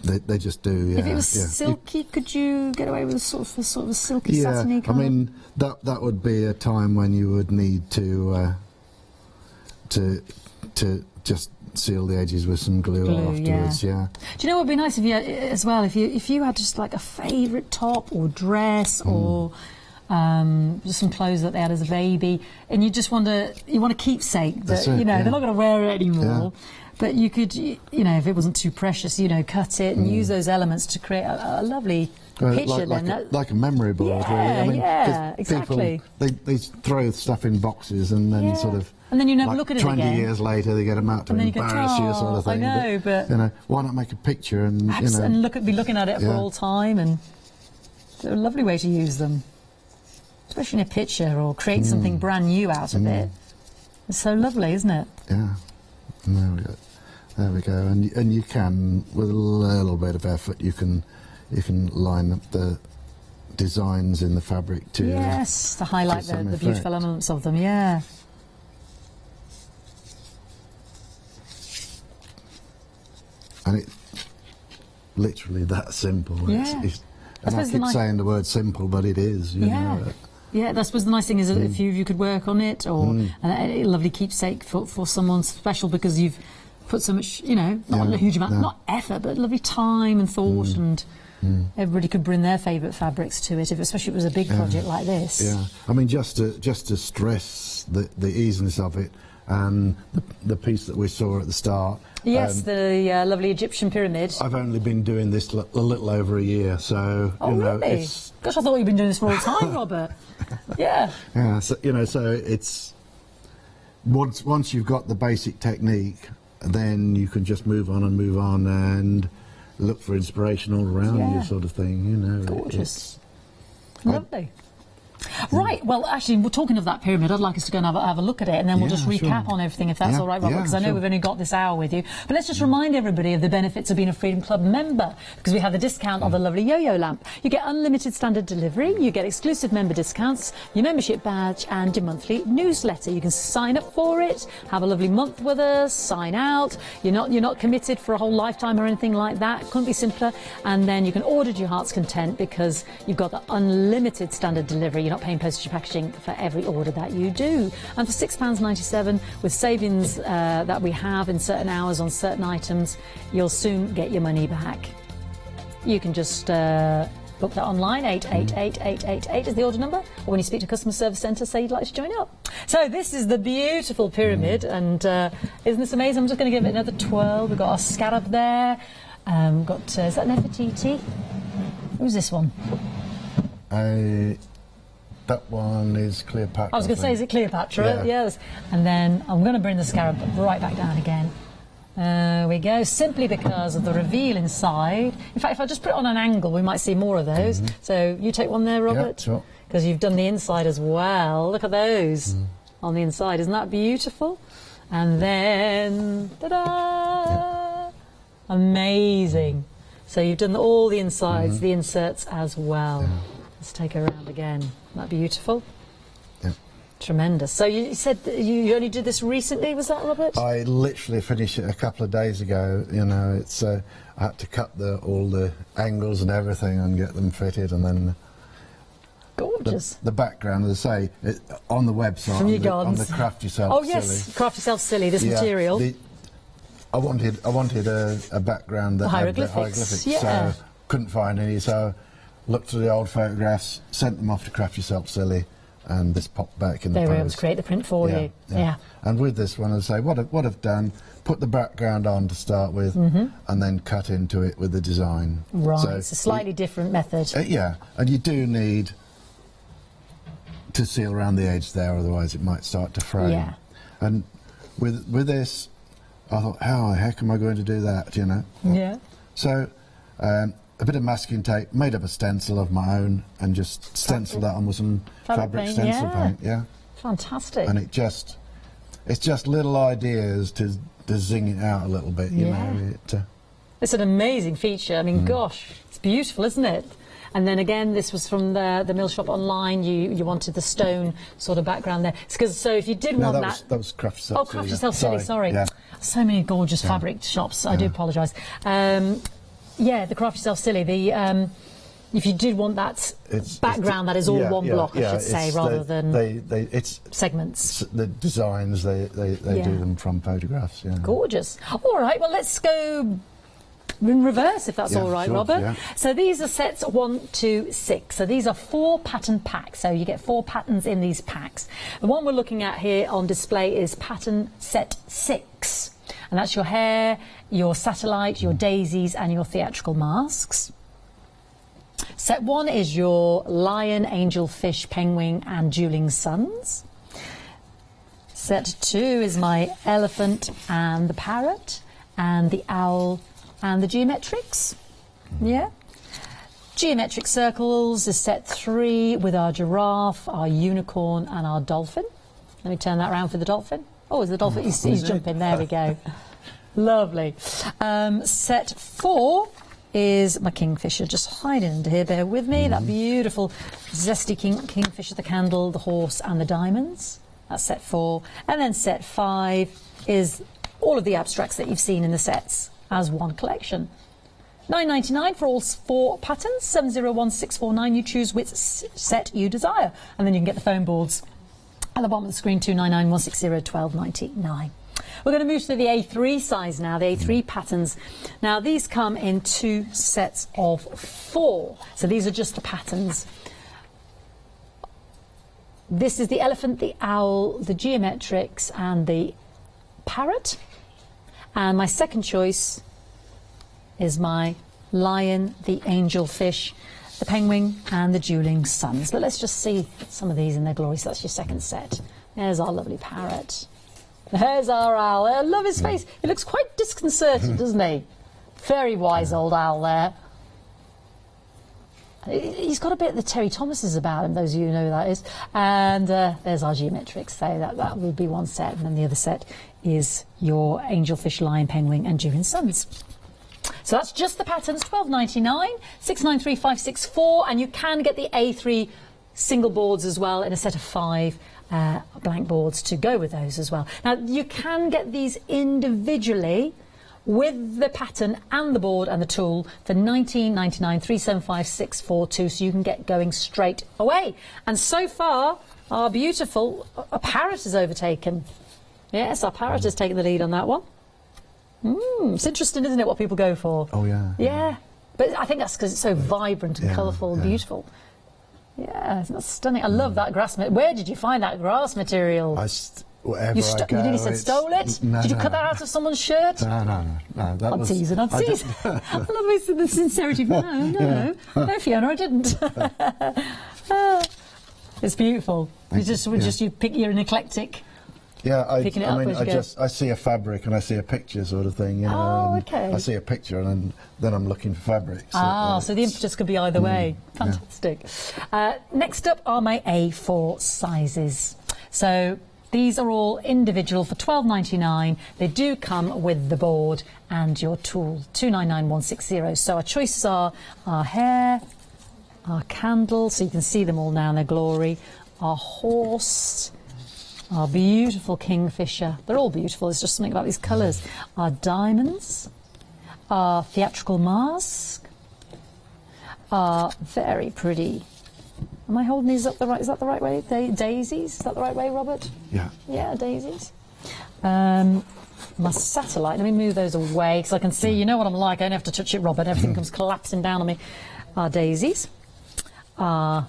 They just do, yeah. If it was silky, could you get away with sort of a silky satiny colour? I mean, that would be a time when you would need to just seal the edges with some glue afterwards. Yeah. Do you know what would be nice if you had, as well, if you had just like a favourite top or dress or just some clothes that they had as a baby, and you want a keepsake that That's it, you know yeah. they're not going to wear it anymore. Yeah. But you could, you know, if it wasn't too precious, you know, cut it and use those elements to create a lovely picture. Like a memory board, Yeah, really. I mean, yeah, 'cause exactly. People, they throw stuff in boxes and then Yeah. sort of. And then you never like look at it 20 again. years later, they get them out to And then you go, embarrass you, sort of "Oh, I thing. know, but- you know, why not make a picture and you know? and be looking at it for Yeah. all time, and it's a lovely way to use them, especially in a picture or create something brand new out of it. It's so lovely, isn't it? Yeah. And there we go. There we go. And you can, with a little bit of effort, you can line up the designs in the fabric to Yes, to highlight to some the beautiful effect. elements of them. Yeah. And it's literally that simple. Yeah. And I suppose the keep nice- saying the word simple, but it is. You Yeah. know. Yeah, I suppose the nice thing is that a few of you could work on it, or a lovely keepsake for someone special, because you've put so much, you know, not Yeah, a huge amount, yeah. not effort, but lovely time and thought, and everybody could bring their favourite fabrics to it, especially if it was a big project like this. Yeah, I mean, just to stress the easiness of it, and the piece that we saw at the start. Yes, the lovely Egyptian pyramid. I've only been doing this a little over a year, so Oh, you know, really? it's Gosh, I thought you'd been doing this for all time, Robert. Yeah. yeah, so, you know, so it's once you've got the basic technique, then you can just move on and look for inspiration all around Yeah. you, sort of thing. You know, Gorgeous. Lovely. Right, well, actually, we're talking of that pyramid. I'd like us to go and have a look at it, and then we'll Yeah, just recap sure. on everything, if that's Yeah, all right, Robert, yeah, because I know sure. we've only got this hour with you. But let's just remind everybody of the benefits of being a Freedom Club member, because we have the discount of the lovely yo-yo lamp. You get unlimited standard delivery, you get exclusive member discounts, your membership badge, and your monthly newsletter. You can sign up for it, have a lovely month with us, sign out. You're not committed for a whole lifetime or anything like that. Couldn't be simpler. And then you can order to your heart's content, because you've got the unlimited standard delivery. You're not paying postage and packaging for every order that you do. And for £6.97, with savings that we have in certain hours on certain items, you'll soon get your money back. You can just book that online. 888888 is the order number, or when you speak to customer service centre, say you'd like to join up. So this is the beautiful pyramid, and isn't this amazing? I'm just going to give it another twirl. We've got our scarab there. Got is that Nefertiti? Who's this one? That one is Cleopatra. I was going to say, is it Cleopatra? Yeah. Yes. And then I'm going to bring the scarab right back down again. There we go, simply because of the reveal inside. In fact, if I just put it on an angle, we might see more of those. So you take one there, Robert? sure. Because you've done the inside as well. Look at those on the inside. Isn't that beautiful? And then, ta-da! Amazing. So you've done all the insides, the inserts as well. Let's take her around again. Isn't that beautiful? Yeah. Tremendous. So you said that you only did this recently, was that, Robert? I literally finished it a couple of days ago. You know, it's I had to cut all the angles and everything and get them fitted, and then Gorgeous. the background, as I say, on the website, From your on the gardens. Craft Yourself Oh Silly. yes, craft yourself silly. This Yeah, material. I wanted a background that had the hieroglyphics, hieroglyphics, yeah. so couldn't find any. So looked at the old photographs, sent them off to Craft Yourself Silly, and this popped back in They the were post. able to create the print for you. Yeah. And with this one, as I say, what I've done, put the background on to start with, and then cut into it with the design. Right. So it's a slightly different method. yeah, and you do need to seal around the edge there, otherwise it might start to fray. Yeah. And with this, I thought, how the heck am I going to do that, you know? Yeah. So a bit of masking tape, made up a stencil of my own, and just stenciled that on with some fabric paint, stencil yeah. paint, yeah. Fantastic. And it's just little ideas to zing it out a little bit, you Yeah. know. It's an amazing feature. I mean, gosh, it's beautiful, isn't it? And then again, this was from the mill shop online. You wanted the stone sort of background there. It's 'cause so if you did No, want that was Craft Yourself Oh, Silly. Craft Yourself Silly, sorry. Yeah. So many gorgeous fabric shops. I do apologise. Yeah, the Craft Yourself Silly. The if you did want that background that is all one block, I should say, rather than it's segments. the designs they do them from photographs. Yeah. Gorgeous. All right, well, let's go in reverse, if that's Yeah, all right, sure, Robert. yeah. So these are sets 1 to 6. So these are 4 pattern packs. So you get 4 patterns in these packs. The one we're looking at here on display is pattern set 6. And that's your hare, your satellite, your daisies and your theatrical masks. Set 1 is your lion, angel, fish, penguin and dueling suns. Set 2 is my elephant and the parrot and the owl and the geometrics. Yeah. Geometric circles is set 3 with our giraffe, our unicorn and our dolphin. Let me turn that around for the dolphin. Oh, is the dolphin? He's jumping. There we go. Lovely. Set 4 is my kingfisher, just hiding under here, bear with me. That beautiful zesty kingfisher, the candle, the horse and the diamonds. That's set 4. And then set 5 is all of the abstracts that you've seen in the sets as one collection. $9.99 for all 4 patterns, 701649. You choose which set you desire. And then you can get the foam boards at the bottom of the screen, 299 12.99. We're going to move to the A3 size now, the A3 patterns. Now these come in 2 sets of 4. So these are just the patterns. This is the elephant, the owl, the geometrics and the parrot. And my second choice is my lion, the angel fish, the penguin and the dueling suns. But let's just see some of these in their glory. So that's your second set. There's our lovely parrot. There's our owl. I love his face. He looks quite disconcerted, doesn't he? Very wise old owl there. He's got a bit of the Terry Thomases about him, those of you who know who that is. And there's our geometrics. So that will be one set. And then the other set is your angelfish, lion, penguin and dueling suns. So that's just the patterns, $12.99, 693564, and you can get the A3 single boards as well in a set of 5 blank boards to go with those as well. Now you can get these individually with the pattern and the board and the tool for $19.99, 375642, so you can get going straight away. And so far, our beautiful parrot has overtaken. Yes, our parrot has taken the lead on that one. It's interesting, isn't it, what people go for? Oh, yeah. Yeah. But I think that's because it's so vibrant and colourful and beautiful. Yeah, that's stunning. I love that grass. Where did you find that grass material? Wherever I go, you nearly said stole it? No, did you cut that out of someone's shirt? No. I'm teasing. I'm teasing. I love the sincerity. No, Fiona, I didn't. It's beautiful. You pick your eclectic. Yeah, I see a fabric and I see a picture sort of thing, you know. Oh, okay. I see a picture and then I'm looking for fabrics. So the impetus could be either way. Fantastic. Yeah. Next up are my A4 sizes. So these are all individual for $12.99. They do come with the board and your tool, 299160. So our choices are our hare, our candle, so you can see them all now in their glory, our horse, our beautiful kingfisher. They're all beautiful. There's just something about these colours. Our diamonds, our theatrical mask, our very pretty. Am I holding these up the right? Is that the right way? Daisies. Is that the right way, Robert? Yeah. Yeah, daisies. My satellite. Let me move those away because I can see. You know what I'm like. I don't have to touch it, Robert. Everything comes collapsing down on me. Our daisies. Our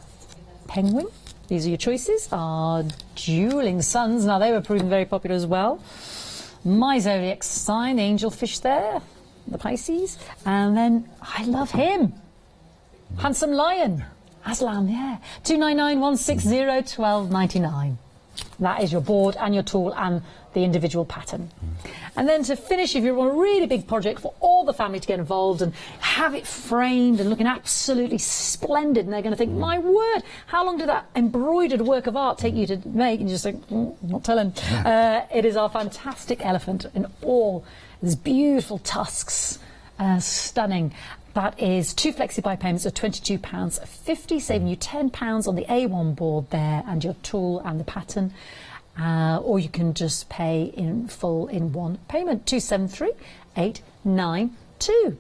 penguin. These are your choices. Our dueling suns. Now, they were proven very popular as well. My zodiac sign, the angelfish there, the Pisces. And then, I love him. Handsome lion. Aslan, yeah. 299-160, 12.99. That is your board and your tool and the individual pattern. And then to finish, if you want a really big project for all the family to get involved and have it framed and looking absolutely splendid, and they're going to think, my word, how long did that embroidered work of art take you to make? And you just think, not telling. It is our fantastic elephant in all his beautiful tusks, stunning. That is 2 flexi-buy payments of £22.50, saving you £10 on the A1 board there and your tool and the pattern. Or you can just pay in full in one payment, 273892,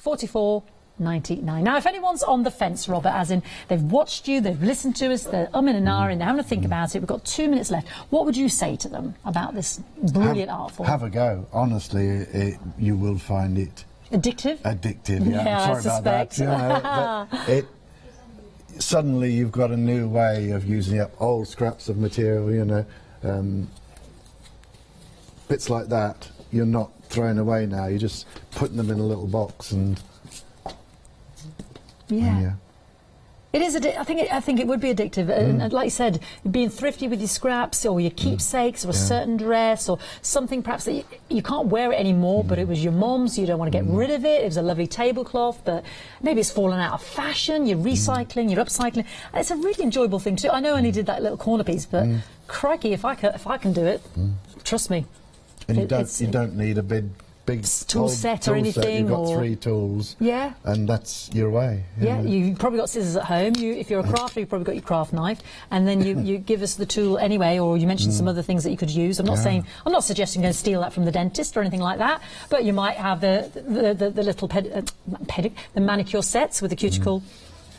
44.99. Now, if anyone's on the fence, Robert, as in they've watched you, they've listened to us, they're and ahhing, they're having to think about it, we've got 2 minutes left. What would you say to them about this brilliant art form? Have a go. Honestly, you will find it Addictive? Addictive, yeah. Yeah, I'm sorry about that. You know, but suddenly you've got a new way of using up old scraps of material, you know. Bits like that, you're not throwing away now. You're just putting them in a little box and... Yeah. It is. I think it would be addictive, and like you said, being thrifty with your scraps or your keepsakes or a certain dress or something perhaps that you can't wear it anymore, but it was your mum's. You don't want to get rid of it. It was a lovely tablecloth, but maybe it's fallen out of fashion. You're recycling, you're upcycling, and it's a really enjoyable thing to do. I know I only did that little corner piece, but crikey, if I can do it, trust me. And you don't need a big tool set or anything. You've got 3 tools. Yeah. And that's your way. Yeah, you've probably got scissors at home. If you're a crafter, you've probably got your craft knife, and then you give us the tool anyway, or you mentioned some other things that you could use. I'm not suggesting you're going to steal that from the dentist or anything like that, but you might have the little the manicure sets with the cuticle.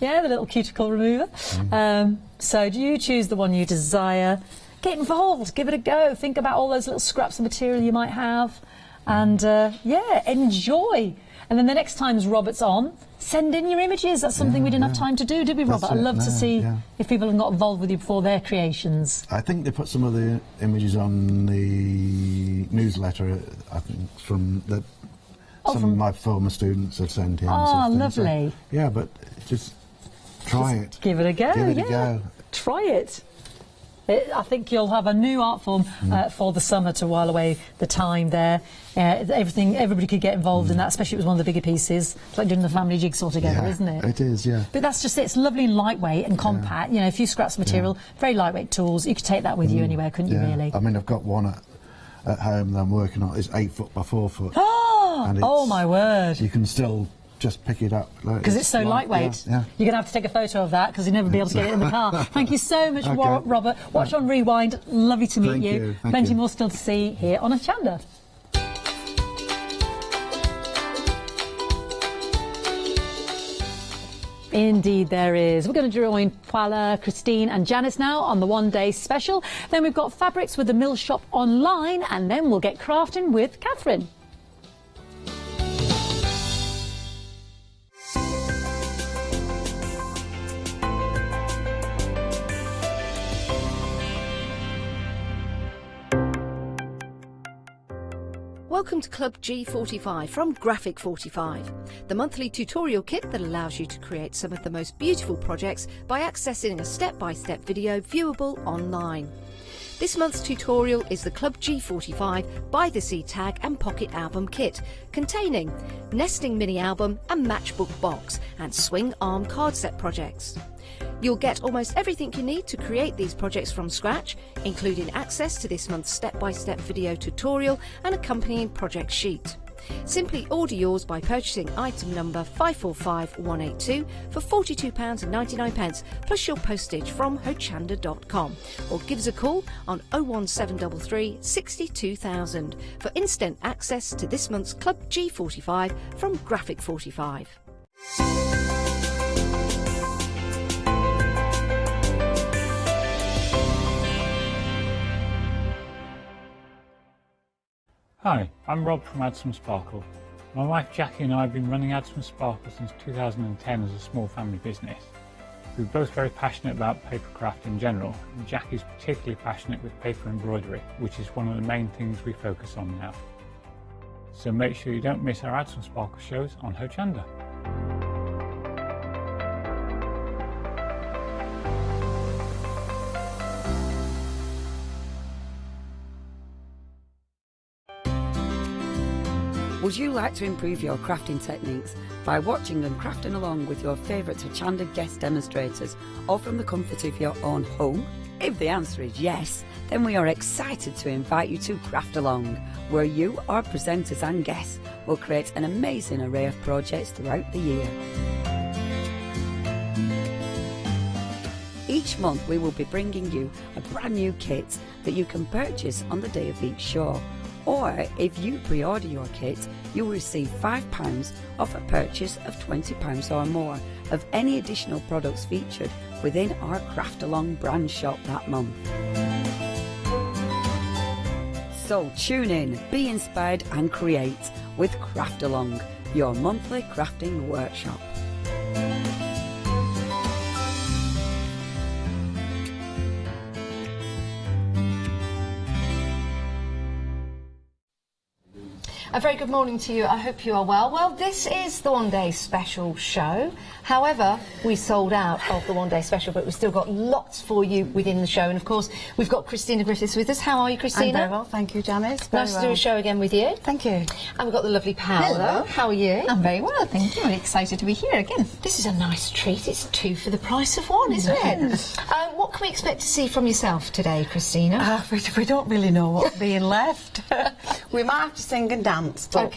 Yeah, the little cuticle remover. So do you choose the one you desire? Get involved, give it a go. Think about all those little scraps of material you might have. And enjoy. And then the next time Robert's on, send in your images. That's something we didn't have time to do, did we, Robert? I'd love to see if people have got involved with you before their creations. I think they put some of the images on the newsletter, I think, from some of my former students have sent in. Oh, lovely. So, yeah, but just try it. Give it a go. Give it a go. Try it. I think you'll have a new art form for the summer to while away the time there. Everybody could get involved in that, especially if it was one of the bigger pieces. It's like doing the family jigsaw together, isn't it? It is, yeah. But that's just it. It's lovely and lightway and compact. You know, a few scraps of material, very lightweight tools. You could take that with you anywhere, couldn't you, really? I mean, I've got one at home that I'm working on. It's 8 foot by 4 foot. Oh, my word. You can still just pick it up. Because it's so lightweight. Yeah. You're going to have to take a photo of that because you'll never be able to get it in the car. Thank you so much, Robert. Watch on Rewind. Lovely to meet you. Plenty more still to see here on Hochanda. Indeed there is. We're going to join Paula, Christine and Janice now on the one-day special. Then we've got fabrics with the Mill Shop online, and then we'll get crafting with Catherine. Welcome to Club G45 from Graphic 45, the monthly tutorial kit that allows you to create some of the most beautiful projects by accessing a step-by-step video viewable online. This month's tutorial is the Club G45 By the Sea Tag and Pocket Album Kit, containing nesting mini album and matchbook box and swing arm card set projects. You'll get almost everything you need to create these projects from scratch, including access to this month's step-by-step video tutorial and accompanying project sheet. Simply order yours by purchasing item number 545182 for £42.99 plus your postage from hochanda.com, or give us a call on 01733 60 2000 for instant access to this month's Club G45 from Graphic 45. Hi, I'm Rob from Add Some Sparkle. My wife Jackie and I have been running Add Some Sparkle since 2010 as a small family business. We're both very passionate about papercraft in general, and Jackie's particularly passionate with paper embroidery, which is one of the main things we focus on now. So make sure you don't miss our Add Some Sparkle shows on Hochanda. Would you like to improve your crafting techniques by watching and crafting along with your favourite Chander guest demonstrators, or from the comfort of your own home? If the answer is yes, then we are excited to invite you to Craft Along, where you, our presenters and guests, will create an amazing array of projects throughout the year. Each month we will be bringing you a brand new kit that you can purchase on the day of each show. Or if you pre-order your kit, you will receive £5 off a purchase of £20 or more of any additional products featured within our Craft Along brand shop that month. So tune in, be inspired and create with Craft Along, your monthly crafting workshop. A very good morning to you. I hope you are well. Well, this is the One Day Special show. However, we sold out of the One Day Special, but we've still got lots for you within the show. And of course, we've got Christina Griffiths with us. How are you, Christina? I'm very well, thank you, Janice. Nice to do a show again with you. Thank you. And we've got the lovely Paola. Hello. How are you? I'm very well, thank you. I'm excited to be here again. This is a nice treat. It's 2 for the price of 1, isn't it? What can we expect to see from yourself today, Christina? We don't really know what's being left. We might have to sing and dance, but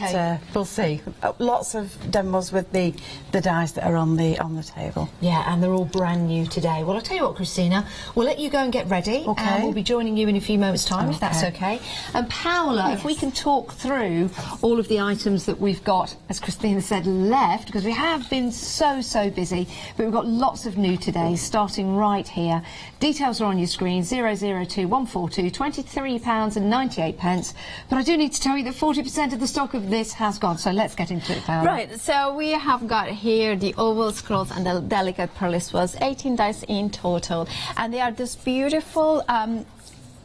we'll see. Lots of demos with the dies that are on the table. Yeah, and they're all brand new today. Well, I'll tell you what, Christina, we'll let you go and get ready, and we'll be joining you in a few moments' time, if that's okay. And Paola, if we can talk through all of the items that we've got, as Christina said, left, because we have been so busy, but we've got lots of new today, starting right here. Details are on your screen, 002142, £23.98. But I do need to tell you that 40% of the stock of this has gone, so let's get into it, Paola. Right, so we have got here the oval scrolls and the delicate pearly swirls, 18 dies in total, and they are this beautiful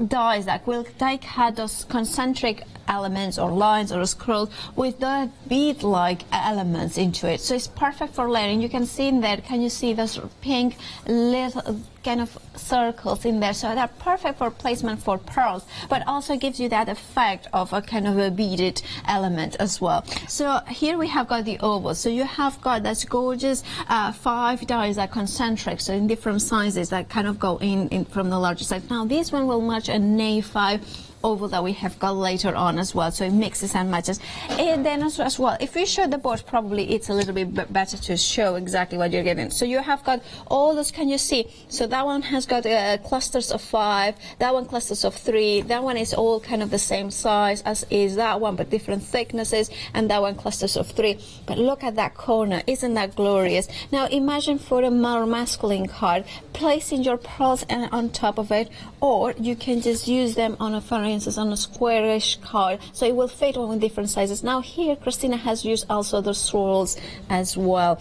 dies that will have those concentric elements or lines or scrolls with the bead-like elements into it. So it's perfect for layering. You can see in there, can you see those pink little kind of circles in there? So they're perfect for placement for pearls, but also gives you that effect of a kind of a beaded element as well. So here we have got the ovals. So you have got this gorgeous 5 dies that are concentric, so in different sizes that kind of go in from the larger size. Now this one will match an A5 oval that we have got later on as well, so it mixes and matches. And then as well, if we show the board, probably it's a little bit better to show exactly what you're getting. So you have got all those, can you see? So that one has got clusters of 5, that one clusters of 3, that one is all kind of the same size as is that one, but different thicknesses, and that one clusters of 3. But look at that corner, isn't that glorious? Now imagine for a more masculine card, placing your pearls on top of it, or you can just use them on a, for instance, on a squarish card, so it will fit all in different sizes. Now here Christina has used also the swirls as well.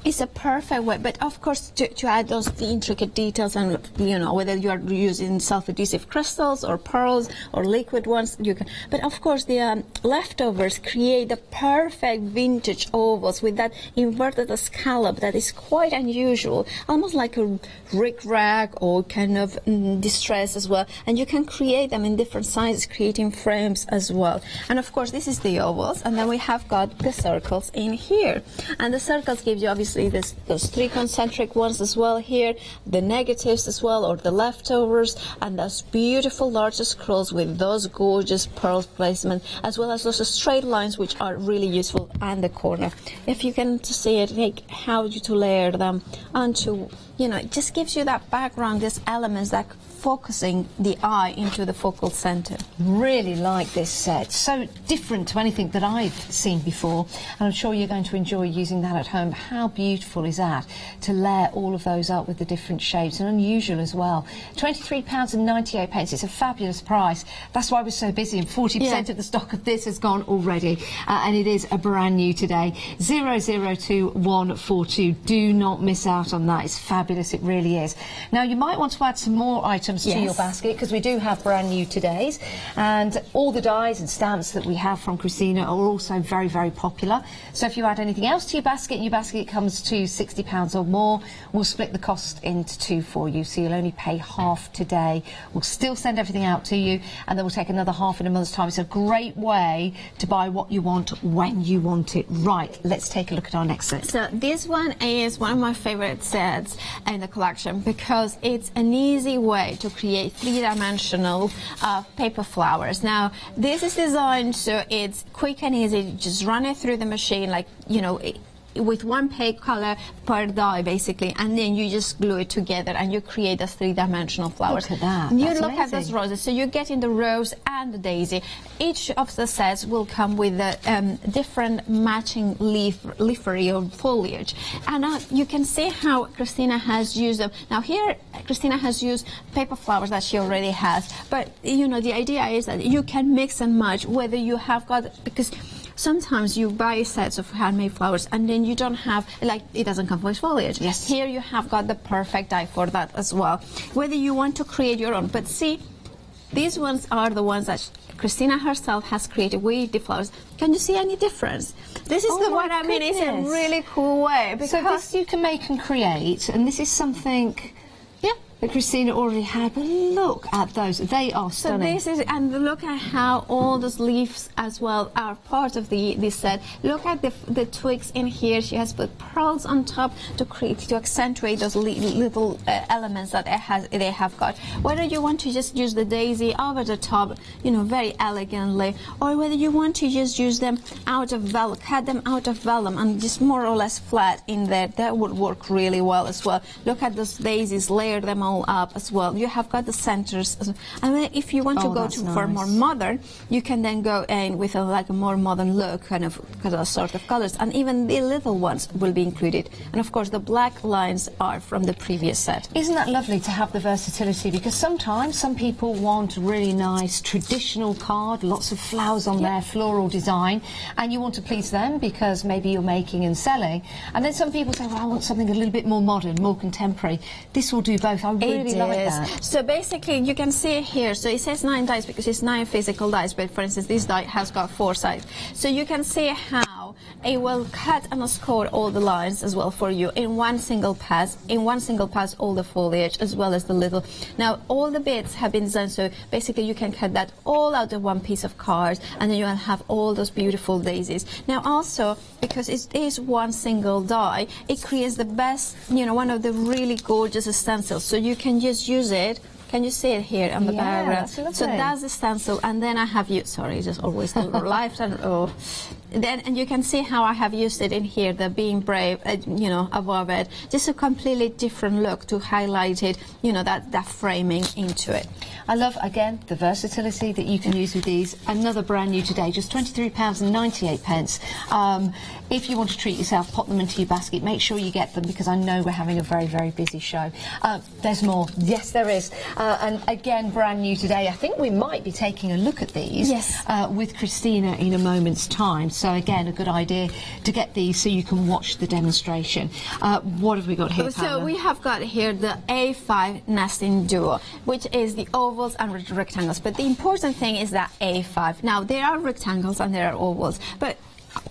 It's a perfect way, but of course to add those intricate details, and you know, whether you are using self-adhesive crystals or pearls or liquid ones, you can. But of course the leftovers create the perfect vintage ovals with that inverted scallop that is quite unusual, almost like a rick-rack or kind of distress as well. And you can create them in different sizes, creating frames as well. And of course this is the ovals, and then we have got the circles in here, and the circles give you obviously those 3 concentric ones as well here, the negatives as well, or the leftovers, and those beautiful large scrolls with those gorgeous pearl placement, as well as those straight lines which are really useful, and the corner. If you can see it, like how to layer them onto, you know, it just gives you that background, these elements that focusing the eye into the focal center. Really like this set. So different to anything that I've seen before, and I'm sure you're going to enjoy using that at home. How beautiful is that, to layer all of those up with the different shapes, and unusual as well. £23.98. It's a fabulous price. That's why we're so busy, and 40% of the stock of this has gone already, and it is a brand new today. 002142. Do not miss out on that. It's fabulous, it really is. Now you might want to add some more items to your basket, because we do have brand new today's, and all the dies and stamps that we have from Christina are also very popular. So if you add anything else to your basket, and your basket comes to £60 or more, we'll split the cost into 2 for you, so you'll only pay half today. We'll still send everything out to you, and then we'll take another half in a month's time. It's a great way to buy what you want when you want it. Right, let's take a look at our next set. So this one is one of my favorite sets in the collection, because it's an easy way to create 3-dimensional paper flowers. Now this is designed so it's quick and easy. Just run it through the machine, like, you know, with one paint color per die basically, and then you just glue it together and you create those 3-dimensional flowers. Look at that. You That's look amazing. at those roses, so you get in the rose and the daisy. Each of the sets will come with a different matching leafery or foliage, and you can see how Christina has used them. Now here Christina has used paper flowers that she already has, but you know, the idea is that you can mix and match, whether you have got, because sometimes you buy sets of handmade flowers and then you don't have, like, it doesn't come with foliage. Yes. Here you have got the perfect die for that as well. Whether you want to create your own, but see, these ones are the ones that Christina herself has created with the flowers. Can you see any difference? This is the one, I mean, it's a really cool way. Because So this you can make and create, and this is something that Christina already had, but look at those, they are stunning. So this is, and look at how all those leaves as well are part of this set. Look at the twigs in here. She has put pearls on top to accentuate those little elements that they have got. Whether you want to just use the daisy over the top, you know, very elegantly, or whether you want to just use them out of vellum, cut them out of vellum and just more or less flat in there, that would work really well as well. Look at those daisies, layer them all up as well. You have got the centers, and then if you want to go for more modern, you can then go in with a more modern look, kind of sort of colors, and even the little ones will be included. And of course, the black lines are from the previous set. Isn't that lovely to have the versatility? Because sometimes some people want a really nice traditional card, lots of flowers on there, floral design, and you want to please them because maybe you're making and selling. And then some people say, well, I want something a little bit more modern, more contemporary. This will do both. I really like that. So basically, you can see here, so it says 9 dies because it's 9 physical dies, but for instance, this die has got 4 sides. So you can see how it will cut and score all the lines as well for you in one single pass. In one single pass, all the foliage as well as the little. Now, all the bits have been done, so basically you can cut that all out of one piece of card, and then you will have all those beautiful daisies. Now, also, because it is one single die, it creates the best, you know, one of the really gorgeous stencils. So you can just use it. Can you see it here on the background? So that's the stencil, and then I have used, sorry, just always the lifetime. Oh, then and you can see how I have used it in here, the being brave, you know, above it, just a completely different look to highlight it, you know, that framing into it. I love, again, the versatility that you can use with these. Another brand new today, just £23.98. If you want to treat yourself, pop them into your basket. Make sure you get them because I know we're having a very, very busy show. There's more. Yes, there is. And again, brand new today. I think we might be taking a look at these with Christina in a moment's time. So again, a good idea to get these so you can watch the demonstration. What have we got here, Pamela? So we have got here the A5 nesting duo, which is the ovals and rectangles. But the important thing is that A5. Now, there are rectangles and there are ovals, but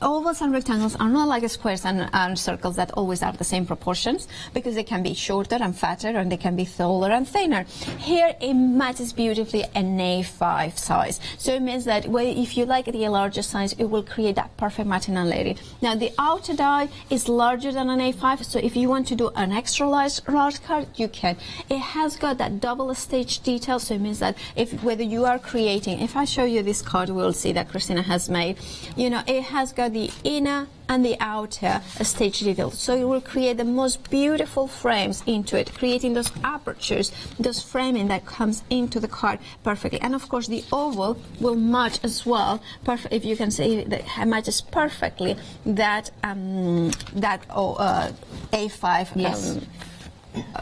ovals and rectangles are not like squares and circles that always are the same proportions, because they can be shorter and fatter, and they can be taller and thinner. Here it matches beautifully an A5 size, so it means that if you like the larger size, it will create that perfect materiality. Now the outer die is larger than an A5, so if you want to do an extra large card, you can. It has got that double stitch detail, so it means that whether you are creating, if I show you this card, we'll see that Christina has made, you know, it has got the inner and the outer stitch detail, so it will create the most beautiful frames into it, creating those apertures, those framing that comes into the card perfectly. And of course the oval will match as well, if you can see that it matches perfectly that A5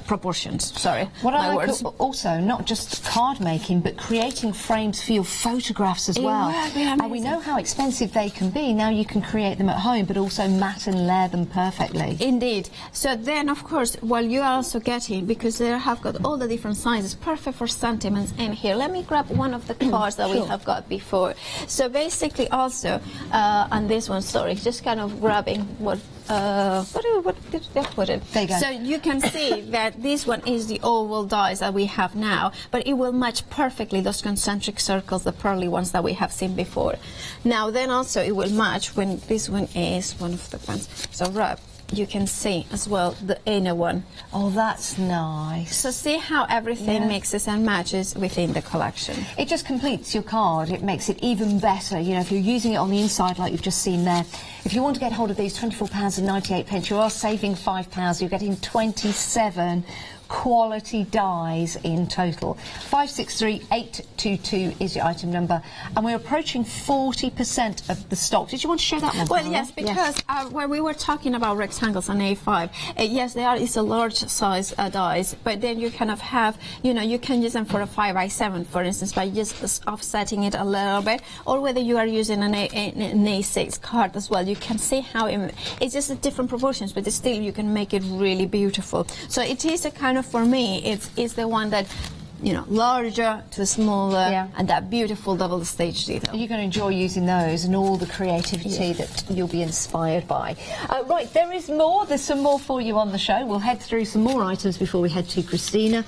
proportions. Sorry, what I like also, not just card making, but creating frames for your photographs as well. And we know how expensive they can be. Now you can create them at home, but also mat and layer them perfectly. Indeed. So then, of course, while you are also getting, because they have got all the different sizes, perfect for sentiments in here. Let me grab one of the cards that we have got before. So basically, also, and this one, sorry, just kind of grabbing what did they put it? There you go. So you can see that this one is the oval dies that we have now, but it will match perfectly those concentric circles, the pearly ones that we have seen before. Now then also it will match when this one is one of the ones. So you can see as well the inner one. Oh, that's nice. So see how everything mixes and matches within the collection. It just completes your card. It makes it even better. You know, if you're using it on the inside like you've just seen there. If you want to get hold of these, £24.98, you are saving £5. You're getting 27 quality dies in total. 563822 is your item number, and we're approaching 40% of the stock. Did you want to show that one? Well, yes, because when we were talking about rectangles on A5, yes, there is a large size dies, but then you kind of have, you know, you can use them for a 5x7, for instance, by just offsetting it a little bit, or whether you are using an A6 card as well. You can see how it's just different proportions, but still you can make it really beautiful. So it is a kind of, for me, it's the one that, you know, larger to smaller, and that beautiful double stage detail. You're going to enjoy using those and all the creativity that you'll be inspired by. Right, there is more. There's some more for you on the show. We'll head through some more items before we head to Christina.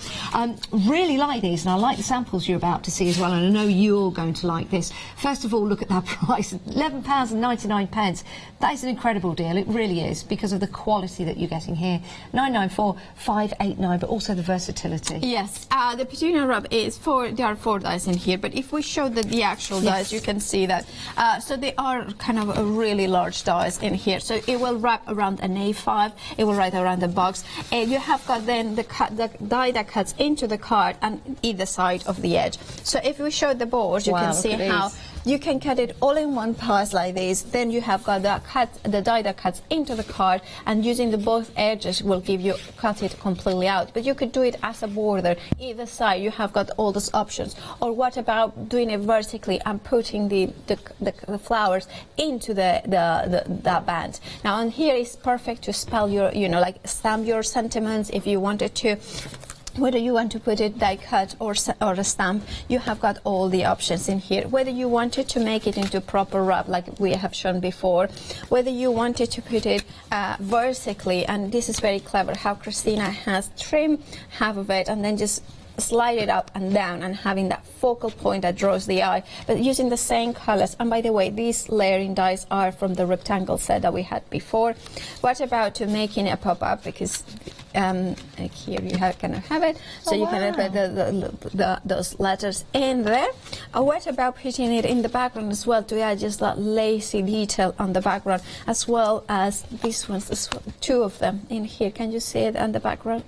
Really like these, and I like the samples you're about to see as well, and I know you're going to like this. First of all, look at that price, £11.99. That is an incredible deal. It really is, because of the quality that you're getting here. 994-589, but also the versatility. Yes, the Petunia Wrap is there are 4 dies in here, but if we show the actual dies, you can see that. So they are kind of a really large dies in here. So it will wrap around an A5, it will wrap around the box. And you have got then the die that cuts into the card on either side of the edge. So if we show the board, you can see how you can cut it all in one pass like this. Then you have got the die that cuts into the card, and using the both edges will give you cut it completely out. But you could do it as a border either side. You have got all those options. Or what about doing it vertically and putting the flowers into that band? Now on here is perfect to spell your, you know, like stamp your sentiments if you wanted to. Whether you want to put it die cut or a stamp, you have got all the options in here. Whether you wanted to make it into proper wrap like we have shown before, whether you wanted to put it vertically, and this is very clever how Christina has trimmed half of it and then just slide it up and down and having that focal point that draws the eye, but using the same colors. And by the way, these layering dies are from the rectangle set that we had before. What about to making a pop-up, because like here you kind of have it, so you can put those letters in there. Or what about putting it in the background as well to add just that lacy detail on the background, as well as these ones, 2 of them in here. Can you see it on the background?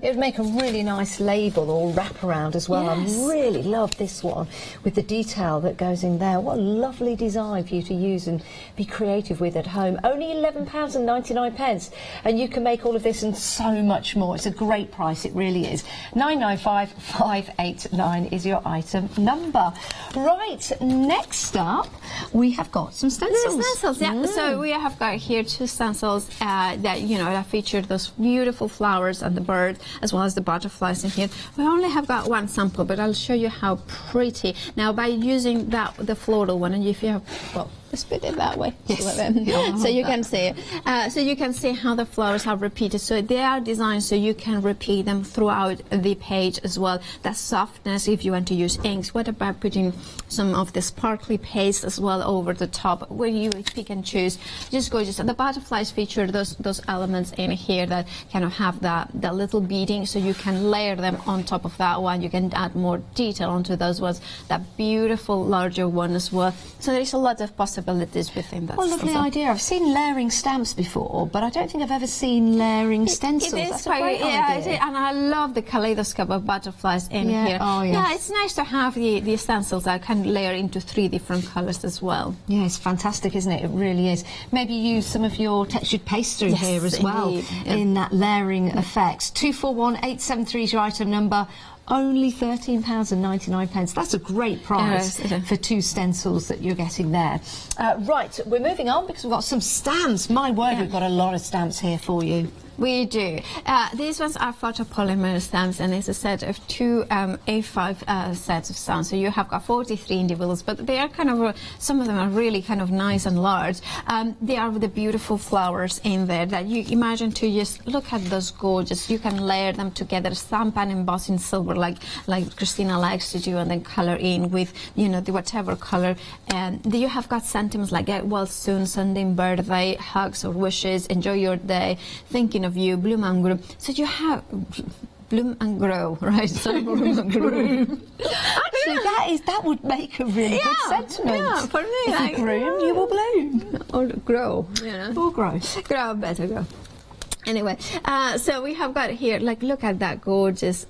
It would make a really nice label or wraparound as well. Yes. I really love this one with the detail that goes in there. What a lovely design for you to use and be creative with at home. Only £11.99, and you can make all of this and so much more. It's a great price, it really is. 995-589 is your item number. Right, next up we have got some stencils. So we have got here 2 stencils that, you know, that feature those beautiful flowers and the bird, as well as the butterflies in here. We only have got 1 sample, but I'll show you how pretty. Now, by using the floral one, and if you have, well, let's put it that way, so you can see it. So you can see how the flowers are repeated. So they are designed so you can repeat them throughout the page as well. That softness, if you want to use inks. What about putting some of the sparkly paste as well over the top, where you pick and choose? Just gorgeous. And the butterflies feature those elements in here that kind of have that little beading, so you can layer them on top of that one. You can add more detail onto those ones. That beautiful larger one as well. So there is a lot of possibilities within that. Well, lovely idea. I've seen layering stamps before, but I don't think I've ever seen layering stencils. It is That's a great idea. and I love the kaleidoscope of butterflies in here. Oh, yes. Yeah, it's nice to have the stencils that can layer into 3 different colours as well. Yeah, it's fantastic, isn't it? It really is. Maybe use some of your textured paste through here as well, in that layering effect. 241873 is your item number. Only £13.99. That's a great price for 2 stencils that you're getting there. Right, we're moving on because we've got some stamps. My word, we've got a lot of stamps here for you. We do. These ones are photopolymer stamps, and it's a set of 2 A5 sets of stamps. So you have got 43 individuals, but they are kind of, some of them are really kind of nice and large. They are with the beautiful flowers in there that you imagine to just look at those gorgeous. You can layer them together, stamp and emboss in silver like Christina likes to do, and then color in with, you know, the whatever color. And you have got sentiments like get well soon, sending birthday, hugs or wishes, enjoy your day, thinking of you, bloom and grow. So you have bloom and grow, right? So bloom and grow. Actually, that would make a really good sentiment. Yeah, for me, if you bloom, you will bloom. Or grow, you know. Or grow. Grow, better grow. Anyway, so we have got here, like, look at that gorgeous.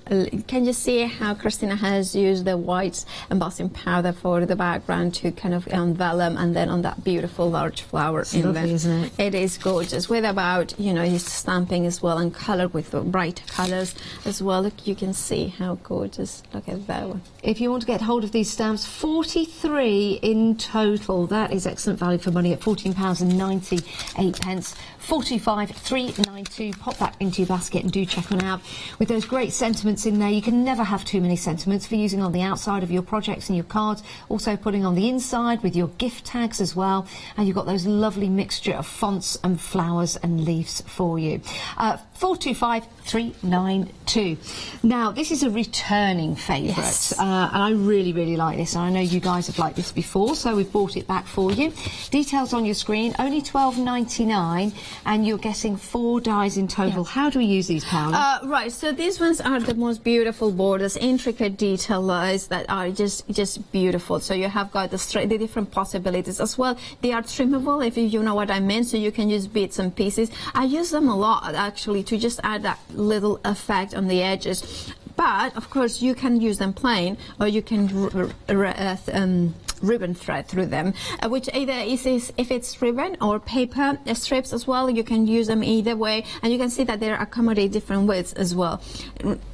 Can you see how Christina has used the white embossing powder for the background to kind of envelop, and then on that beautiful large flower in lovely, there. isn't it? It is gorgeous, with about, you know, his stamping as well, and color with the bright colors as well. Look, you can see how gorgeous. Look at that one. If you want to get hold of these stamps, 43 in total. That is excellent value for money at £14.98. 425 392. Pop that into your basket and do check them out. With those great sentiments in there, you can never have too many sentiments for using on the outside of your projects and your cards. Also putting on the inside with your gift tags as well. And you've got those lovely mixture of fonts and flowers and leaves for you. 425 392. Now, this is a returning favourite. Yes. And I really, really like this. And I know you guys have liked this before, so we've bought it back for you. Details on your screen, only $12.99, and you're getting 4 dies in total. Yeah. How do we use these, Paola? Right, so these ones are the most beautiful borders, intricate detail lines that are just beautiful. So you have got the different possibilities as well. They are trimmable, if you know what I mean, so you can use bits and pieces. I use them a lot, actually, to just add that little effect on the edges. But, of course, you can use them plain, or you can ribbon thread through them, which either is if it's ribbon or paper strips as well. You can use them either way, and you can see that they accommodate different widths as well.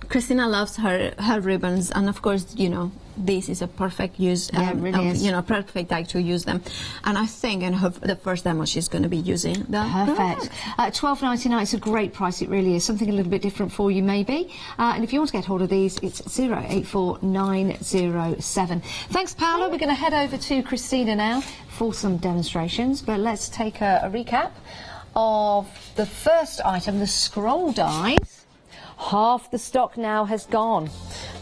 Christina loves her ribbons, and of course, you know, this is a perfect use, really is. you know, perfect time to use them. And I think in the first demo she's going to be using them. Perfect. $12.99, it's a great price, it really is. Something a little bit different for you, maybe. And if you want to get hold of these, it's 084907. Thanks, Paola. We're going to head over to Christina now for some demonstrations, but let's take a recap of the first item, the scroll dies. Half the stock now has gone.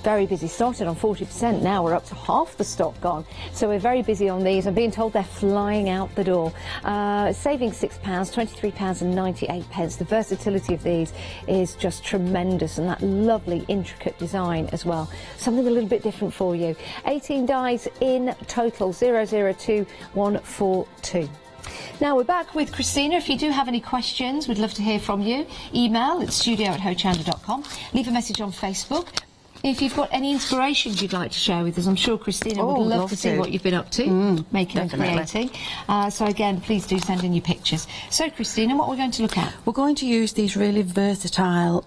Very busy. Started on 40%, now we're up to half the stock gone. So we're very busy on these. I'm being told they're flying out the door. Saving £6, £23.98. The versatility of these is just tremendous, and that lovely intricate design as well. Something a little bit different for you. 18 dies in total, 002142. Now we're back with Christina. If you do have any questions, we'd love to hear from you. Email at studio@hochanda.com. Leave a message on Facebook. If you've got any inspirations you'd like to share with us, I'm sure Christina would love to see what you've been up to, making and creating. So again, please do send in your pictures. So Christina, what we're going to look at? We're going to use these really versatile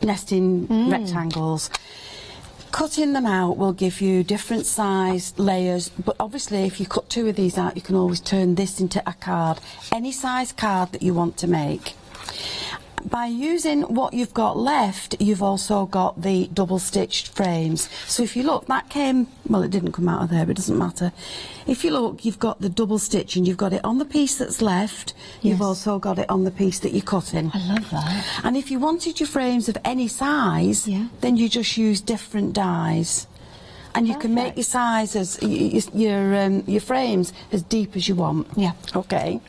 nesting rectangles. Cutting them out will give you different size layers, but obviously if you cut 2 of these out, you can always turn this into a card, any size card that you want to make. By using what you've got left, you've also got the double stitched frames. So if you look, that came, well, it didn't come out of there, but it doesn't matter. If you look, you've got the double stitch, and you've got it on the piece that's left. You've also got it on the piece that you're cutting. I love that. And if you wanted your frames of any size, then you just use different dies. And you can make your sizes, your frames as deep as you want. Yeah. Okay.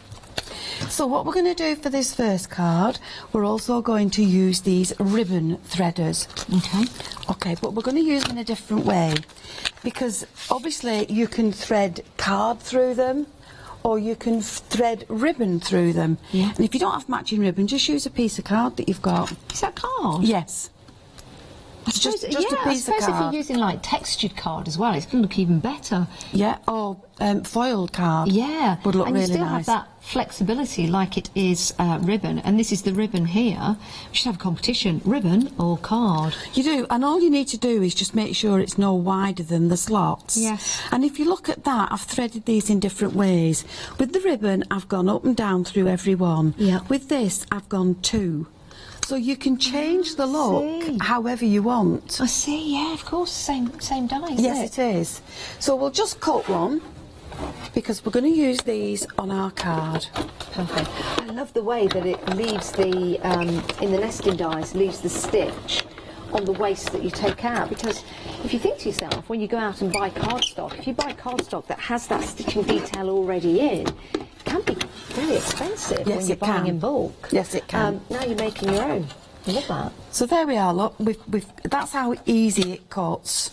So what we're going to do for this first card, we're also going to use these ribbon threaders. Okay, but we're going to use them in a different way, because obviously you can thread card through them, or you can thread ribbon through them. And if you don't have matching ribbon, just use a piece of card that you've got. Is that card? Yes. Just a piece of card. I suppose if you're using like textured card as well, it's going to look even better. Yeah, or foiled card. Yeah, would look and really you still nice. have that flexibility like it is ribbon, and this is the ribbon here. We should have a competition, ribbon or card. You do, and all you need to do is just make sure it's no wider than the slots. Yes. And if you look at that, I've threaded these in different ways. With the ribbon, I've gone up and down through every one. Yeah. With this, I've gone 2. So you can change the look however you want. I see, yeah, of course, same die, isn't Yes, it is. So we'll just cut one, because we're going to use these on our card. Perfect. I love the way that it leaves the, in the nesting dies, leaves the stitch on the waste that you take out, because if you think to yourself, when you go out and buy cardstock, if you buy cardstock that has that stitching detail already in, it can be very expensive when you're buying in bulk. Yes, it can. Now you're making your own. I love that. So there we are, look, that's how easy it cuts.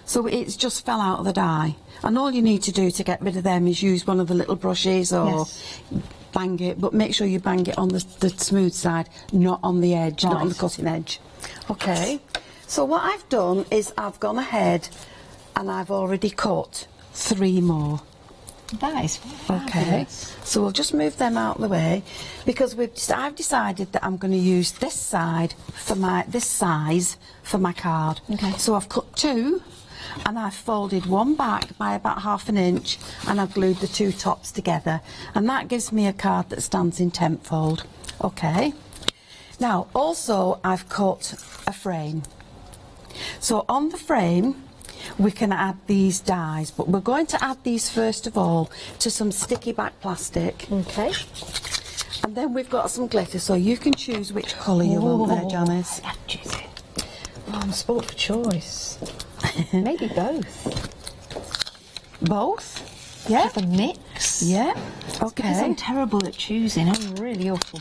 So it's just fell out of the die. And all you need to do to get rid of them is use one of the little brushes, or bang it, but make sure you bang it on the smooth side, not on the edge, not on the Right. cutting edge. Okay, so what I've done is I've gone ahead and I've already cut 3 more. That is Okay, fabulous. so we'll just move them out of the way because I've decided that I'm going to use this side for this size for my card. Okay. So I've cut 2 and I've folded one back by about 1/2 inch and I've glued the 2 tops together, and that gives me a card that stands in 10th fold. Okay. Now also I've cut a frame. So on the frame we can add these dies, but we're going to add these first of all to some sticky back plastic. Okay. And then we've got some glitter, so you can choose which colour you want there, Janice. I love choosing. Oh, I'm sport for choice. Maybe both. Both? Yeah. Have a mix. Yeah. Because Okay. I'm terrible at choosing. I'm really awful.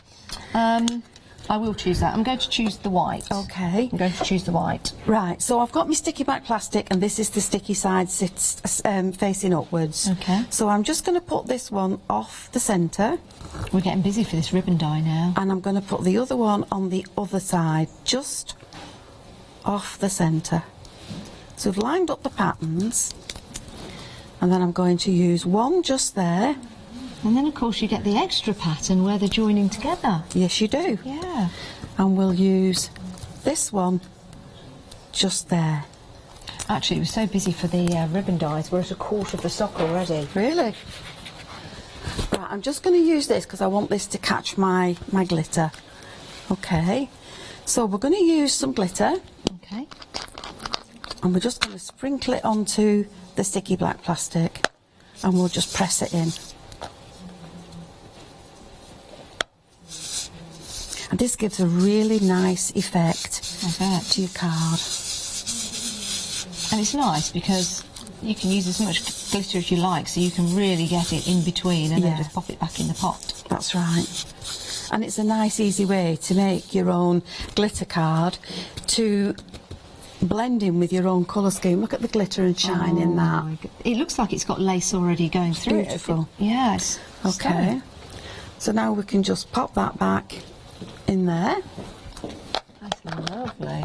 I will choose that. I'm going to choose the white. Okay. I'm going to choose the white. Right, so I've got my sticky back plastic and this is the sticky side facing upwards. Okay. So I'm just going to put this one off the centre We're getting busy for this ribbon dye now. and I'm going to put the other one on the other side, just off the centre. So I've lined up the patterns and then I'm going to use one just there. And then, of course, you get the extra pattern where they're joining together. Yes, you do. Yeah. And we'll use this one just there. Actually, we're so busy for the ribbon dyes. We're at 1/4 of the sock already. Really? Right, I'm just going to use this because I want this to catch my glitter. Okay, so we're going to use some glitter Okay. and we're just going to sprinkle it onto the sticky black plastic and we'll just press it in. And this gives a really nice effect I bet. to your card. And it's nice because you can use as much glitter as you like, so you can really get it in between and then Yeah. just pop it back in the pot. That's right. And it's a nice, easy way to make your own glitter card to blend in with your own colour scheme. Look at the glitter and shine in that. my God. It looks like it's got lace already going through Beautiful. it. Yeah, it's Okay. stunning. So now we can just pop that back in there That's lovely.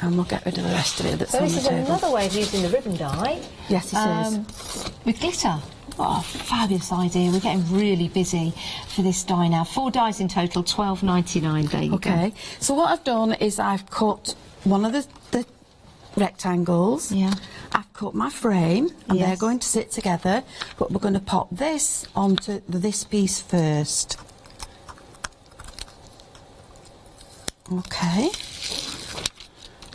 and we'll get rid of the rest of it that's So on this the is table. another way of using the ribbon dye. Yes, it is. With glitter. Oh, fabulous idea. We're getting really busy for this dye now. 4 dyes in total, £12.99. There you go. Okay, so what I've done is I've cut one of the rectangles. Yeah. I've cut my frame and they're Yes. going to sit together, but we're going to pop this onto this piece first. Okay.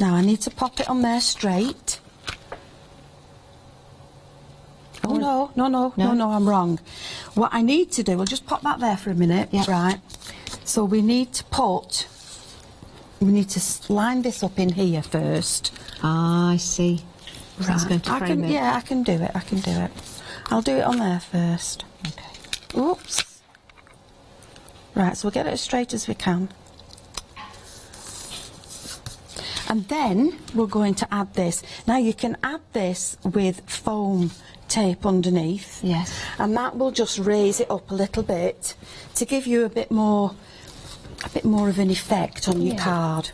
Now I need to pop it on there straight. Oh no, I'm wrong. What I need to do, we'll just pop that there for a minute. Yeah. Right. So we need to line this up in here first. Ah, I see. That's going to frame it. Yeah, I can do it. I'll do it on there first. Okay. Oops. Right, so we'll get it as straight as we can. And then we're going to add this. Now you can add this with foam tape underneath. Yes. And that will just raise it up a little bit to give you a bit more of an effect on your Yeah. card.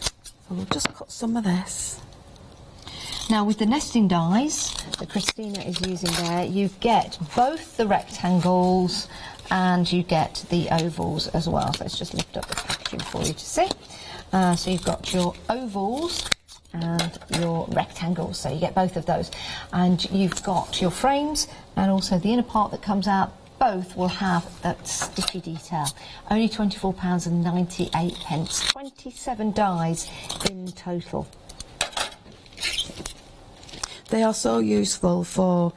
So we'll just cut some of this. Now with the nesting dies that Christina is using there, you get both the rectangles and you get the ovals as well. So let's just lift up the packaging for you to see. So you've got your ovals and your rectangles, so you get both of those. And you've got your frames and also the inner part that comes out. Both will have that sticky detail. Only £24.98. 27 dies in total. They are so useful for,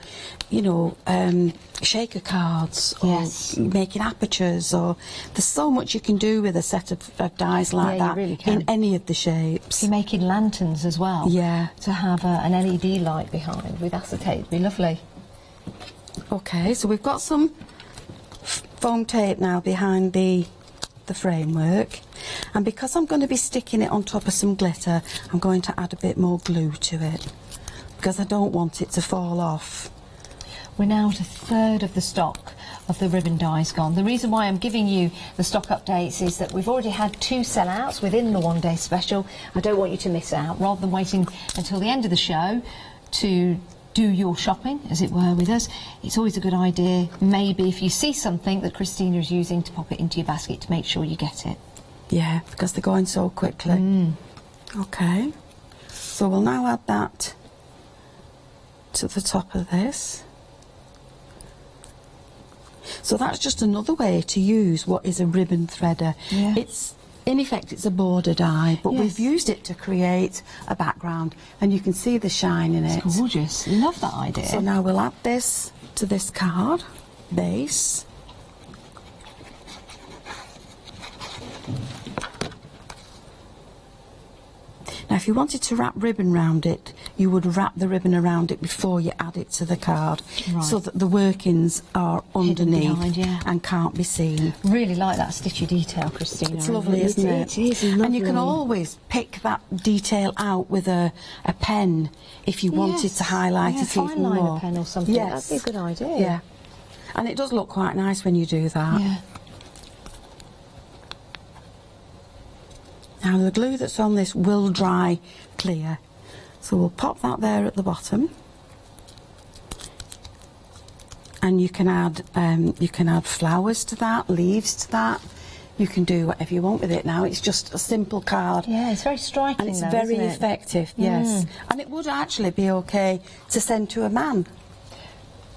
shaker cards or Yes. making apertures, or there's so much you can do with a set of dies like Yeah, you that really can. in any of the shapes. You're making lanterns as well. Yeah. To have an LED light behind with acetate would be lovely. Okay, so we've got some foam tape now behind the framework, and because I'm going to be sticking it on top of some glitter, I'm going to add a bit more glue to it because I don't want it to fall off. We're now at 1/3 of the stock of the ribbon dies gone. The reason why I'm giving you the stock updates is that we've already had 2 sellouts within the one-day special. I don't want you to miss out. Rather than waiting until the end of the show to do your shopping, as it were, with us, it's always a good idea, maybe if you see something that Christina is using, to pop it into your basket to make sure you get it. Yeah, because they're going so quickly. Okay, so we'll now add that to the top of this. So that's just another way to use what is a ribbon threader. Yeah. It's, in effect, it's a border die, but we've used it to create a background, and you can see the shine in it. It's gorgeous. Love that idea. So now we'll add this to this card base. Now, if you wanted to wrap ribbon around it, you would wrap the ribbon around it before you add it to the card, so that the workings are underneath behind, and can't be seen. Really like that stitchy detail, Christina. It's lovely, isn't it? It is lovely. And you can always pick that detail out with a pen if you wanted to highlight it even more. Fine liner pen or something. Yes. That'd be a good idea. Yeah. And it does look quite nice when you do that. Yeah. Now the glue that's on this will dry clear, so we'll pop that there at the bottom, and you can add flowers to that, leaves to that. You can do whatever you want with it now. It's just a simple card. Yeah, it's very striking, and it's though, very isn't it? effective. Yes, and it would actually be okay to send to a man.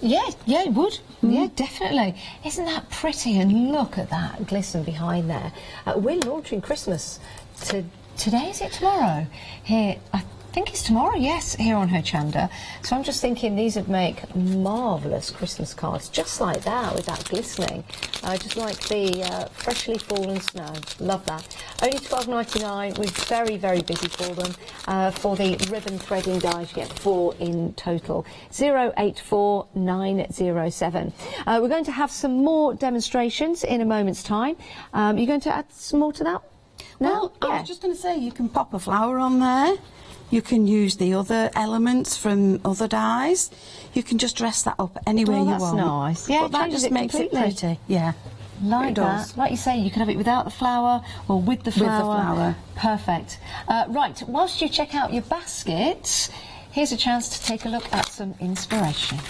Yeah, it would. Yeah, definitely. Isn't that pretty? And look at that glisten behind there. We're launching Christmas today, is it tomorrow? Here, I think it's tomorrow, yes, here on Hochanda. So I'm just thinking these would make marvellous Christmas cards, just like that, with that glistening. Just like the freshly fallen snow. Love that. Only $12.99. We're very, very busy for them. For the ribbon threading dies, you get 4 in total. 084907. We're going to have some more demonstrations in a moment's time. You're going to add some more to that? Well, I was just going to say, you can pop a flower on there. You can use the other elements from other dies. You can just dress that up any way you want. That's nice. Yeah, but that just makes it pretty. Yeah, like that. Like you say, you can have it without the flower or with the flower. With the flower. Perfect. Right, whilst you check out your baskets, here's a chance to take a look at some inspiration.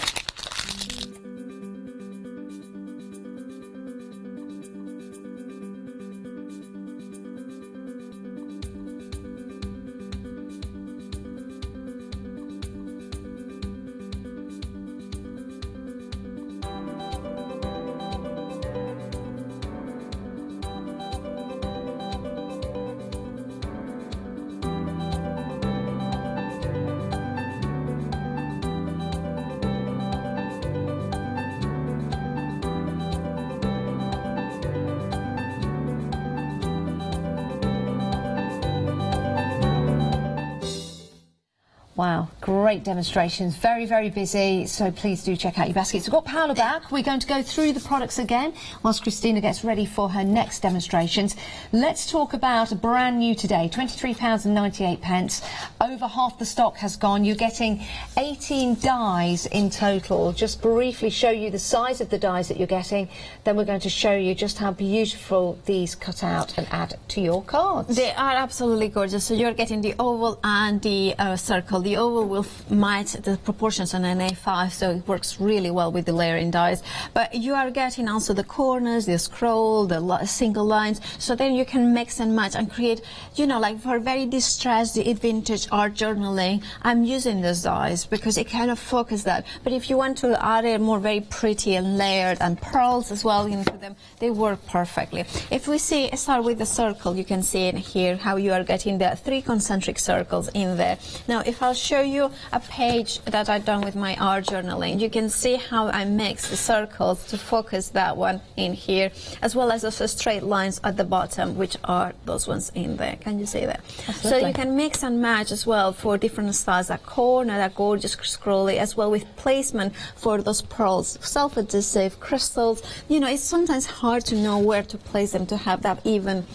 Wow, great demonstrations, very, very busy, so please do check out your baskets. We've got Paola back. We're going to go through the products again whilst Christina gets ready for her next demonstrations. Let's talk about a brand new today, £23.98. Over half the stock has gone. You're getting 18 dies in total. Just briefly show you the size of the dies that you're getting. Then we're going to show you just how beautiful these cut out and add to your cards. They are absolutely gorgeous. So you're getting the oval and the circle. The oval will match the proportions on an A5, so it works really well with the layering dies. But you are getting also the corners, the scroll, the single lines, so then you can mix and match and create, you know, like for very distressed vintage art journaling, I'm using those dies because it kind of focuses that. But if you want to add it more very pretty and layered and pearls as well into them, they work perfectly. If we start with the circle, you can see in here how you are getting the 3 concentric circles in there. Now, if I'll show you a page that I've done with my art journaling, you can see how I mix the circles to focus that one in here, as well as those straight lines at the bottom, which are those ones in there. Can you see that? So you can mix and match as well for different styles, that corner, that gorgeous scrolly, as well with placement for those pearls, self-adhesive crystals. You know, it's sometimes hard to know where to place them to have that even,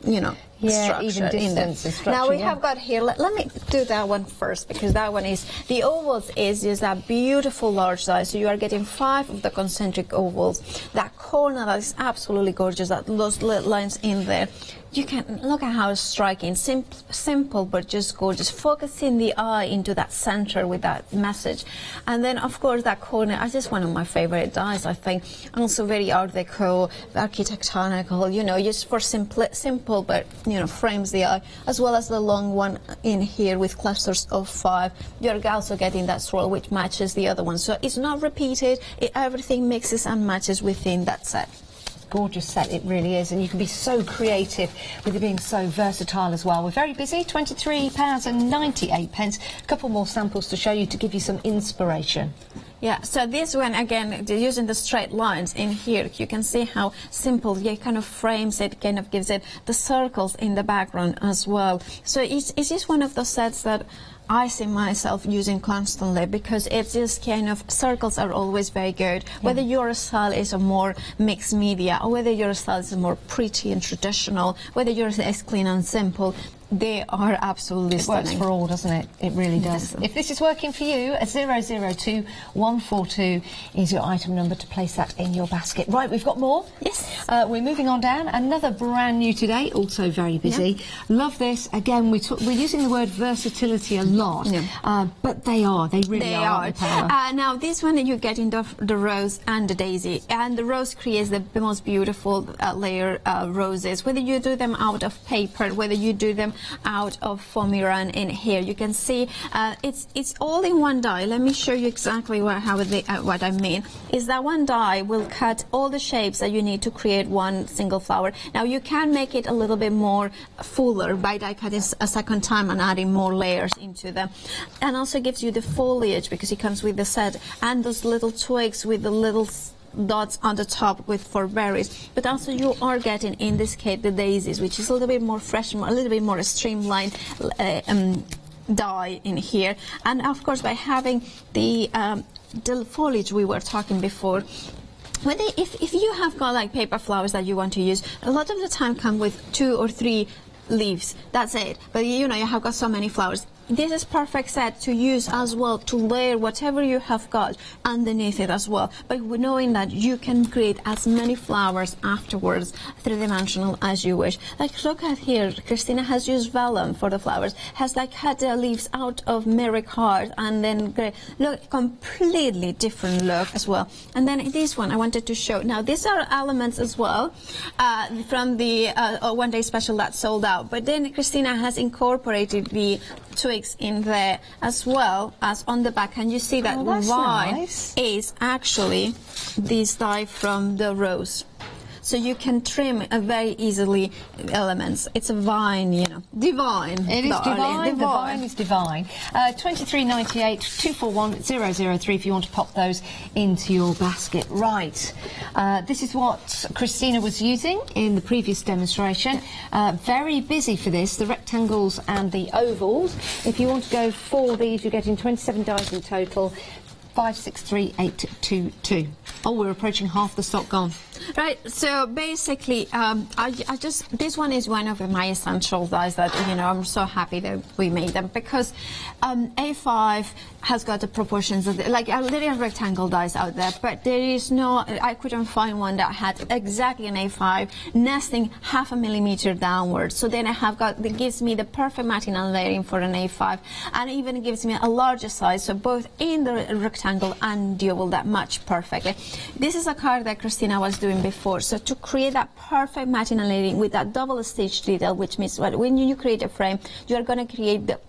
you know. Yeah, even structure in them. distance and structure, Now we yeah. have got here, let me do that one first, because that one is, the ovals is just that beautiful large size. So you are getting 5 of the concentric ovals. That corner that is absolutely gorgeous, that those little lines in there. You can look at how it's striking, simple but just gorgeous, focusing the eye into that center with that message. And then of course that corner is just one of my favorite dies, I think. Also very art deco, architectonical, you know, just for simple but, you know, frames the eye, as well as the long one in here with clusters of 5. You're also getting that swirl which matches the other one. So it's not repeated, everything mixes and matches within that set. Gorgeous set, it really is, and you can be so creative with it being so versatile as well. We're very busy, £23.98. A couple more samples to show you to give you some inspiration. Yeah, so this one, again, using the straight lines in here, you can see how simple it kind of frames it, kind of gives it the circles in the background as well. So it's just one of those sets that I see myself using constantly, because it's just kind of, circles are always very good. Yeah. Whether your style is a more mixed media, or whether your style is more pretty and traditional, whether yours is clean and simple, they are absolutely stunning. It works for all, doesn't it? It really does. If this is working for you, a 002142 is your item number to place that in your basket. Right, we've got more. Yes. We're moving on down. Another brand new today, also very busy. Yeah. Love this. Again, we're using the word versatility a lot, but they really are. Now, this one you get in the rose and the daisy, and the rose creates the most beautiful layer roses. Whether you do them out of paper, whether you do them out of foamy run in here, you can see it's all in one die. Let me show you exactly what I mean. Is that one die will cut all the shapes that you need to create one single flower. Now you can make it a little bit more fuller by die cutting a second time and adding more layers into them, and also gives you the foliage, because it comes with the set, and those little twigs with the little dots on the top for berries. But also you are getting, in this case, the daisies, which is a little bit more fresh, a little bit more streamlined dye in here. And of course, by having the foliage we were talking before, if you have got like paper flowers that you want to use, a lot of the time come with 2 or 3 leaves, that's it. But you know, you have got so many flowers. This is perfect set to use as well, to layer whatever you have got underneath it as well, but knowing that you can create as many flowers afterwards, 3-dimensional, as you wish. Like, look at here, Christina has used vellum for the flowers, has like cut the leaves out of Merrick Heart, and then look, completely different look as well. And then this one I wanted to show. Now these are elements as well from the one day special that sold out, but then Christina has incorporated the twigs in there as well as on the back, and you see that vine is actually this dye from the rose. So you can trim very easily elements. It's a vine, you know, divine. It is divine. The vine is divine. 23.98, 241-003 if you want to pop those into your basket. Right. This is what Christina was using in the previous demonstration. Very busy for this, the rectangles and the ovals. If you want to go for these, you're getting 27 dies in total. 563822. Oh, we're approaching half the stock gone. Right, so basically, this one is one of my essential dies that, you know, I'm so happy that we made them, because A5 has got the proportions of like a little rectangle dies out there, but there is no, I couldn't find one that had exactly an A5 nesting 0.5 millimeter downwards. So then I have got, that gives me the perfect matting and layering for an A5, and even gives me a larger size, so both in the rectangle and the oval that match perfectly. This is a card that Christina was doing before, so to create that perfect matting and layering with that double stitch detail, which means that when you create a frame, you are going to create the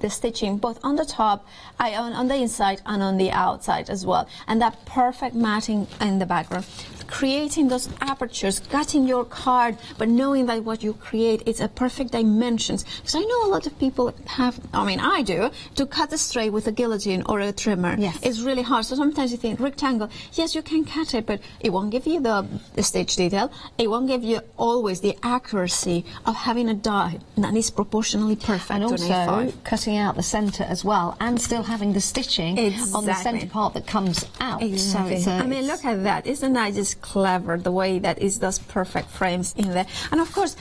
stitching both on the top, on the inside, and on the outside as well, and that perfect matting in the background. Creating those apertures, cutting your card, but knowing that what you create is a perfect dimensions. Because I know a lot of people have, I mean, I do, to cut it straight with a guillotine or a trimmer. Yes. It's really hard. So sometimes you think rectangle, yes, you can cut it, but it won't give you the stitch detail. It won't give you always the accuracy of having a die that is proportionally perfect. And also cutting out the centre as well, and still having the stitching on the centre part that comes out. Exactly. So I mean, look at that. Isn't that just clever, the way that is those perfect frames in there? And of course,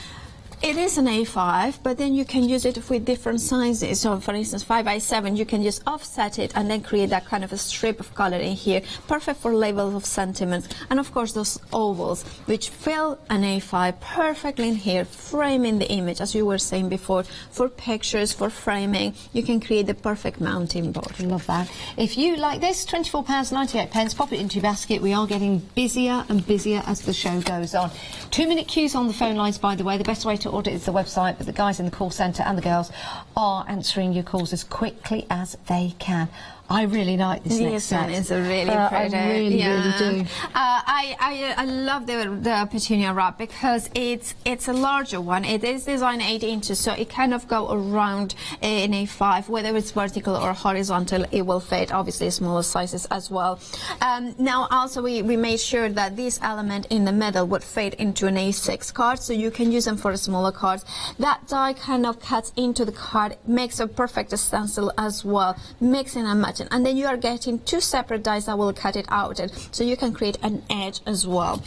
It is an A5, but then you can use it with different sizes. So, for instance, 5x7, you can just offset it and then create that kind of a strip of color in here. Perfect for levels of sentiments. And of course, those ovals, which fill an A5 perfectly in here, framing the image, as you were saying before, for pictures, for framing. You can create the perfect mounting board. Love that. If you like this, £24.98, pop it into your basket. We are getting busier and busier as the show goes on. 2-minute queues on the phone lines, by the way. The best way to order is the website, but the guys in the call centre and the girls are answering your calls as quickly as they can. I really like this next set. It's a really pretty. I really do. I love the Petunia Wrap because it's a larger one. It is designed 8 inches, so it kind of go around in A5, whether it's vertical or horizontal. It will fit. Obviously, smaller sizes as well. Now, also we made sure that this element in the middle would fit into an A6 card, so you can use them for smaller cards. That die kind of cuts into the card, makes a perfect stencil as well, mixing and matching. And then you are getting 2 separate dies that will cut it out, so you can create an edge as well.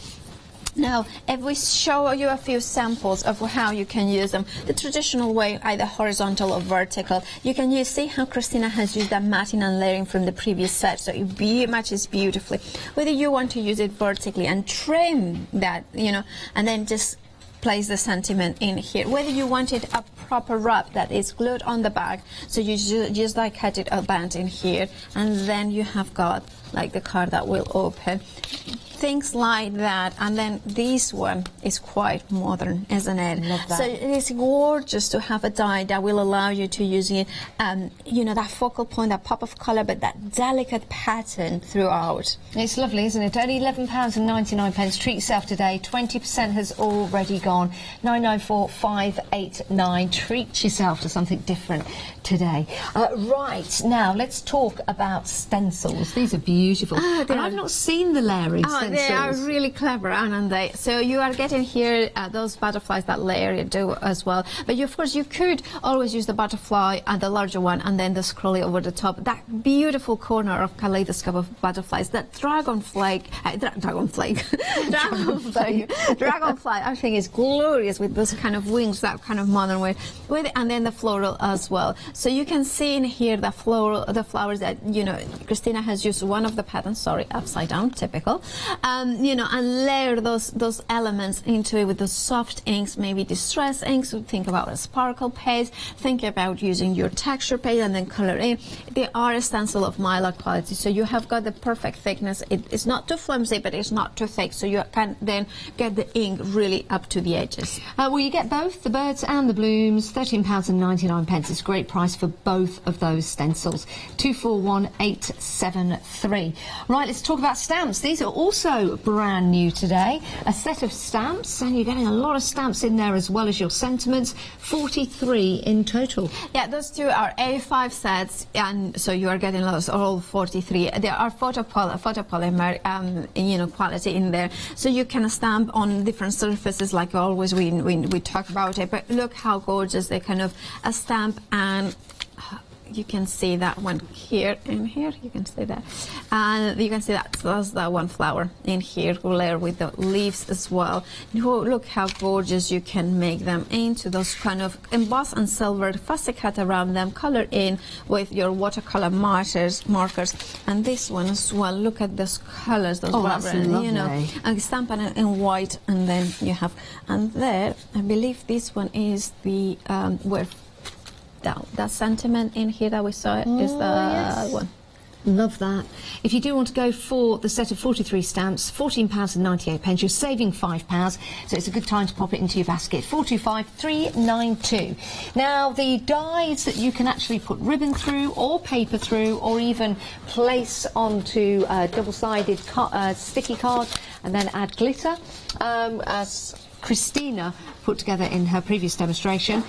Now, if we show you a few samples of how you can use them, the traditional way, either horizontal or vertical, you can see how Christina has used that matting and layering from the previous set, so it matches beautifully. Whether you want to use it vertically and trim that, and then just place the sentiment in here, whether you wanted a proper wrap that is glued on the bag, so you just like cut it a band in here, and then you have got like the card that will open, things like that. And then this one is quite modern, isn't it? Love that. So it is gorgeous to have a die that will allow you to use it, that focal point, that pop of color, but that delicate pattern throughout. It's lovely, isn't it? Only £11.99. Treat yourself today. 20% has already gone. 994589. Treat yourself to something different today. Right, now let's talk about stencils. These are beautiful. And I've not seen the layering stencils. They are really clever, aren't they? So you are getting here those butterflies that layer do as well. But of course, you could always use the butterfly and the larger one, and then the scrolly over the top. That beautiful corner of kaleidoscope of butterflies. That dragonfly, I think is glorious with those kind of wings, that kind of modern way, and then the floral as well. So you can see in here the flowers that Christina has used one of the patterns. Sorry, upside down, typical. And layer those elements into it with the soft inks, maybe distress inks. Think about a sparkle paste. Think about using your texture paste and then color in. They are a stencil of mylar quality, so you have got the perfect thickness. It's not too flimsy, but it's not too thick, so you can then get the ink really up to the edges. Well, you get both the birds and the blooms. £13.99. It's a great price for both of those stencils. 241873. Right, let's talk about stamps. These are also brand new today. A set of stamps, and you're getting a lot of stamps in there as well as your sentiments. 43 in total. Yeah, those two are A5 sets, and so you are getting those all 43. There are photopolymer, quality in there, so you can stamp on different surfaces. Like always, we talk about it. But look how gorgeous they kind of stamp, and you can see that one here and here. You can see that, and you can see that's that one flower in here, layer with the leaves as well. Look how gorgeous you can make them into those kind of embossed and silvered fussy cut around them, color in with your watercolor markers, and this one as well. Look at those colors, those vibrant, and stamp it in white, and then you have, and there, I believe this one is the where. That sentiment in here that we saw is the one. Love that. If you do want to go for the set of 43 stamps, £14.98. You're saving £5, so it's a good time to pop it into your basket. 425392. Now, the dies that you can actually put ribbon through or paper through, or even place onto a double-sided sticky card and then add glitter, as Christina put together in her previous demonstration.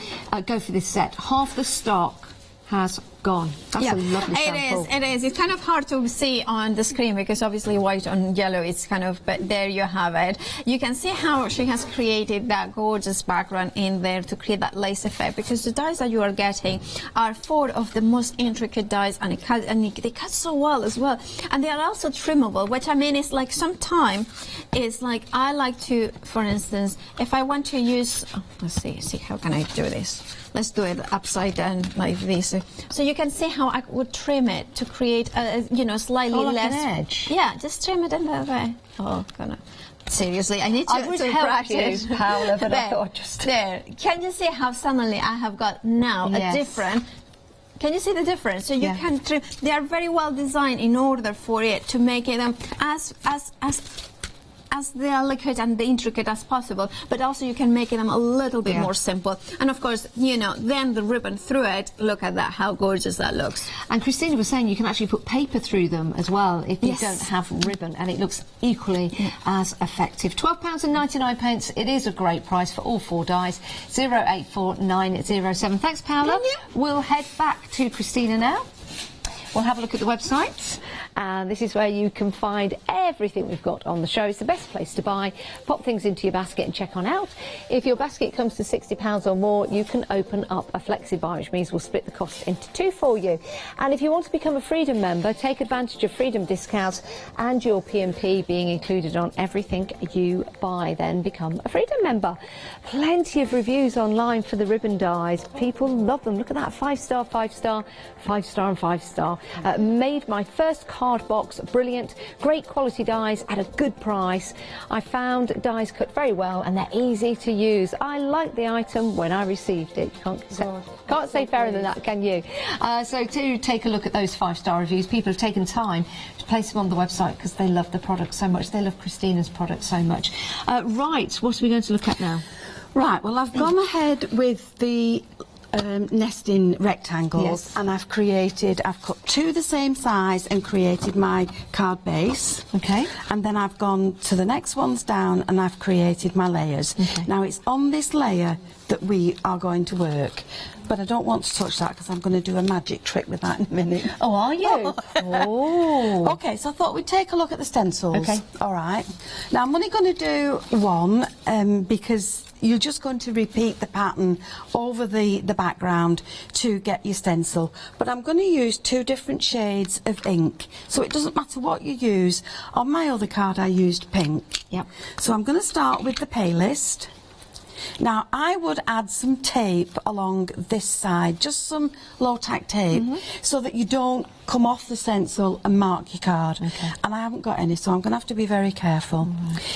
Go for this set. Half the stock has gone. That's a lovely sample. It is. It's kind of hard to see on the screen because obviously white on yellow it's kind of, but there you have it. You can see how she has created that gorgeous background in there to create that lace effect, because the dies that you are getting are 4 of the most intricate dies, and they cut so well as well, and they are also trimmable, which I mean is like sometimes it's like I like to, for instance, if I want to use, let's see how can I do this. Let's do it upside down like this. So you can see how I would trim it to create a, you know, slightly like less an edge. Yeah, just trim it in that way. Oh, gonna. Seriously, I need to, I would to help practice. you, Paola, but there, I thought just there. Can you see how suddenly I have got now Yes. a different? Can you see the difference? So you Yeah. can trim. They are very well designed in order for it to make it as delicate and intricate as possible, but also you can make them a little bit more simple. And of course, you know, then the ribbon through it, look at that, how gorgeous that looks. And Christina was saying you can actually put paper through them as well if you Yes. don't have ribbon, and it looks equally as effective. £12.99. It is a great price for all 4 dies. 084907. Thanks, Paola. We'll head back to Christina now. We'll have a look at the website, and this is where you can find everything we've got on the show. It's the best place to buy. Pop things into your basket and check on out. If your basket comes to £60 or more, you can open up a flexi buy, which means we'll split the cost into 2 for you. And if you want to become a Freedom member, take advantage of Freedom discounts and your P&P being included on everything you buy. Then become a Freedom member. Plenty of reviews online for the ribbon dies. People love them. Look at that, 5-star, 5-star, 5-star and 5-star. Made my first card box, brilliant, great quality dies at a good price. I found dies cut very well and they're easy to use. I liked the item when I received it. Can't say fairer than that, can you? So do take a look at those 5-star reviews. People have taken time to place them on the website because they love the product so much. They love Christina's product so much. Right, what are we going to look at now? Right, well, I've gone ahead with the nesting rectangles, and I've cut 2 the same size and created my card base. Okay. And then I've gone to the next ones down and I've created my layers. Okay. Now it's on this layer that we are going to work, but I don't want to touch that because I'm going to do a magic trick with that in a minute. Oh, are you? Oh. Okay, so I thought we'd take a look at the stencils. Okay. All right. Now I'm only going to do one because you're just going to repeat the pattern over the background to get your stencil. But I'm going to use 2 different shades of ink, so it doesn't matter what you use. On my other card I used pink. Yep. So I'm going to start with the palest. Now I would add some tape along this side, just some low-tack tape, so that you don't come off the stencil and mark your card. Okay. And I haven't got any, so I'm going to have to be very careful.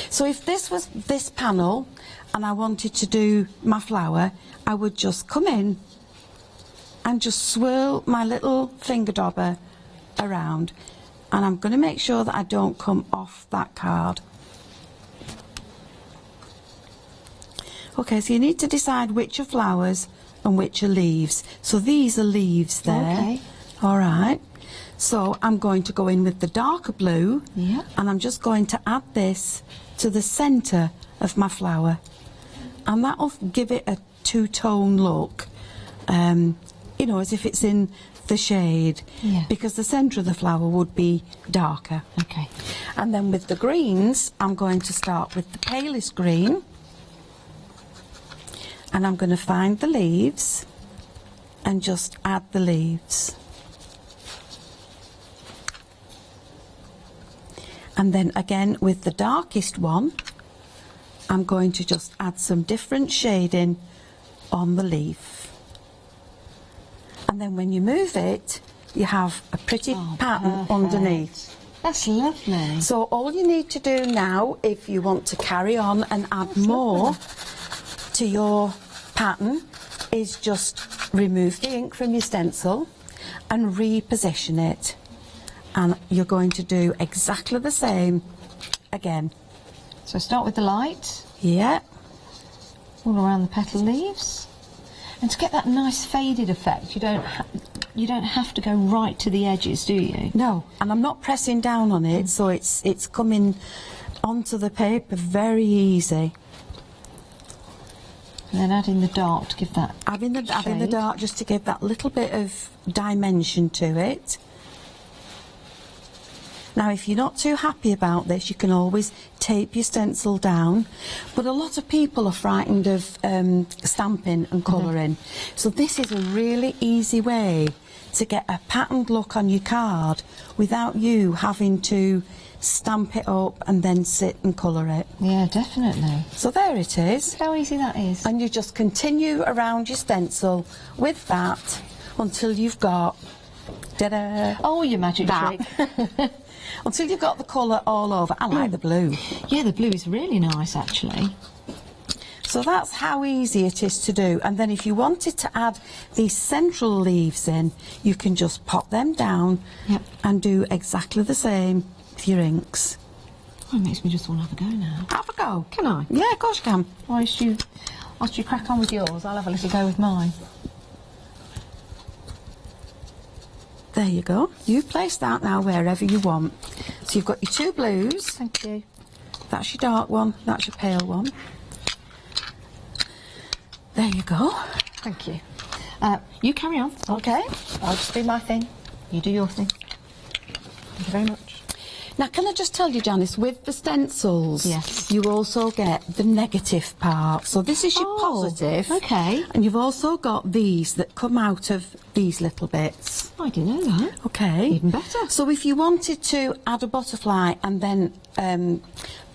So if this was this panel and I wanted to do my flower, I would just come in and just swirl my little finger dauber around, and I'm going to make sure that I don't come off that card. Okay, so you need to decide which are flowers and which are leaves. So these are leaves there. Okay. All right. So I'm going to go in with the darker blue. Yeah. And I'm just going to add this to the centre of my flower. And that'll give it a 2-tone look. You know, as if it's in the shade. Yeah. Because the centre of the flower would be darker. Okay. And then with the greens, I'm going to start with the palest green. And I'm going to find the leaves and just add the leaves. And then again with the darkest one, I'm going to just add some different shading on the leaf. And then when you move it, you have a pretty pattern underneath. That's lovely. So all you need to do now, if you want to carry on and add more to your pattern, is just remove the ink from your stencil and reposition it, and you're going to do exactly the same again. So start with the light, Yeah. all around the petal leaves, and to get that nice faded effect, you don't have to go right to the edges, do you? No, and I'm not pressing down on it, so it's coming onto the paper very easy. And then add in the dark to give that Adding the shade. dark just to give that little bit of dimension to it. Now, if you're not too happy about this, you can always tape your stencil down. But a lot of people are frightened of stamping and colouring. So this is a really easy way to get a patterned look on your card without you having to stamp it up and then sit and colour it. Yeah, definitely. So there it is. Look how easy that is. And you just continue around your stencil with that until you've got... Ta-da! Oh, your magic That. trick. Until you've got the colour all over. I like the blue. Yeah, the blue is really nice, actually. So that's how easy it is to do. And then if you wanted to add these central leaves in, you can just pop them down and do exactly the same with your inks. Oh, it makes me just want to have a go now. Have a go. Can I? Yeah, of course you can. Whilst you crack on with yours, I'll have a little go with mine. There you go. You place that now wherever you want. So you've got your two blues. Thank you. That's your dark one. That's your pale one. There you go. Thank you. You carry on. Okay. I'll just do my thing. You do your thing. Thank you very much. Now, can I just tell you, Janice, with the stencils, Yes. you also get the negative part. So this is your positive. Okay. And you've also got these that come out of these little bits. I didn't know that. Okay. Even better. So if you wanted to add a butterfly and then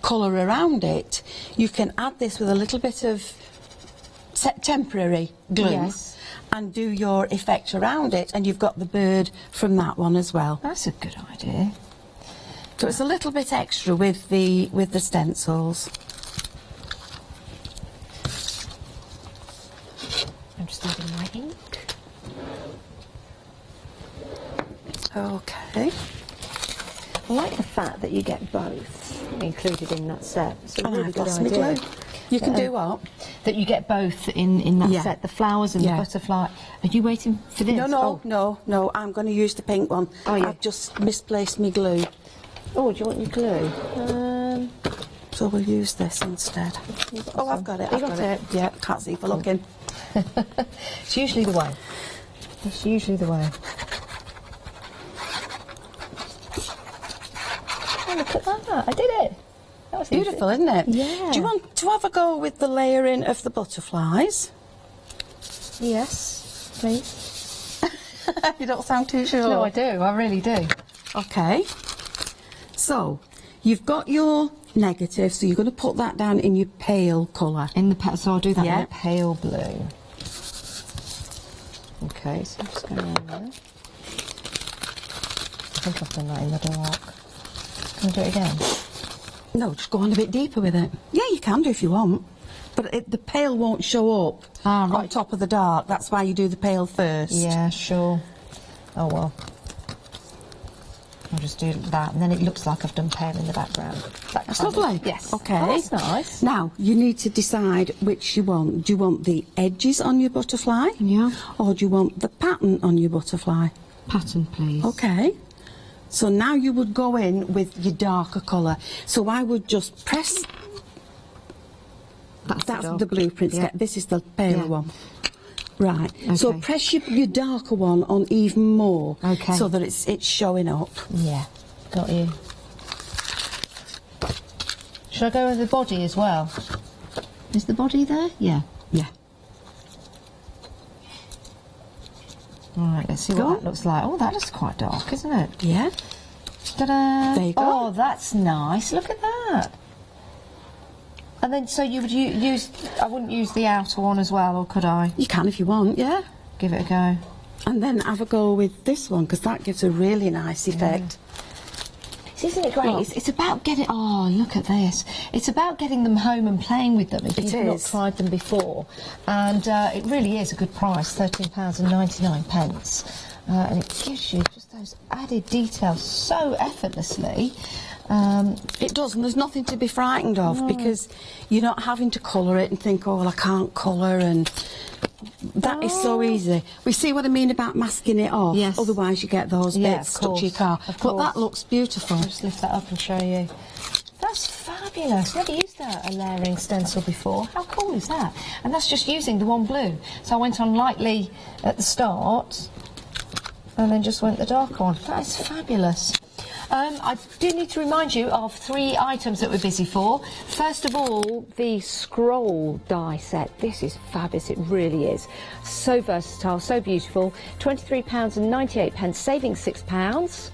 colour around it, you can add this with a little bit of temporary glue. Yes. And do your effect around it, and you've got the bird from that one as well. That's a good idea. So it's a little bit extra with the stencils. I'm just adding my ink. Okay. I like the fact that you get both included in that set. It's a And really I've good lost my idea. glue. You can do what? That you get both in that Yeah. set, the flowers and Yeah. the butterfly. Are you waiting for this? No, I'm going to use the pink one. Oh, yeah. I've just misplaced my glue. Oh, do you want your glue? So we'll use this instead. Oh, I've got it. You I've got got it? Yeah, can't see for looking. It's usually the way. It's usually the way. Oh, look at that. I did it. That was easy. Beautiful, isn't it? Yeah. Do you want to have a go with the layering of the butterflies? Yes, please. You don't sound too sure. No, I do. I really do. Okay. So, you've got your negative, so you're going to put that down in your pale colour. So I'll do that Yeah. in a pale blue. Okay, so I'm just going around there. I think I've done that in the dark. Can I do it again? No, just go on a bit deeper with it. Yeah, you can do if you want. But the pale won't show up on right. top of the dark. That's why you do the pale first. Yeah, sure. Oh well. I'll just do that, and then it looks like I've done pale in the background. That's lovely. Yes. Okay. Oh, that's nice. Now, you need to decide which you want. Do you want the edges on your butterfly? Yeah. Or do you want the pattern on your butterfly? Pattern, please. Okay. So now you would go in with your darker colour. So I would just press... That's dark. the blueprint. Yeah. This is the paler Yeah. one. Right. So Okay. press your darker one on even more. Okay. So that it's showing up. Yeah. Got you. Should I go with the body as well? Is the body there? Yeah. Yeah. All right, let's see Go what on. that looks like. Oh, that looks quite dark, isn't it? Yeah. Ta-da! There you go. Oh, that's nice. Look at that. And then, so you would use... I wouldn't use the outer one as well, or could I? You can if you want, yeah. Give it a go. And then have a go with this one, because that gives a really nice effect. Isn't it great? Well- It's about getting... Oh, look at this. It's about getting them home and playing with them if It you've not is. tried them before. And it really is a good price, £13.99. And it gives you just those added details so effortlessly. It does, and there's nothing to be frightened of, because you're not having to colour it and think, oh, well, I can't colour, and that is so easy. We see what I mean about masking it off. Yes. Otherwise you get those Yeah, bits of stuck to your course, car. of But that course. looks beautiful. I'll just lift that up and show you. That's fabulous. fabulous. Never used a layering stencil before. How cool is that? And that's just using the one blue. So I went on lightly at the start and then just went the darker one. That is fabulous. I do need to remind you of 3 items that we're busy for. First of all, the scroll die set. This is fabulous, it really is. So versatile, so beautiful. £23.98, saving £6.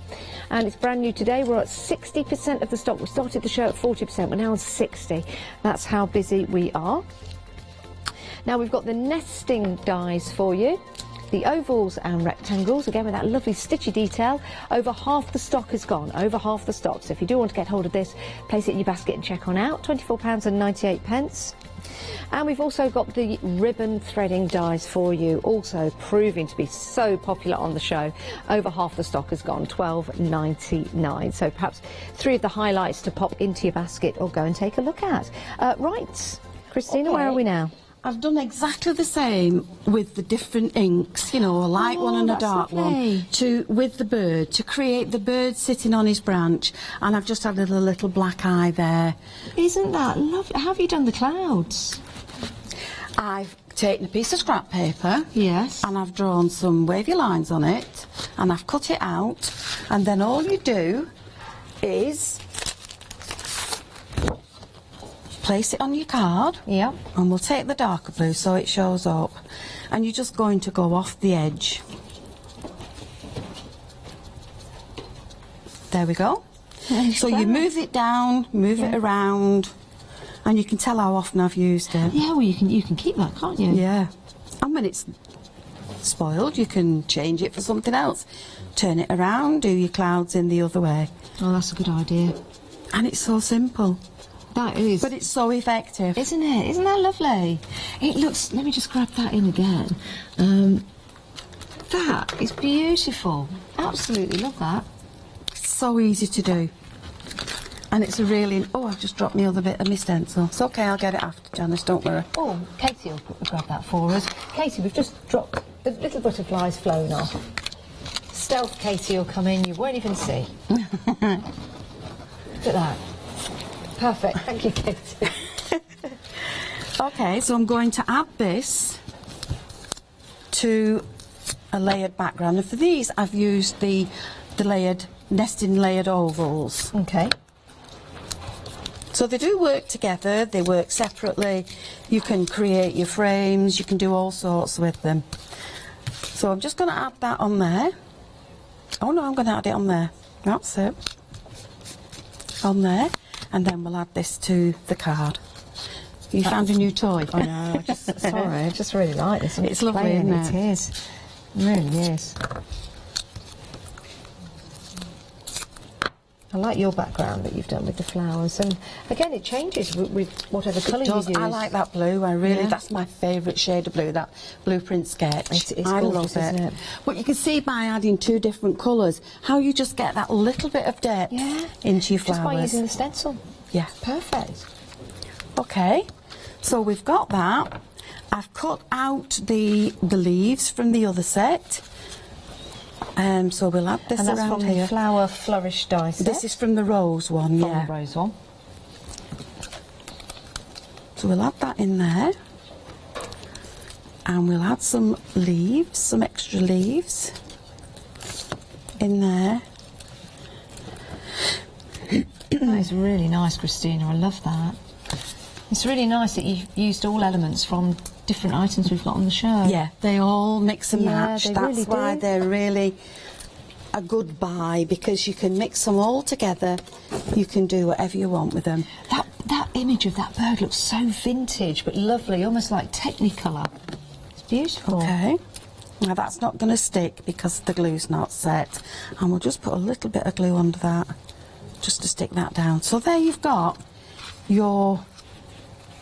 And it's brand new today. We're at 60% of the stock. We started the show at 40%, we're now on 60. That's how busy we are. Now we've got the nesting dies for you. The ovals and rectangles, again with that lovely stitchy detail. Over half the stock is gone, over half the stock. So if you do want to get hold of this, place it in your basket and check on out. £24.98. And we've also got the ribbon threading dies for you, also proving to be so popular on the show. Over half the stock has gone, £12.99. So perhaps 3 of the highlights to pop into your basket or go and take a look at. Right, Christina, where are we now? I've done exactly the same with the different inks, you know, a light one and a dark one, with the bird, to create the bird sitting on his branch, and I've just added a little black eye there. Isn't that lovely? How have you done the clouds? I've taken a piece of scrap paper, yes, and I've drawn some wavy lines on it, and I've cut it out, and then all you do is place it on your card, yeah, and we'll take the darker blue so it shows up, and you're just going to go off the edge. There we go. So you move it down, move it around, and you can tell how often I've used it. Yeah, well you can keep that, can't you? Yeah, and when it's spoiled you can change it for something else. Turn it around, do your clouds in the other way. Oh, that's a good idea. And it's so simple. That is. But it's so effective. Isn't it? Isn't that lovely? It looks... Let me just grab that in again. That is beautiful. Absolutely love that. So easy to do. And it's a really... Oh, I've just dropped my other bit of my stencil. It's okay, I'll get it after, Janice, don't worry. Oh, Katie will grab that for us. Katie, we've just dropped... The little butterfly's flown off. Stealth Katie will come in, you won't even see. Look at that. Perfect, thank you, Katie. Okay, so I'm going to add this to a layered background. And for these, I've used the layered, nesting layered ovals. Okay. So they do work together, they work separately. You can create your frames, you can do all sorts with them. So I'm just going to add that on there. Oh no, I'm going to add it on there. That's it. On there. And then we'll add this to the card. You found a new toy. I know, sorry, I just really like this. It's lovely, isn't it? It is. It really is. I like your background that you've done with the flowers, and again it changes with whatever colour you use. I like that blue. I really, that's my favourite shade of blue. That blueprint sketch. It's I gorgeous, love it. isn't it? But you can see by adding 2 different colours how you just get that little bit of depth into your flowers. Just by using the stencil. Yeah, perfect. Okay, so we've got that. I've cut out the leaves from the other set. So we'll add this and that's around from here. The flower flourish die set. This is from the rose one, from the rose one. So we'll add that in there. And we'll add some leaves, some extra leaves in there. That is really nice, Christina. I love that. It's really nice that you've used all elements from different items we've got on the show. Yeah, they all mix and match. They That's really why do. they're really a good buy, because you can mix them all together. You can do whatever you want with them. That image of that bird looks so vintage but lovely, almost like Technicolor. It's beautiful. Okay. Now that's not going to stick because the glue's not set. And we'll just put a little bit of glue under that just to stick that down. So there you've got your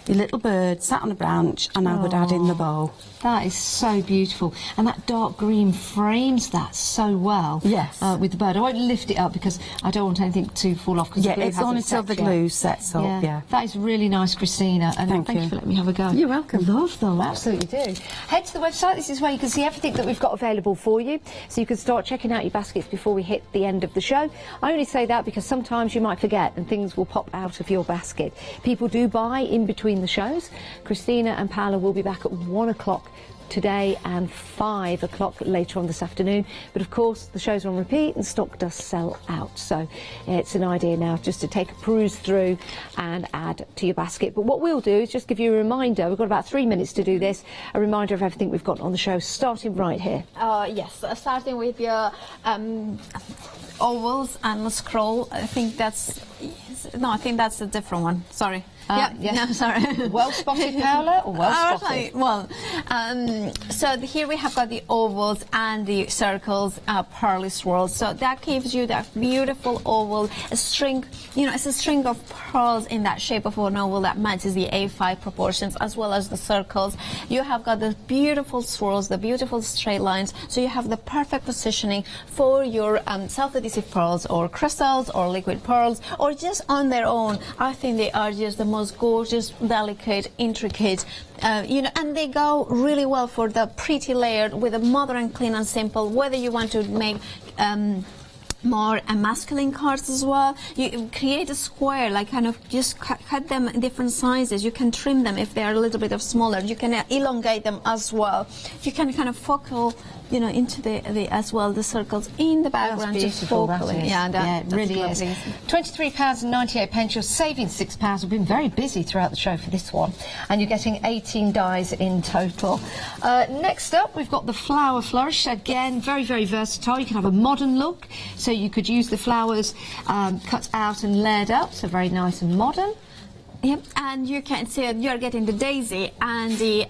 your little bird sat on a branch, and I would add in the bow. That is so beautiful, and that dark green frames that so well. Yes. With the bird. I won't lift it up because I don't want anything to fall off. Yeah, it's on until the glue sets up. Yeah. That is really nice, Christina. And Thank you for letting me have a go. You're welcome. Love them, absolutely do. Head to the website. This is where you can see everything that we've got available for you, so you can start checking out your baskets before we hit the end of the show. I only say that because sometimes you might forget and things will pop out of your basket. People do buy in between the shows. Christina and Paola will be back at 1 o'clock today and 5 o'clock later on this afternoon, but of course the show's on repeat and stock does sell out, so it's an idea now just to take a peruse through and add to your basket. But what we'll do is just give you a reminder. We've got about 3 minutes to do this, a reminder of everything we've got on the show, starting right here. Yes, starting with your ovals and the scroll. I think that's a different one. Sorry. Yeah. Sorry. Well spotted, Paola, or well spotted? Well, so here we have got the ovals and the circles, pearly swirls. So that gives you that beautiful oval, a string. It's a string of pearls in that shape of an oval that matches the A5 proportions, as well as the circles. You have got the beautiful swirls, the beautiful straight lines. So you have the perfect positioning for your self-adhesive pearls, or crystals, or liquid pearls, or just on their own. I think they are just the most gorgeous, delicate, intricate, and they go really well for the pretty layered with a modern, clean and simple, whether you want to make more masculine cards as well. You create a square, like kind of just cut them in different sizes. You can trim them if they are a little bit of smaller. You can elongate them as well. You can kind of focal, into the as well the circles in the background. That's beautiful, just focally. It really is. £23.98. You're saving £6. We've been very busy throughout the show for this one, and you're getting 18 dies in total. Next up, we've got the Flower Flourish. Again, very, very versatile. You can have a modern look, so you could use the flowers cut out and layered up, so very nice and modern. Yep, and you can see you're getting the daisy and the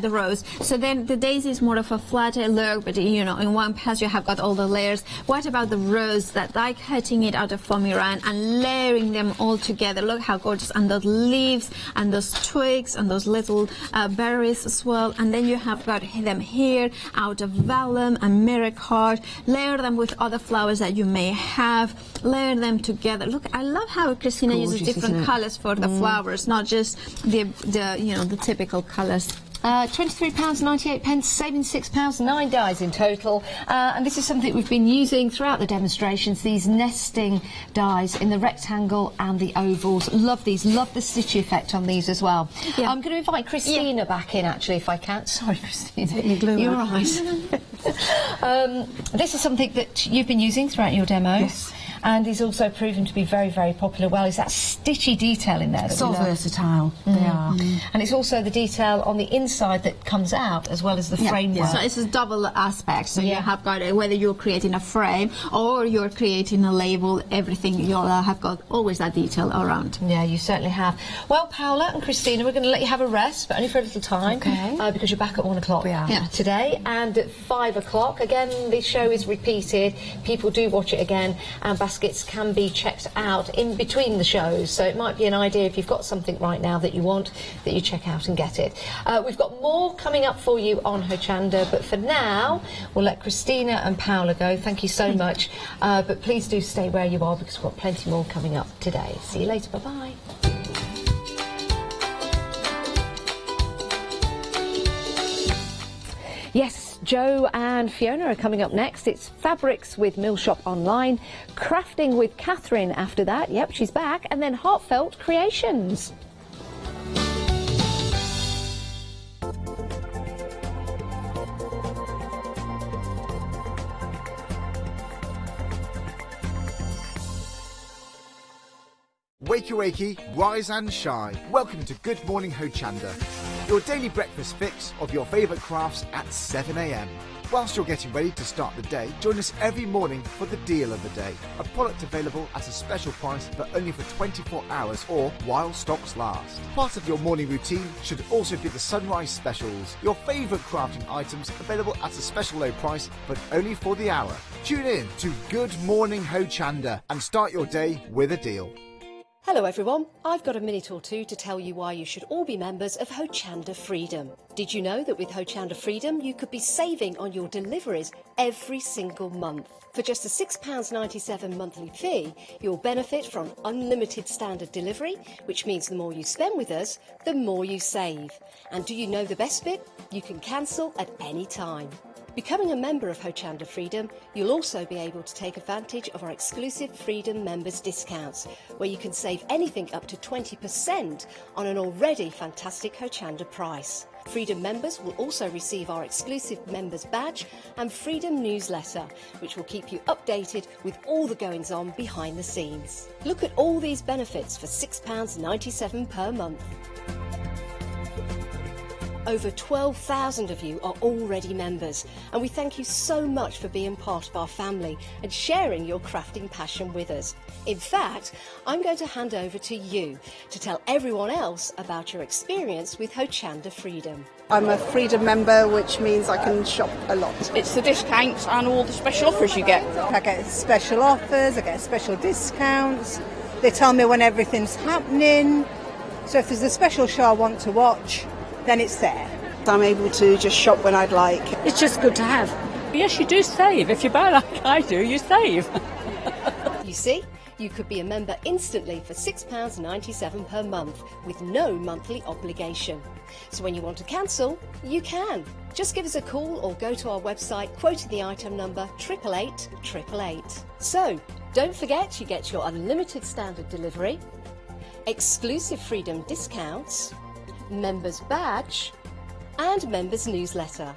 the rose. So then the daisy is more of a flatter look, but in one pass you have got all the layers. What about the rose? That like cutting it out of foamy rind and layering them all together. Look how gorgeous, and those leaves and those twigs and those little berries as well. And then you have got them here out of vellum and mirror card. Layer them with other flowers that you may have. Layer them together. Look, I love how Christina uses different colors for the flowers, not just the typical colours. £23.98, saving £6, 9 dies in total. And this is something we've been using throughout the demonstrations, these nesting dies in the rectangle and the ovals. Love these, love the stitchy effect on these as well. Yeah. I'm going to invite Christina back in, actually, if I can. Sorry, Christina. You're right. This is something that you've been using throughout your demos. Yes. And is also proven to be very, very popular. Well, is that stitchy detail in there? So versatile, they are. And it's also the detail on the inside that comes out, as well as the framework. Yeah. So it's a double aspect. So you have got whether you're creating a frame or you're creating a label, everything you'll have got always that detail around. Yeah, you certainly have. Well, Paola and Christina, we're going to let you have a rest, but only for a little time. Okay. Because you're back at 1 o'clock today, and at 5 o'clock. Again, the show is repeated. People do watch it again, and baskets can be checked out in between the shows, so it might be an idea if you've got something right now that you want, that you check out and get it. We've got more coming up for you on Hochanda, but for now we'll let Christina and Paola go. Thank you so much, but please do stay where you are, because we've got plenty more coming up today. See you later. Bye bye. Yes, Joe and Fiona are coming up next. It's Fabrics with Mill Shop Online, Crafting with Catherine after that. Yep, she's back. And then Heartfelt Creations. Wakey wakey, rise and shine. Welcome to Good Morning Hochanda, your daily breakfast fix of your favourite crafts at 7 a.m. Whilst you're getting ready to start the day, join us every morning for the deal of the day. A product available at a special price, but only for 24 hours or while stocks last. Part of your morning routine should also be the sunrise specials. Your favourite crafting items available at a special low price, but only for the hour. Tune in to Good Morning Hochanda and start your day with a deal. Hello everyone, I've got a minute or two to tell you why you should all be members of Hochanda Freedom. Did you know that with Hochanda Freedom you could be saving on your deliveries every single month? For just a £6.97 monthly fee, you'll benefit from unlimited standard delivery, which means the more you spend with us, the more you save. And do you know the best bit? You can cancel at any time. Becoming a member of Hochanda Freedom, you'll also be able to take advantage of our exclusive Freedom members discounts, where you can save anything up to 20% on an already fantastic Hochanda price. Freedom members will also receive our exclusive members badge and Freedom newsletter, which will keep you updated with all the goings on behind the scenes. Look at all these benefits for £6.97 per month. Over 12,000 of you are already members, and we thank you so much for being part of our family and sharing your crafting passion with us. In fact, I'm going to hand over to you to tell everyone else about your experience with Hochanda Freedom. I'm a Freedom member, which means I can shop a lot. It's the discounts and all the special offers you get. I get special offers, I get special discounts. They tell me when everything's happening. So if there's a special show I want to watch, then it's there. I'm able to just shop when I'd like. It's just good to have. Yes, you do save. If you buy like I do, you save. You see, you could be a member instantly for £6.97 per month with no monthly obligation. So when you want to cancel, you can. Just give us a call or go to our website quoting the item number 888 888. So don't forget you get your unlimited standard delivery, exclusive Freedom discounts, members badge and members newsletter.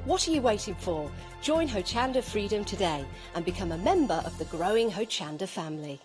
What are you waiting for? Join Hochanda Freedom today and become a member of the growing Hochanda family.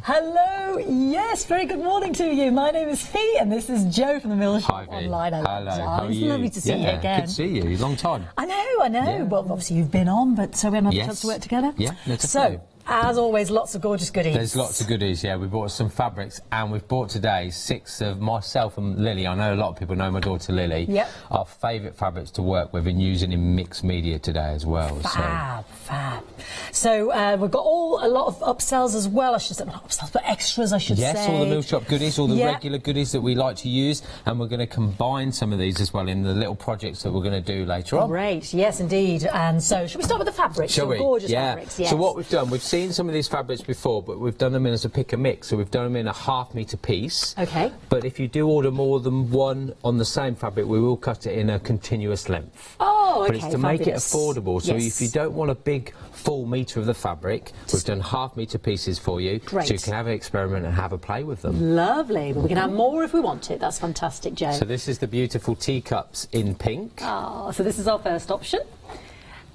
Hello, yes, very good morning to you. My name is Fee and this is Jo from the Mill Shop Hi, Fee. Online. Hello, how are it's you? lovely to see you again. Good to see you, long time. I know. Yeah. Well, obviously you've been on, but so we haven't had a chance to work together. Yeah, no, definitely. So, as always, lots of gorgeous goodies. There's lots of goodies, yeah. We bought some fabrics and we've bought today 6 of myself and Lily. I know a lot of people know my daughter Lily. Yep. Our favourite fabrics to work with and using in mixed media today as well. Fab. So we've got a lot of upsells as well. I should say, not upsells, but extras, I should say. Yes, all the Mill Shop goodies, all the regular goodies that we like to use, and we're going to combine some of these as well in the little projects that we're going to do later on. Great, yes indeed. And so, should we start with the fabrics? Shall we? Gorgeous fabrics, yes. So what we've done, we've seen some of these fabrics before, but we've done them in as a pick and mix. So we've done them in a ½ metre piece. Okay. But if you do order more than one on the same fabric, we will cut it in a continuous length. Oh, okay. But it's to make it fabulous. affordable. So Yes. if you don't want a big full metre of the fabric, we've done ½ metre pieces for you. Great. So you can have an experiment and have a play with them. Lovely. But we can have more if we want it. That's fantastic, Jo. So this is the beautiful teacups in pink. Oh, so this is our first option.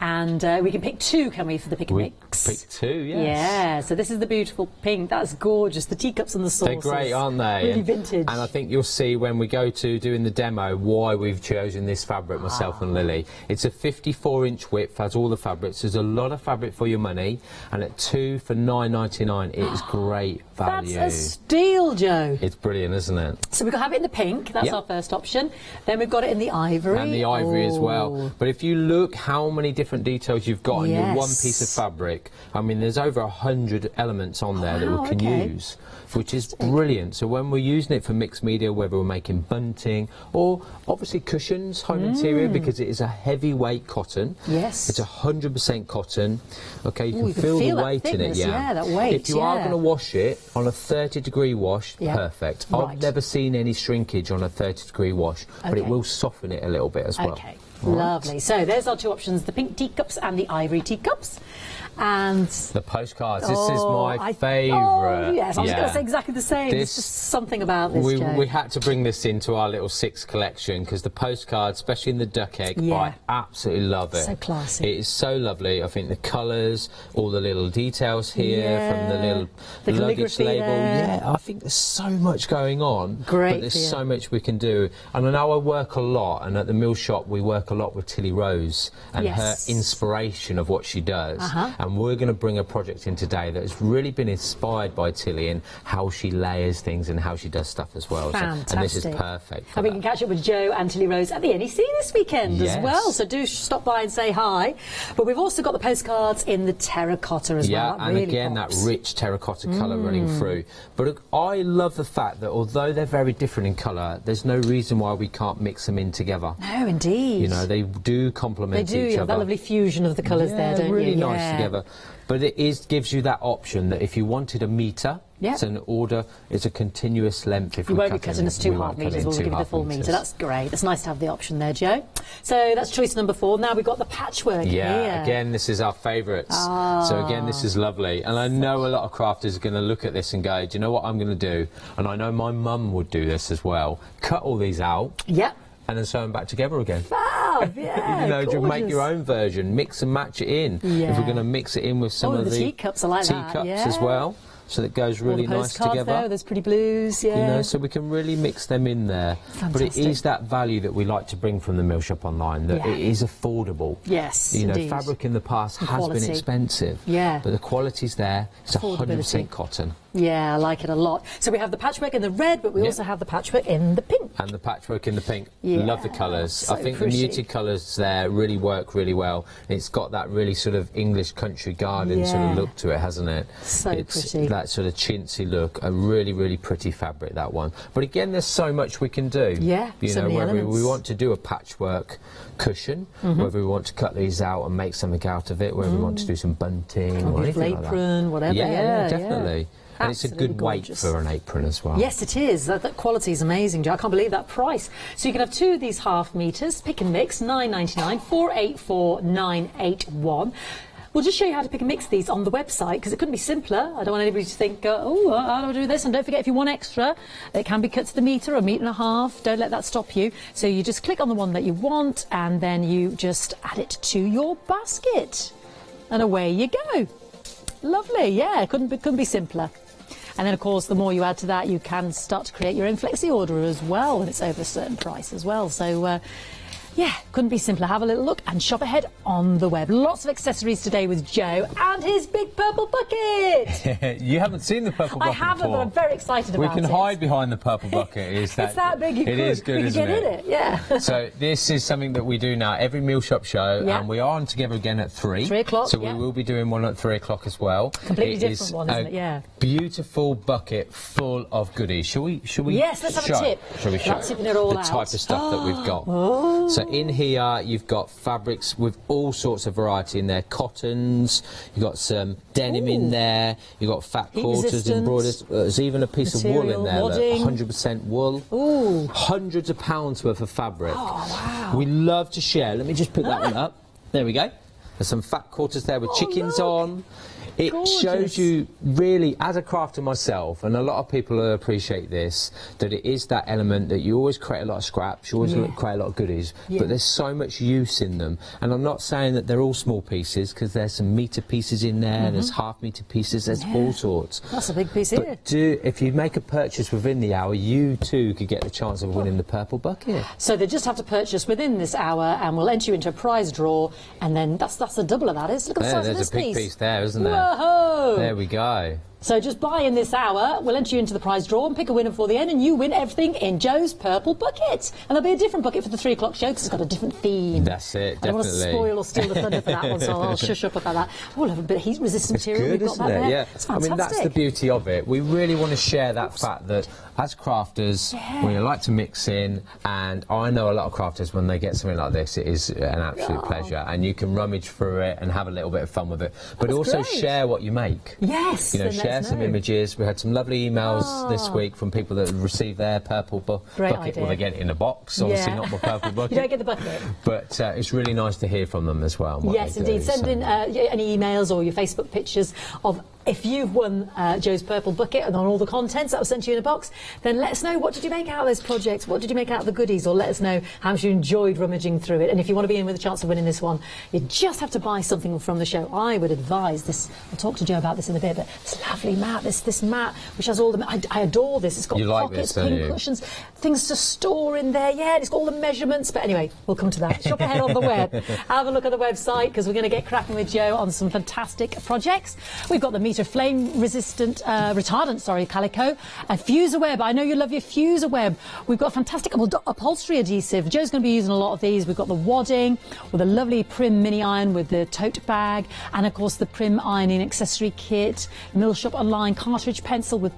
And we can pick 2, can we, for the pick and mix? Pick 2, yes. Yeah, so this is the beautiful pink. That's gorgeous. The teacups and the saucers. They're great, aren't they? Really vintage. And I think you'll see when we go to doing the demo why we've chosen this fabric, myself and Lily. It's a 54-inch width, has all the fabrics. There's a lot of fabric for your money, and at 2 for £9.99, it's great value. That's a steal, Jo. It's brilliant, isn't it? So we've got to have it in the pink. That's our first option. Then we've got it in the ivory. And the ivory as well. But if you look how many different details you've got in your one piece of fabric, I mean, there's over 100 elements on there that we can use, which is brilliant. So when we're using it for mixed media, whether we're making bunting or obviously cushions, home interior, because it is a heavyweight cotton. Yes. It's 100% cotton. Okay, you can you can feel feel the that weight in it. thickness, yeah, that weight, If you are going to wash it on a 30-degree wash, perfect. Right. I've never seen any shrinkage on a 30-degree wash, but it will soften it a little bit as well. Okay. Lovely. So there's our 2 options, the pink teacups and the ivory teacups. And the postcards, this is my favourite. Oh, yes, I was going to say exactly the same. There's just something about this, Jo. We had to bring this into our little 6 collection because the postcards, especially in the duck egg, I absolutely love it. So classy. It is so lovely. I think the colours, all the little details here from the little luggage label. There. I think there's so much going on. Great. But there's so much we can do. And I know I work a lot, and at the Mill Shop we work a lot with Tilly Rose and her inspiration of what she does. and we're going to bring a project in today that has really been inspired by Tilly and how she layers things and how she does stuff as well. Fantastic. So, and this is perfect. And we can catch up with Joe and Tilly Rose at the NEC this weekend as well, so do stop by and say hi. But we've also got the postcards in the terracotta as well. Yeah, and really again, that rich terracotta colour running through. But I love the fact that although they're very different in colour, there's no reason why we can't mix them in together. No, indeed. You know, they do complement each other. They do, that lovely fusion of the colours there, don't really you? Nice together. But it gives you that option that if you wanted a metre, it's an order, it's a continuous length. If you won't be cutting us 2.5 metres, we'll give you the full metre. That's great. It's nice to have the option there, Joe. So that's choice number 4. Now we've got the patchwork here. Again, this is our favourites. So again, this is lovely. And I know a lot of crafters are going to look at this and go, do you know what I'm going to do? And I know my mum would do this as well. Cut all these out. Yep. And then sew them back together again. Fab, yeah, you know, to make your own version, mix and match it in. If we're going to mix it in with some of the teacups, I like teacups as well. So that goes really nice together. There, those pretty blues, You know, so we can really mix them in there. Fantastic. But it is that value that we like to bring from the Mill Shop Online, that it is affordable. Yes, you know, indeed. fabric in the past has been expensive. Yeah. But the quality's there. It's 100% cotton. Yeah, I like it a lot. So we have the patchwork in the red, but we also have the patchwork in the pink. And the patchwork in the pink. Yeah, Love the colours. so I think pretty. the muted colours there really work really well. It's got that really sort of English country garden sort of look to it, hasn't it? So it's pretty. That sort of chintzy look. A really, really pretty fabric, that one. But again, there's so much we can do. Yeah, you so know, many whether elements. we want to do a patchwork cushion, whether we want to cut these out and make something out of it, whether we want to do some bunting or anything like that. Apron, whatever. Yeah, definitely. And it's a good weight gorgeous. for an apron as well. Yes, it is. That quality is amazing, Joe. I can't believe that price. So you can have 2 of these half metres, pick and mix, $9.99, 484,981. We'll just show you how to pick and mix these on the website, because it couldn't be simpler. I don't want anybody to think, oh, how do I do this? And don't forget, if you want extra, it can be cut to the metre or 1.5 meters. Don't let that stop you. So you just click on the one that you want, and then you just add it to your basket. And away you go. Lovely, yeah, couldn't be simpler. And then, of course, the more you add to that, you can start to create your own flexi order as well when it's over a certain price as well. So, yeah, couldn't be simpler. Have a little look and shop ahead on the web. Lots of accessories today with Joe and his big purple bucket. You haven't seen the purple bucket I haven't, before. but I'm very excited about it. We can hide behind the purple bucket. It's that big. It is good, isn't it? We can get in it, yeah. So this is something that we do now every meal shop show, and we are on together again at 3. 3 o'clock. So we will be doing one at 3 o'clock as well. Completely different one, isn't it? Yeah. Beautiful bucket full of goodies. Shall we? Yes, let's have a tip. Shall we show tipping it all the out. type of stuff that we've got? So in here you've got fabrics with all sorts of variety in there. Cottons. You've got some denim in there. You've got fat quarters, embroidered. There's even a piece of wool in there. 100% wool. Ooh. Hundreds of pounds worth of fabric. Oh wow. We love to share. Let me just put that one up. There we go. There's some fat quarters there with chickens on. It shows you really, as a crafter myself, and a lot of people will appreciate this, that it is that element that you always create a lot of scraps, you always create a lot of goodies, but there's so much use in them. And I'm not saying that they're all small pieces, because there's some metre pieces in there, there's half metre pieces, there's all sorts. That's a big piece here. But if you make a purchase within the hour, you too could get the chance of winning the purple bucket. So they just have to purchase within this hour, and we'll enter you into a prize draw, and then that's a double of that. Look at the size of this piece. There's a big piece there, isn't there? Whoa! There we go. So just buy in this hour, we'll enter you into the prize draw and pick a winner before the end, and you win everything in Joe's purple bucket. And there'll be a different bucket for the 3 o'clock show, because it's got a different theme. That's it, definitely. I don't want to spoil or steal the thunder for that one, so I'll shush up about that. Oh, we'll have a bit of heat-resistant material. Good, We've got isn't that it? there. Yeah. It's I fantastic. mean, that's the beauty of it. We really want to share that fact that as crafters, we like to mix in, and I know a lot of crafters, when they get something like this, it is an absolute pleasure, and you can rummage through it and have a little bit of fun with it, but also share what you make. Yes. You know, share some images. We had some lovely emails this week from people that received their purple bucket. Idea. Well, they get it in a box, obviously not the purple bucket. You don't get the bucket. But it's really nice to hear from them as well. Yes, indeed. Send in any emails or your Facebook pictures of If you've won Joe's Purple Bucket and on all the contents that was sent to you in a box, then let us know, what did you make out of those projects? What did you make out of the goodies? Or let us know how much you enjoyed rummaging through it. And if you want to be in with a chance of winning this one, you just have to buy something from the show. I would advise this. I'll talk to Joe about this in a bit, but this lovely mat, this mat, which has all the... I adore this. It's got pockets, pin cushions, things to store in there. Yeah, it's got all the measurements. But anyway, we'll come to that. Shop ahead on the web. Have a look at the website, because we're going to get cracking with Joe on some fantastic projects. We've got the meter flame resistant retardant calico, and fuser web. I know you love your fuser web. We've got fantastic upholstery adhesive. Joe's going to be using a lot of these. We've got the wadding with a lovely Prim mini iron with the tote bag, and of course the Prim ironing accessory kit, Mill Shop Online cartridge pencil with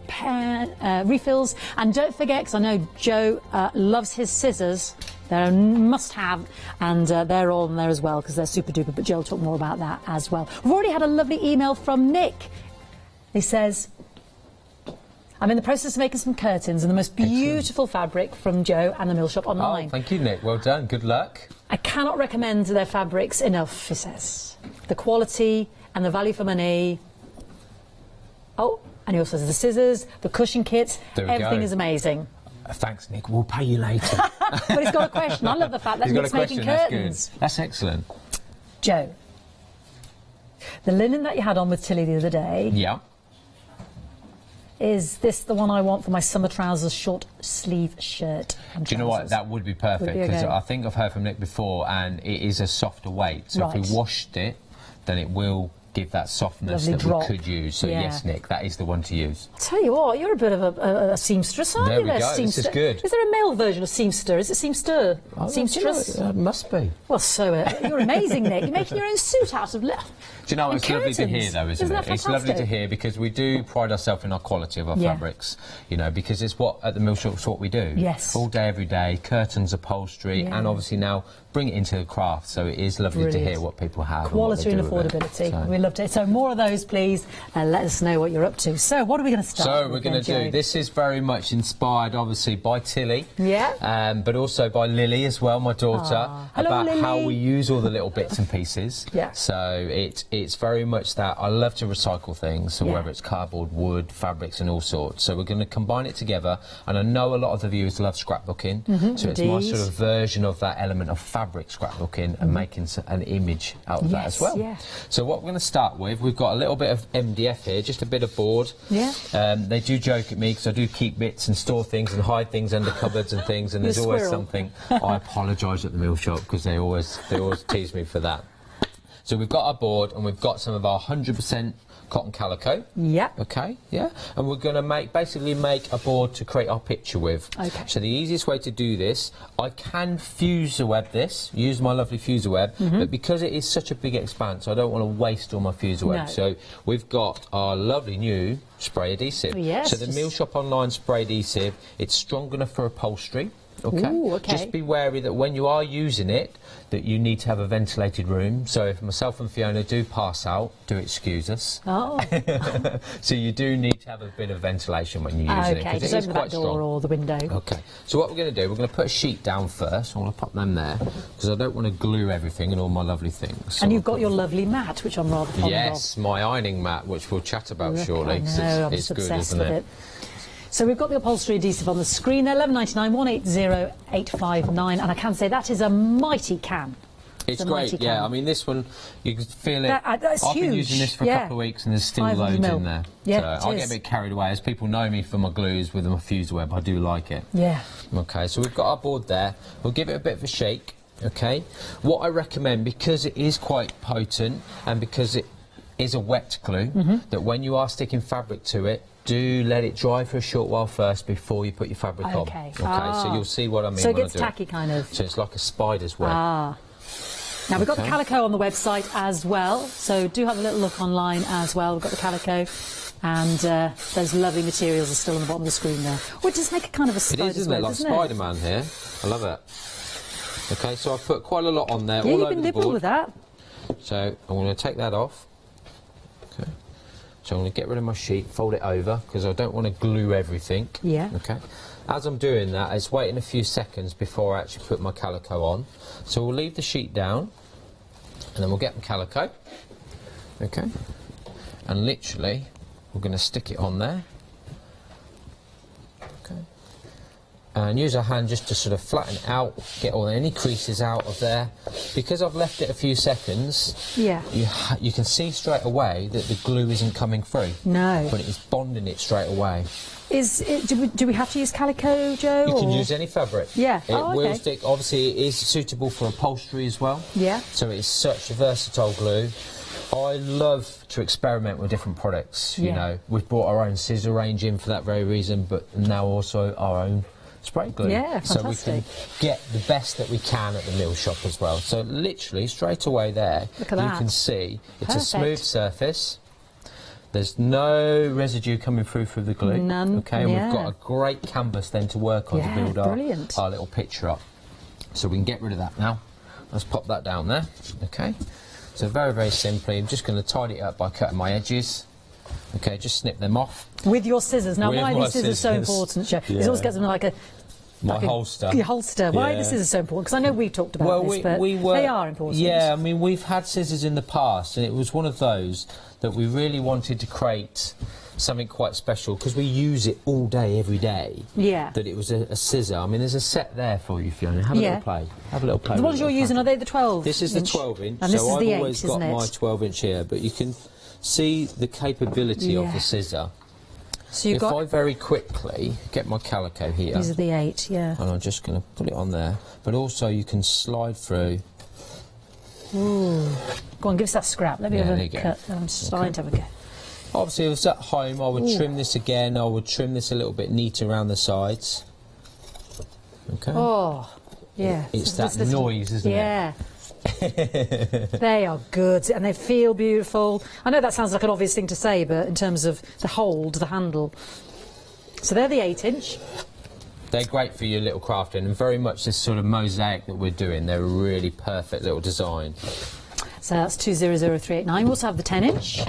refills, and don't forget, because I know Joe loves his scissors. They're a must-have, and they're all in there as well because they're super duper, but Joe will talk more about that as well. We've already had a lovely email from Nick. He says, I'm in the process of making some curtains and the most beautiful fabric from Joe and the Mill Shop Online. Oh, thank you, Nick. Well done. Good luck. I cannot recommend their fabrics enough, he says. The quality and the value for money. Oh, and he also says the scissors, the cushion kits, everything is amazing. Thanks, Nick. We'll pay you later. But he's got a question. I love the fact that Nick's making curtains. That's excellent. Joe, the linen that you had on with Tilly the other day. Yeah. Is this the one I want for my summer trousers short sleeve shirt? Do you know what? That would be perfect, because I think I've heard from Nick before, and it is a softer weight. So if we washed it, then it will give that softness that we could use. So yes, Nick, that is the one to use. I tell you what, you're a bit of a seamstress, aren't you? There we go. This is good. Is there a male version of seamster? Is it seamster? Seamstress? It must be. Well, you're amazing, Nick. You're making your own suit out of... Do you know, it's lovely to hear, though, isn't it? It's lovely to hear, because we do pride ourselves in our quality of our fabrics, you know, because it's what, at the Mill Shop, it's what we do. Yes. All day, every day, curtains, upholstery, and obviously now bring it into the craft, so it is lovely to hear what people have. Quality and affordability. We loved it. So more of those, please, and let us know what you're up to. So what are we going to start with? So we're going to do, this is very much inspired, obviously, by Tilly, but also by Lily as well, my daughter, about how we use all the little bits and pieces. So it's very much that I love to recycle things, so whether it's cardboard, wood, fabrics and all sorts. So we're going to combine it together, and I know a lot of the viewers love scrapbooking, so it's my sort of version of that element of fabric scrapbooking and making an image out of that as well. So what we're going to start with, we've got a little bit of MDF here, just a bit of board. They do joke at me because I do keep bits and store things and hide things under cupboards and things, and there's always something. I apologise at the Mill Shop because they always tease me for that. So we've got our board, and we've got some of our 100% cotton calico. Okay, and we're going to basically make a board to create our picture with. So the easiest way to do this, I can fuser web this, use my lovely fuser web, but because it is such a big expanse, I don't want to waste all my fuser web. So we've got our lovely new spray adhesive. So the Mill Shop Online spray adhesive, it's strong enough for upholstery. Just be wary that when you are using it, that you need to have a ventilated room. So if myself and Fiona do pass out, do excuse us. So you do need to have a bit of ventilation when you're using it, because it is quite strong. Or the window. So what we're going to do, we're going to put a sheet down first. I want to pop them there because I don't want to glue everything and all my lovely things. So and you've got your lovely mat, which I'm rather fond of. Yes, my ironing mat, which we'll chat about shortly. It's good, isn't it? So we've got the upholstery adhesive on the screen there, £11.99, 180859, and I can say that is a mighty can. It's great, I mean, this one, you can feel it. I've been using this for a couple of weeks, and there's still loads in there. So I get a bit carried away. As people know me for my glues with my fuser web, I do like it. Okay, so we've got our board there. We'll give it a bit of a shake, okay? What I recommend, because it is quite potent, and because it is a wet glue, that when you are sticking fabric to it, do let it dry for a short while first before you put your fabric on. Okay, so you'll see what I mean. So it gets tacky, kind of. So it's like a spider's web. Now we've got the calico on the website as well, so do have a little look online as well. We've got the calico, and those lovely materials are still on the bottom of the screen there. Or it does make a kind of a spider's web, isn't it? Like Spider-Man here. I love it. Okay, so I've put quite a lot on there, all over the board. You've been liberal with that. So I'm going to take that off. Okay. So I'm going to get rid of my sheet, fold it over, because I don't want to glue everything. Okay. As I'm doing that, it's waiting a few seconds before I actually put my calico on. So we'll leave the sheet down, and then we'll get the calico. Okay. and literally we're going to stick it on there. Okay. And use our hand just to sort of flatten it out, get all any creases out of there. Because I've left it a few seconds, you can see straight away that the glue isn't coming through. No. But it's bonding it straight away. Do we have to use calico, Joe? You can use any fabric. Yeah. It will stick. Obviously, it is suitable for upholstery as well. Yeah. So it's such a versatile glue. I love to experiment with different products. You know, we've brought our own scissor range in for that very reason, but now also our own spray glue. Yeah, so we fantastic. can get the best that we can at the mill shop as well. So literally straight away there, Look at you that. can see it's Perfect. a smooth surface. There's no residue coming through the glue. None. Okay, and yeah. we've got a great canvas then to work on to build our little picture up. So we can get rid of that now. Let's pop that down there. Okay. So very, very simply, I'm just going to tidy it up by cutting my edges. Okay, just snip them off. With your scissors. Now, With why are my these scissors so scissors. important, Joe? Yeah. It always gets them like a... My like holster. Your holster. Why are the Yeah. scissors so important? Because I know we've talked about this, but they are important. Yeah, I mean, we've had scissors in the past, and it was one of those that we really wanted to create something quite special because we use it all day, every day. Yeah. That it was a scissor. I mean, there's a set there for you, Fiona. Have a little play. Have a little play. The with ones it. you're using, are they the 12 This is the 12-inch, And this so is I've the 8, always got isn't it? my 12-inch here, but you can see the capability of the scissor. So you've if got... I very quickly get my calico here, These are the 8, yeah. and I'm just going to put it on there, but also you can slide through. Ooh. Go on, give us that scrap. Let me Yeah, have there a you go. cut. I'm starting to have a go. Obviously, if I was at home, I would trim this again. I would trim this a little bit neater around the sides. Okay. Oh, yeah. It's that noise, isn't it? Yeah. They are good and they feel beautiful. I know that sounds like an obvious thing to say, but in terms of the hold, the handle. So they're the 8-inch. They're great for your little crafting, and very much this sort of mosaic that we're doing. They're a really perfect little design. So that's 200389. We also have the 10-inch.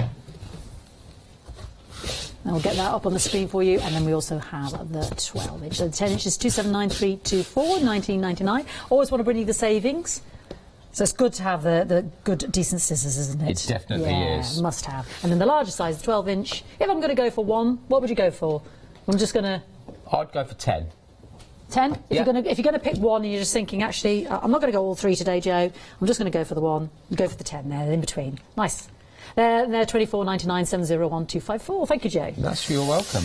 And we'll get that up on the screen for you. And then we also have the 12-inch. So the 10-inch is 279324, 1999. Always want to bring you the savings. So it's good to have the good, decent scissors, isn't it? It definitely is. Must have. And then the larger size, the 12-inch. If I'm going to go for one, what would you go for? I'm just going to... I'd go for 10. 10? If you're going to pick one and you're just thinking, actually, I'm not going to go all 3 today, Joe. I'm just going to go for the one. You go for the 10 there, in between. Nice. They're 24.99 701 254. Thank you, Joe. You're welcome.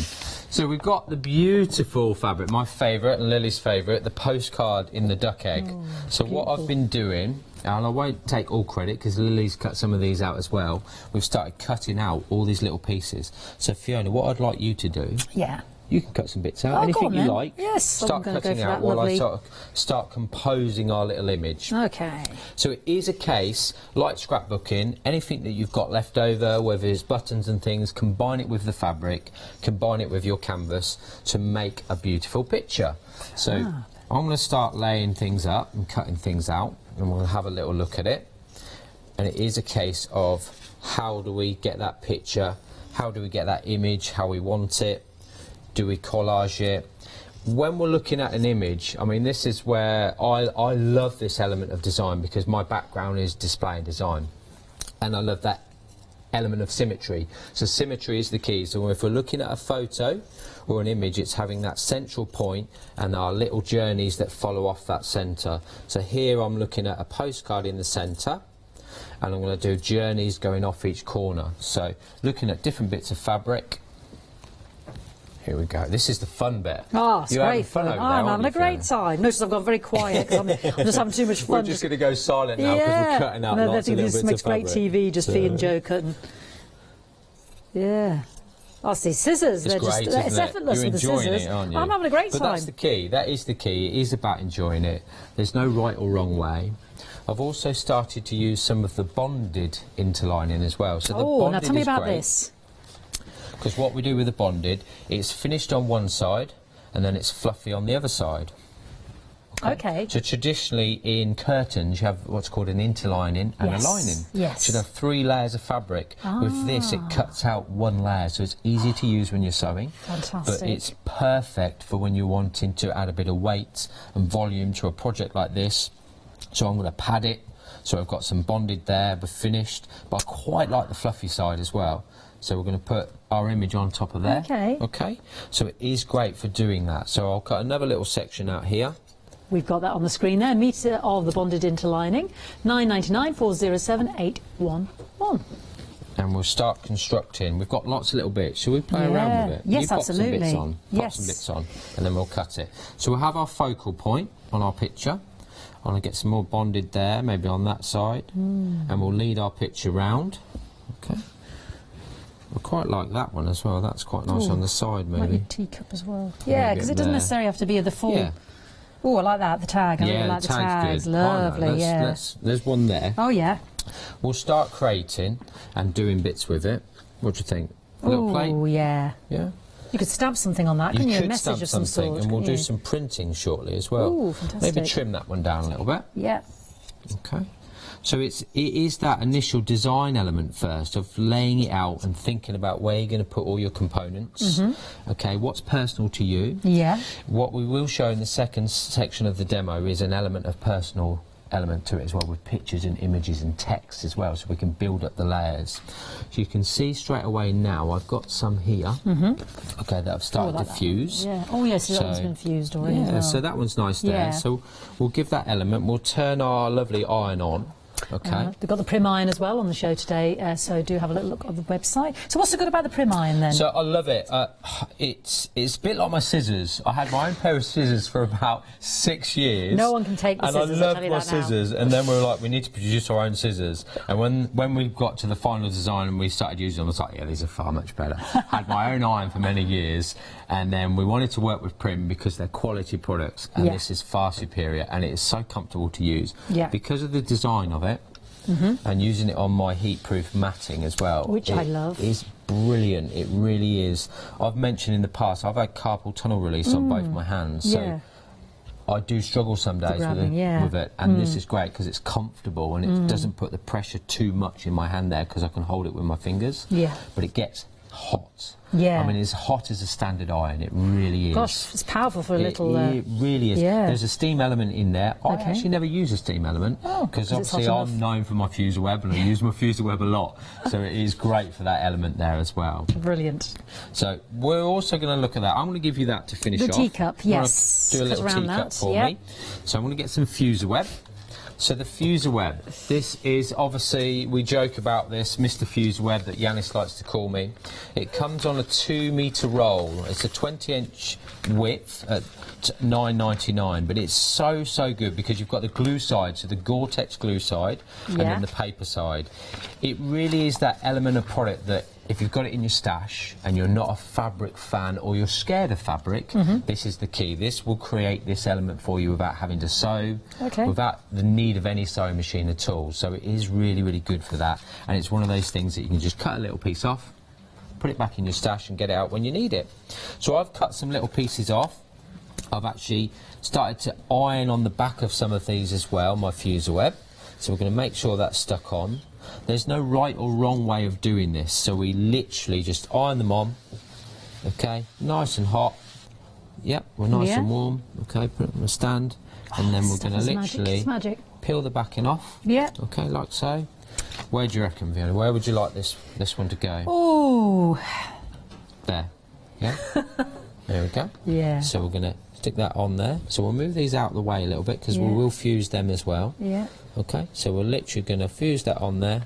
So we've got the beautiful fabric, my favourite and Lily's favourite, the postcard in the duck egg. So beautiful. what I've been doing, and I won't take all credit because Lily's cut some of these out as well, we've started cutting out all these little pieces. So Fiona, what I'd like you to do, Yeah. you can cut some bits out, Oh, anything go on, you then. like. Yes, start I'm gonna go cutting for out that while lovely- I start composing our little image. Okay. So it is a case, like scrapbooking, anything that you've got left over, whether it's buttons and things, combine it with the fabric, combine it with your canvas to make a beautiful picture. So I'm going to start laying things up and cutting things out, and we'll have a little look at it. And it is a case of how do we get that picture, how do we get that image, how we want it, do we collage it? When we're looking at an image, I mean, this is where I love this element of design because my background is display and design. And I love that element of symmetry. So symmetry is the key. So if we're looking at a photo or an image, it's having that central point and our little journeys that follow off that centre. So here I'm looking at a postcard in the centre, and I'm going to do journeys going off each corner. So looking at different bits of fabric. Here we go. This is the fun bit. Oh, it's You're having great fun fun. over there, I'm aren't having a you, great Fiona? time. Notice I've gone very quiet because I'm just having too much fun. We're just going to go silent now because we're cutting out and then lots of this little makes bits of great fabric. TV, just seeing Joe cutting. Yeah. I see scissors. It's They're great, just isn't it? effortless You're with the enjoying scissors. it, aren't you? I'm having a great But time. that's the key. That is the key. It is about enjoying it. There's no right or wrong way. I've also started to use some of the bonded interlining as well. So the bonded now tell me is about great, this. because what we do with the bonded, it's finished on one side and then it's fluffy on the other side. Okay. So traditionally in curtains you have what's called an interlining and Yes, a lining. yes. So you have 3 layers of fabric. With this it cuts out 1 layer, so it's easy to use when you're sewing. Fantastic. But it's perfect for when you're wanting to add a bit of weight and volume to a project like this. So I'm going to pad it So I've got some bonded there, we're finished, but I quite like the fluffy side as well. So we're going to put our image on top of there. Okay. Okay. So it is great for doing that. So I'll cut another little section out here. We've got that on the screen there. Metre of the bonded interlining, 999 407 811. And we'll start constructing. We've got lots of little bits. Shall we play around with it? Yes, you pop absolutely. some bits on. Pop some bits on, and then we'll cut it. So we'll have our focal point on our picture. I want to get some more bonded there, maybe on that side, and we'll lead our picture round. Okay. I quite like that one as well. That's quite nice on the side, maybe. Like your teacup as well. Yeah, because it doesn't necessarily have to be the full. Yeah. Oh, I like that. The tag. I really like the tags. Good. Lovely. Oh, no, there's one there. Oh yeah. We'll start creating and doing bits with it. What do you think? A little plate? Oh yeah. Yeah. You could stamp something on that, couldn't you? A could message stamp of some something, sort. and we'll do some printing shortly as well. Ooh, fantastic. Maybe trim that one down a little bit. Yeah. Okay. So it is that initial design element first of laying it out and thinking about where you're going to put all your components. Okay, what's personal to you? Yeah. What we will show in the second section of the demo is an element of personal element to it as well, with pictures and images and text as well, so we can build up the layers. So you can see straight away now I've got some here, okay, that I've started to fuse. Yeah. Oh yes, so that one's been fused already. Yeah, as well. so that one's nice there. Yeah. So we'll give that element, we'll turn our lovely iron on. Okay. We've got the Prim Iron as well on the show today, so do have a little look on the website. So what's so good about the Prim Iron then? So I love it. It's a bit like my scissors. I had my own pair of scissors for about 6 years. No one can take the scissors. And I loved my scissors. And then we were like, we need to produce our own scissors. And when we got to the final design and we started using them, I was like, yeah, these are far much better. Had my own iron for many years, and then we wanted to work with Prim because they're quality products, and this is far superior, and it is so comfortable to use because of the design of it. And using it on my heat-proof matting as well, which I love. It's brilliant. It really is. I've mentioned in the past I've had carpal tunnel release on both my hands, so I do struggle some days with it, and this is great because it's comfortable and it doesn't put the pressure too much in my hand there because I can hold it with my fingers. Yeah. But it gets hot. Yeah. I mean, as hot as a standard iron, it really is. Gosh, it's powerful for a little... It really is. Yeah. There's a steam element in there. I actually never use a steam element because obviously I'm known for my fuser web and I use my fuser web a lot. So it is great for that element there as well. Brilliant. So we're also going to look at that. I'm going to give you that to finish off. The teacup, yes. Do a little teacup for me. So I'm going to get some fuser web. So the fuser web, this is obviously, we joke about this, Mr. Fuser web that Yanis likes to call me. It comes on a 2-metre roll. It's a 20-inch width at $9.99, but it's so good because you've got the glue side, so the Gore-Tex glue side, and then the paper side. It really is that element of product that if you've got it in your stash and you're not a fabric fan or you're scared of fabric, this is the key. This will create this element for you without having to sew, without the need of any sewing machine at all. So it is really good for that. And it's one of those things that you can just cut a little piece off, put it back in your stash and get it out when you need it. So I've cut some little pieces off. I've actually started to iron on the back of some of these as well, my fuser web. So we're going to make sure that's stuck on. There's no right or wrong way of doing this, so we literally just iron them on, okay, nice and hot. Yep, we're nice and warm, okay, put it on a stand, and then we're going to literally peel the backing off, okay, like so. Where do you reckon, Fiona? Where would you like this one to go? Oh, there, yeah, there we go. Yeah. So we're going to stick that on there. So we'll move these out of the way a little bit because we will fuse them as well. Yeah. Okay, so we're literally going to fuse that on there.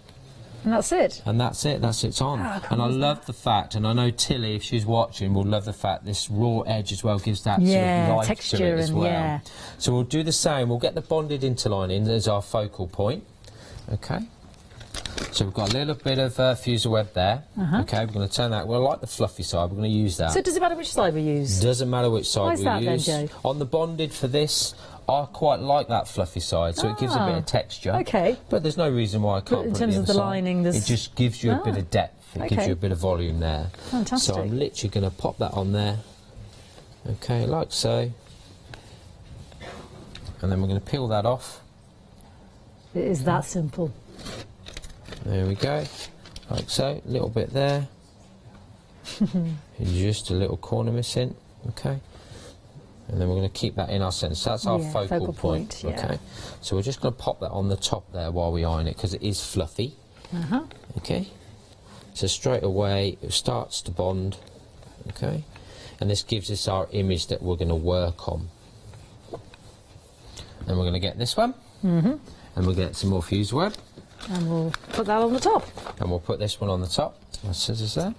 And that's it? And that's it, it's on. And I love the fact, and I know Tilly, if she's watching, will love the fact this raw edge as well gives that sort of life texture to it as well. Yeah. So we'll do the same, we'll get the bonded interlining as our focal point. Okay. So we've got a little bit of fuser web there. Okay, we're going to turn that. Well, I like the fluffy side, we're going to use that. So does it matter which side we use? Doesn't matter which side we use. Why is that then, Joe? On the bonded for this, I quite like that fluffy side, so it gives a bit of texture. Okay. But there's no reason why I can't put it in terms of the lining, it just gives you a bit of depth. It gives you a bit of volume there. Fantastic. So I'm literally going to pop that on there. Okay, like so. And then we're going to peel that off. It is that simple. There we go. Like so. A little bit there. Just a little corner missing. Okay. And then we're going to keep that in our centre. So that's our focal point. Yeah. Okay. So we're just going to pop that on the top there while we iron it, because it is fluffy. Okay. So straight away it starts to bond. Okay. And this gives us our image that we're going to work on. And we're going to get this one. And we'll get some more fused web. And we'll put that on the top. And we'll put this one on the top. My scissors there.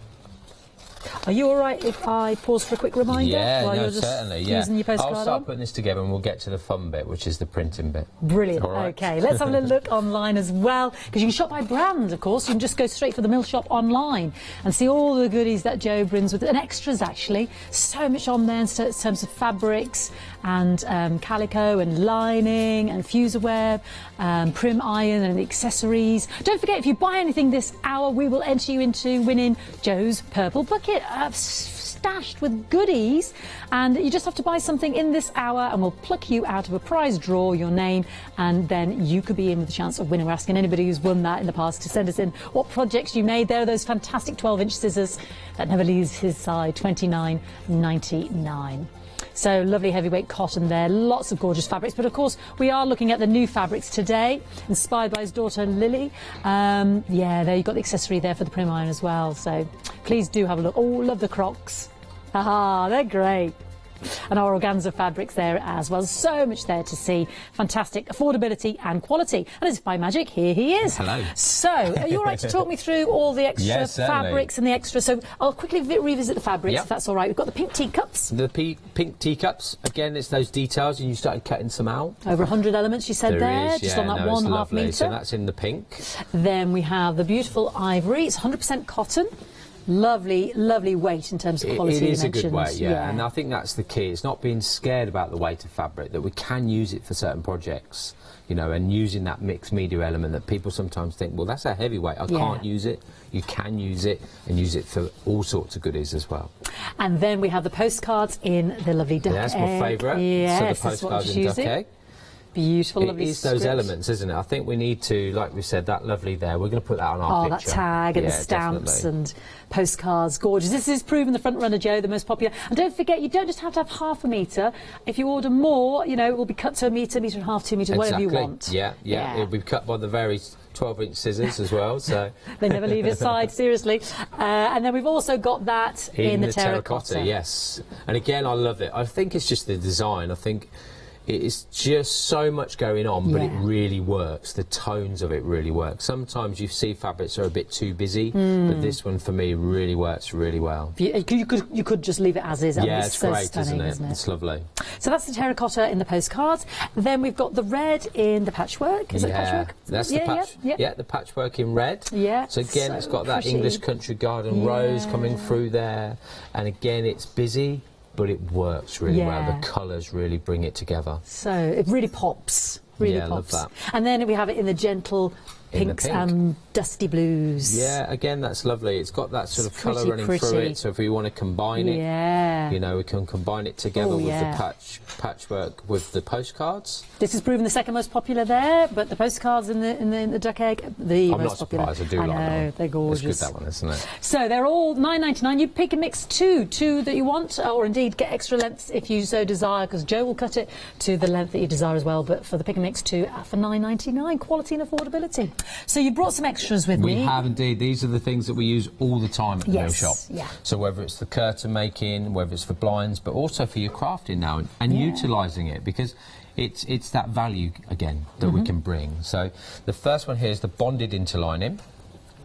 Are you all right if I pause for a quick reminder? Yeah, while no, you're just certainly. using your postcard I'll start on? putting this together, and we'll get to the fun bit, which is the printing bit. Brilliant. All right. Okay, let's have a little look online as well, because you can shop by brand, of course. You can just go straight for the mill shop online and see all the goodies that Joe brings with it, and extras actually. So much on there in terms of fabrics and calico and lining and fuser web, prim iron and accessories. Don't forget, if you buy anything this hour, we will enter you into winning Joe's Purple Bucket. Stashed with goodies, and you just have to buy something in this hour and we'll pluck you out of a prize draw, your name, and then you could be in with the chance of winning. We're asking anybody who's won that in the past to send us in what projects you made. There are those fantastic 12-inch scissors that never leaves his side, $29.99. So lovely heavyweight cotton there, lots of gorgeous fabrics. But of course, we are looking at the new fabrics today, inspired by his daughter Lily. Yeah, there you've got the accessory there for the prim iron as well. So please do have a look. Oh, love the Crocs. Haha, they're great. And our organza fabrics there as well. So much there to see. Fantastic affordability and quality. And as if by magic, here he is. Hello. So, are you all right to talk me through all the extra fabrics and the extra? So, I'll quickly revisit the fabrics, if that's all right. We've got the pink teacups. The pink teacups. Again, it's those details, and you started cutting some out. Over 100 elements, you said there, just on that 1.5 metre. So that's in the pink. Then we have the beautiful ivory. It's 100% cotton. Lovely, lovely weight in terms of quality. It is a good weight, yeah, and I think that's the key. It's not being scared about the weight of fabric, that we can use it for certain projects, you know, and using that mixed media element that people sometimes think, well, that's a heavy weight, I can't use it. You can use it, and use it for all sorts of goodies as well. And then we have the postcards in the lovely duck egg. That's my favourite. Yes, so the postcards in duck egg. Beautiful, lovely It is those elements, isn't it? I think we need to, like we said, that lovely there. We're going to put that on our picture. Oh, that tag and the stamps and postcards, gorgeous. This is proven the front runner, Joe, the most popular. And don't forget, you don't just have to have half a metre. If you order more, you know, it will be cut to a metre, metre and a half, 2 metres, whatever you want. Yeah. It'll be cut by the very 12-inch scissors as well, so... They never leave his side, seriously. And then we've also got that in the terracotta. Yes. And again, I love it. I think it's just the design. I think... It's just so much going on, but it really works. The tones of it really work. Sometimes you see fabrics are a bit too busy, but this one for me really works really well. You could just leave it as is. Yeah, it's so great, stunning, isn't it? It's lovely. So that's the terracotta in the postcards. Then we've got the red in the patchwork. Is it patchwork? That's the patch. Yeah, the patchwork in red. Yeah. So again, it's got that pretty. English country garden rose coming through there, and again, it's busy, but it works really well. The colours really bring it together. So it really pops. Really pops. Love that. And then we have it in the gentle pinks and dusty blues. Yeah, again, that's lovely. It's got that sort of colour running through it. So if we want to combine it, you know, we can combine it together with the patchwork with the postcards. This has proven the second most popular there, but the postcards in the duck egg, the I'm most popular. not surprised. I do like that one. They're gorgeous. It's good, that one, isn't it? So they're all $9.99. You pick and mix two that you want, or indeed get extra lengths if you so desire, because Joe will cut it to the length that you desire as well. But for the pick and mix two for $9.99, quality and affordability. So you brought some extras with me. We have indeed. These are the things that we use all the time at the mill shop. Yeah. So whether it's the curtain making, whether it's for blinds, but also for your crafting now, and utilising it, because it's that value again that we can bring. So the first one here is the bonded interlining.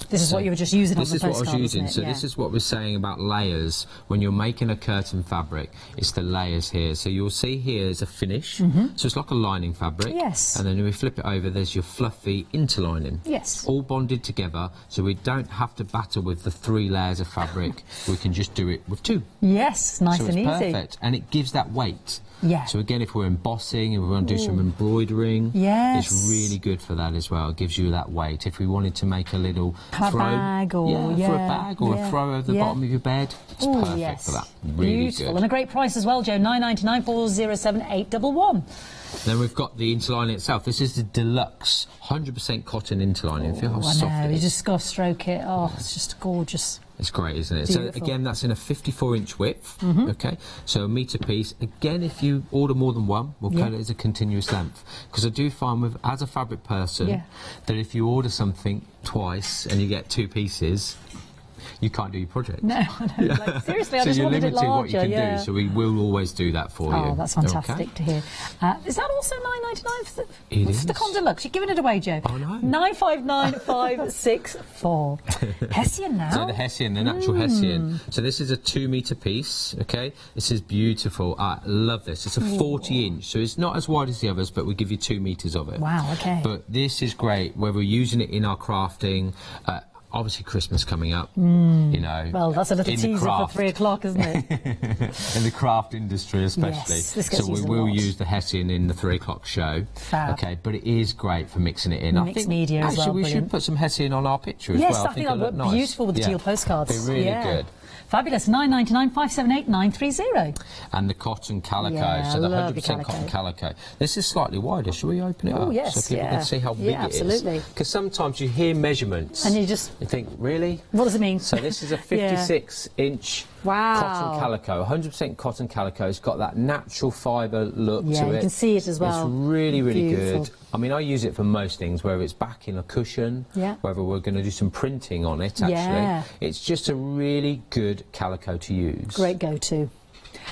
This is what you were just using on the postcard, This is what I was using. So yeah. This is what we're saying about layers. When you're making a curtain fabric, it's the layers here. So you'll see here is a finish. So it's like a lining fabric. Yes. And then when we flip it over, there's your fluffy interlining. Yes. All bonded together, so we don't have to battle with the 3 layers of fabric. We can just do it with 2. Yes, nice and easy. So it's perfect, and it gives that weight. Yeah. So again, if we're embossing, if we want to do some embroidering, it's really good for that as well. It gives you that weight. If we wanted to make a little throw, bag or for a bag or a throw over the bottom of your bed, it's perfect for that. Really beautiful good. And a great price as well, Joe. $9.99 407811. Then we've got the interlining itself. This is the deluxe 100% cotton interlining. Feel how soft it is. You just got to stroke it. Oh, it's just gorgeous. It's great, isn't it? Beautiful. So again, that's in a 54-inch width. Okay, so a metre piece. Again, if you order more than one, we'll cut it as a continuous length. Because I do find, with as a fabric person, that if you order something twice and you get 2 pieces, you can't do your project. No, I know. Like, seriously, I so just you're wanted it limiting larger. what you can do. So we will always do that for you. Oh, that's fantastic okay? to hear. Is that also £9.99? It What's is. the Con Deluxe? You're giving it away, Joe. Oh no. 959564. Hessian now. So the Hessian, the natural Hessian. So this is a 2-metre piece. Okay, this is beautiful. I love this. It's a 40-inch, so it's not as wide as the others, but we give you 2 metres of it. Wow. Okay. But this is great. Where we're using it in our crafting. Obviously Christmas coming up, you know. Well, that's a little teaser for 3 o'clock, isn't it? In the craft industry especially. Yes, this gets so we used a will lot. use the Hessian in the 3 o'clock show. Fab. Okay, but it is great for mixing it in. Mixed media as well, actually we should brilliant. put some Hessian on our picture as Yes, well. I think that it'll would look look nice. beautiful with the teal postcards. Be really good. Fabulous. 999 578 930. And the cotton calico, Yeah, so the I love 100% your cotton calico. This is slightly wider. Shall we open it up? Oh, yes, so people can see how big it is? absolutely. Because sometimes you hear measurements And you think, really? What does it mean? So this is a 56-inch cotton calico, 100% cotton calico. It's got that natural fibre look to it. Yeah, you can see it as well. It's really, really Beautiful. good. I mean, I use it for most things, whether it's backing a cushion, whether we're going to do some printing on it, actually. Yeah. It's just a really good calico to use. Great go-to.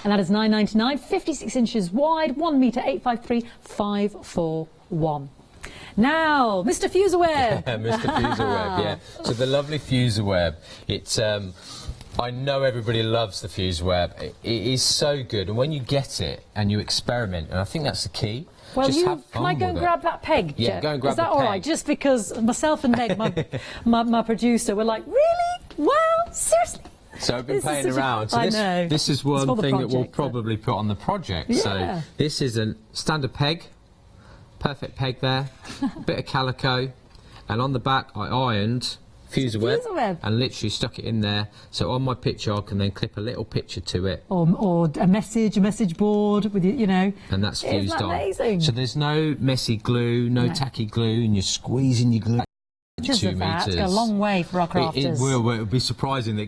And that is £9.99, 56 inches wide, 1 metre, 853-541. Now, Mr. Fuserweb. Mr. Fuserweb, yeah. So the lovely Fuserweb. It's I know everybody loves the Fuserweb. It is so good, and when you get it and you experiment, and I think that's the key. Well, just have fun can I go and with grab that peg? Yeah, Jeff? go and grab Is that the all peg. right? Just because myself and Meg, my producer, were like, really? Wow, seriously? So I've been This is playing such a- around. So I know. this is It's for one the thing that we'll project, probably put on the project. Yeah. So this is a standard peg, perfect peg there, bit of calico, and on the back I ironed Fuserweb and literally stuck it in there. So on my picture I can then clip a little picture to it. Or a message board with you know. And that's fused Isn't that on. amazing? So there's no messy glue, no tacky glue, and you're squeezing your glue. Just 2 of that, metres. a long way for our crafters. It will be surprising that